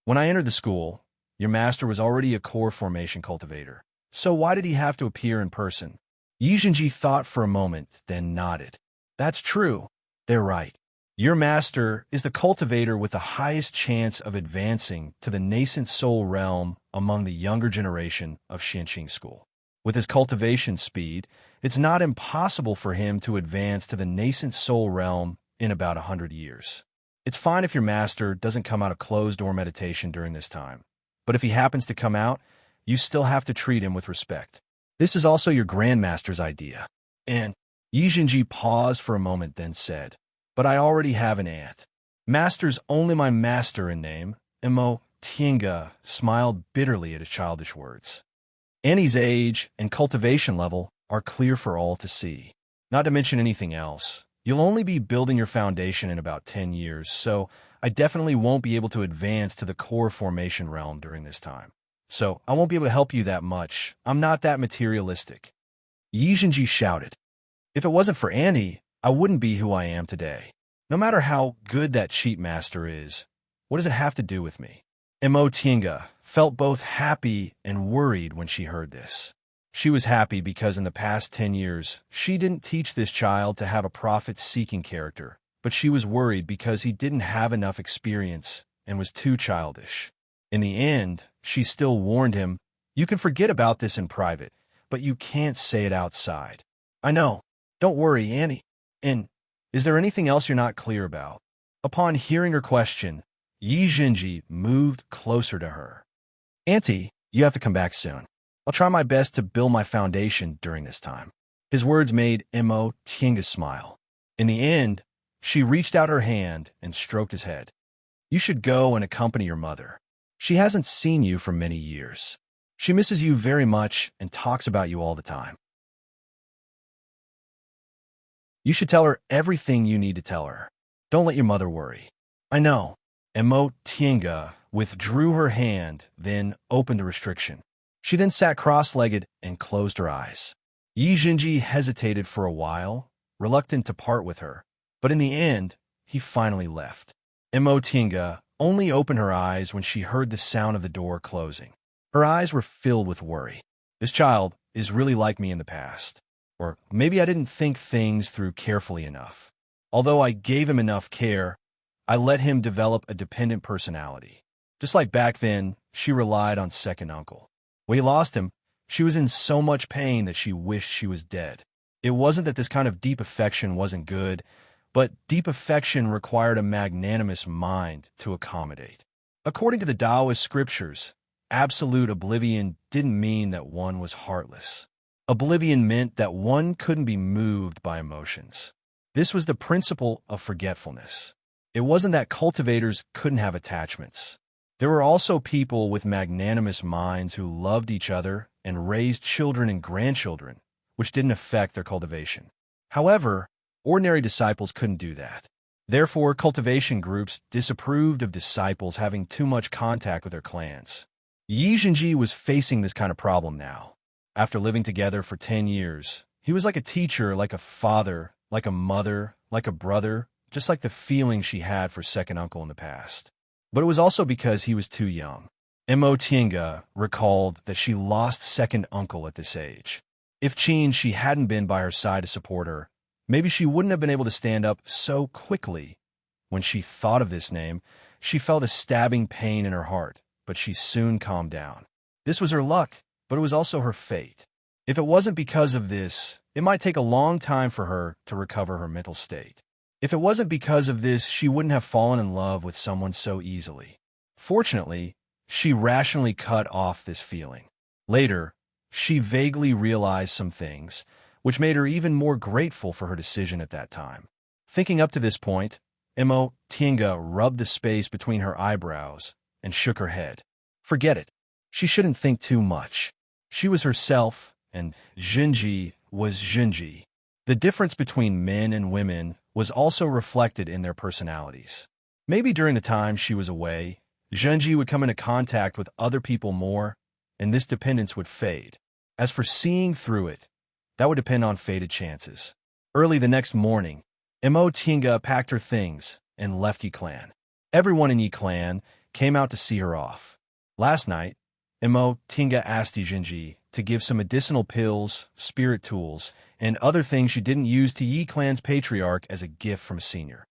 When I entered the school, your master was already a core formation cultivator. So why did he have to appear in person? Yi Jinji thought for a moment, then nodded. That's true. They're right. Your master is the cultivator with the highest chance of advancing to the nascent soul realm among the younger generation of Xianqing school. With his cultivation speed, it's not impossible for him to advance to the nascent soul realm in about 100 years. It's fine if your master doesn't come out of closed-door meditation during this time. But if he happens to come out, you still have to treat him with respect. This is also your grandmaster's idea. And Yi Jinji paused for a moment, then said, but I already have an aunt. Master's only my master in name. Mo Tiange smiled bitterly at his childish words. Annie's age and cultivation level are clear for all to see. Not to mention anything else. You'll only be building your foundation in about 10 years, so I definitely won't be able to advance to the core formation realm during this time. So I won't be able to help you that much. I'm not that materialistic. Yi Jinji shouted. If it wasn't for Annie, I wouldn't be who I am today. No matter how good that cheap master is, what does it have to do with me? Mo Tiange felt both happy and worried when she heard this. She was happy because in the past 10 years, she didn't teach this child to have a profit-seeking character, but she was worried because he didn't have enough experience and was too childish. In the end, she still warned him, you can forget about this in private, but you can't say it outside. I know. Don't worry, Annie. And is there anything else you're not clear about? Upon hearing her question, Yi Jinji moved closer to her. Auntie, you have to come back soon. I'll try my best to build my foundation during this time. His words made Mo Tiange smile. In the end, she reached out her hand and stroked his head. You should go and accompany your mother. She hasn't seen you for many years. She misses you very much and talks about you all the time. You should tell her everything you need to tell her. Don't let your mother worry. I know. Mo Tiange withdrew her hand, then opened the restriction. She then sat cross-legged and closed her eyes. Yi Jinji hesitated for a while, reluctant to part with her, but in the end, he finally left. Mo Tiange only opened her eyes when she heard the sound of the door closing. Her eyes were filled with worry. This child is really like me in the past. Or maybe I didn't think things through carefully enough. Although I gave him enough care, I let him develop a dependent personality. Just like back then, she relied on second uncle. When he lost him, she was in so much pain that she wished she was dead. It wasn't that this kind of deep affection wasn't good, but deep affection required a magnanimous mind to accommodate. According to the Taoist scriptures, absolute oblivion didn't mean that one was heartless. Oblivion meant that one couldn't be moved by emotions. This was the principle of forgetfulness. It wasn't that cultivators couldn't have attachments. There were also people with magnanimous minds who loved each other and raised children and grandchildren, which didn't affect their cultivation. However, ordinary disciples couldn't do that. Therefore, cultivation groups disapproved of disciples having too much contact with their clans. Yi Jinji was facing this kind of problem now. After living together for 10 years, he was like a teacher, like a father, like a mother, like a brother, just like the feeling she had for second uncle in the past. But it was also because he was too young. Mo Tiange recalled that she lost second uncle at this age. If Qin she hadn't been by her side to support her, maybe she wouldn't have been able to stand up so quickly. When she thought of this name, she felt a stabbing pain in her heart, but she soon calmed down. This was her luck, but it was also her fate. If it wasn't because of this, it might take a long time for her to recover her mental state. If it wasn't because of this, she wouldn't have fallen in love with someone so easily. Fortunately, she rationally cut off this feeling. Later, she vaguely realized some things, which made her even more grateful for her decision at that time. Thinking up to this point, Mo Tiange rubbed the space between her eyebrows and shook her head. Forget it. She shouldn't think too much. She was herself, and Jinji was Jinji. The difference between men and women was also reflected in their personalities. Maybe during the time she was away, Jinji would come into contact with other people more, and this dependence would fade. As for seeing through it, that would depend on fated chances. Early the next morning, Mo Tiange packed her things and left Yi Clan. Everyone in Yi Clan came out to see her off. Last night, Mo Tiange asked Yi Jinji to give some medicinal pills, spirit tools, and other things she didn't use to Yi Clan's patriarch as a gift from a senior.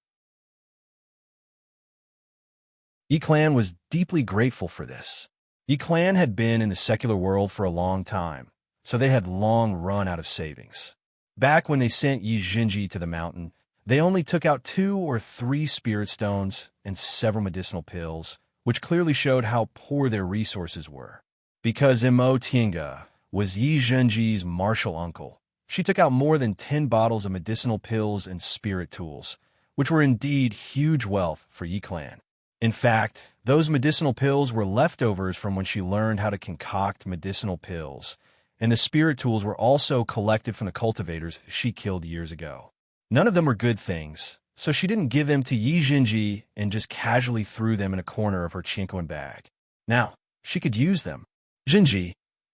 Yi Clan was deeply grateful for this. Yi Clan had been in the secular world for a long time, so they had long run out of savings. Back when they sent Yi Jinji to the mountain, they only took out 2 or 3 spirit stones and several medicinal pills, which clearly showed how poor their resources were. Because Mo Tiange was Yi Jinji's martial uncle, she took out more than 10 bottles of medicinal pills and spirit tools, which were indeed huge wealth for Yi Clan. In fact, those medicinal pills were leftovers from when she learned how to concoct medicinal pills, and the spirit tools were also collected from the cultivators she killed years ago. None of them were good things, so she didn't give them to Yi Jinji and just casually threw them in a corner of her Chinquan bag. Now, she could use them. Jinji,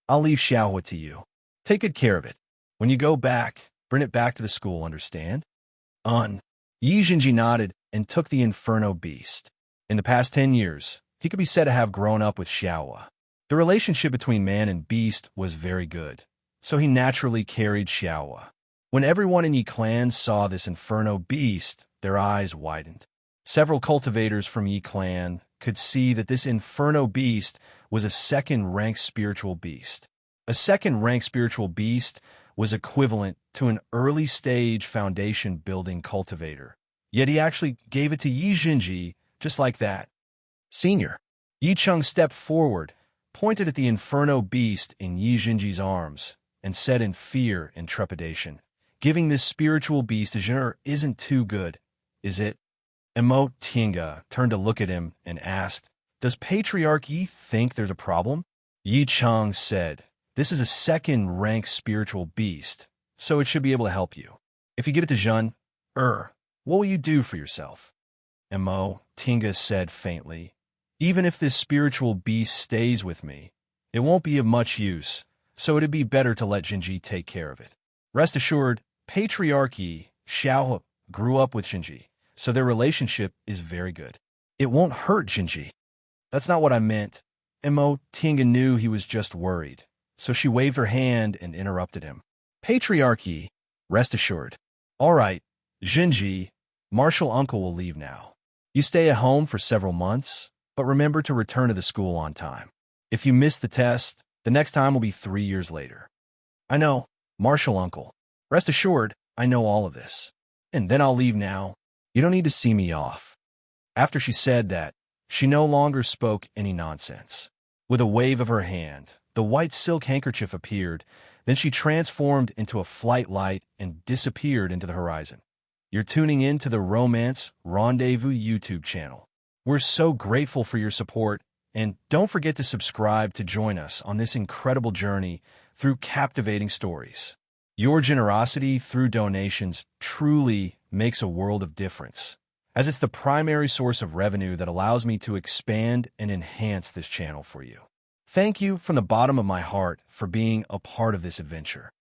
I'll leave Xiaohua to you. Take good care of it. When you go back, bring it back to the school, understand? Yi Jinji nodded and took the Inferno Beast. In the past 10 years, he could be said to have grown up with Xiaohua. The relationship between man and beast was very good, so he naturally carried Xiaohua. When everyone in Yi Clan saw this Inferno Beast, their eyes widened. Several cultivators from Yi Clan could see that this Inferno Beast was a second-rank spiritual beast. A second-rank spiritual beast was equivalent to an early-stage foundation-building cultivator. Yet he actually gave it to Yi Jinji just like that. Senior. Yi Cheng stepped forward, pointed at the Inferno Beast in Yi Jinji's arms, and said in fear and trepidation, "Giving this spiritual beast a genre isn't too good, is it?" Mo Tiange turned to look at him and asked, "Does Patriarch Yi think there's a problem?" Yi Cheng said, "This is a second-rank spiritual beast, so it should be able to help you. If you give it to Zhen, what will you do for yourself?" Mo Tiange said faintly, "Even if this spiritual beast stays with me, it won't be of much use, so it'd be better to let Jinji take care of it. Rest assured, Patriarch Yi Xiaohua grew up with Jinji, so their relationship is very good. It won't hurt Jinji." "That's not what I meant." Mo Tiange knew he was just worried, so she waved her hand and interrupted him. "Patriarch Yi, rest assured. All right, Jinji, Martial Uncle will leave now. You stay at home for several months, but remember to return to the school on time. If you miss the test, the next time will be 3 years later." "I know, Martial Uncle. Rest assured, I know all of this." and then I'll leave now. You don't need to see me off." After she said that, she no longer spoke any nonsense. With a wave of her hand, the white silk handkerchief appeared, then she transformed into a flight light and disappeared into the horizon. You're tuning in to the Romance Rendezvous YouTube channel. We're so grateful for your support, and don't forget to subscribe to join us on this incredible journey through captivating stories. Your generosity through donations truly makes a world of difference, as it's the primary source of revenue that allows me to expand and enhance this channel for you. Thank you from the bottom of my heart for being a part of this adventure.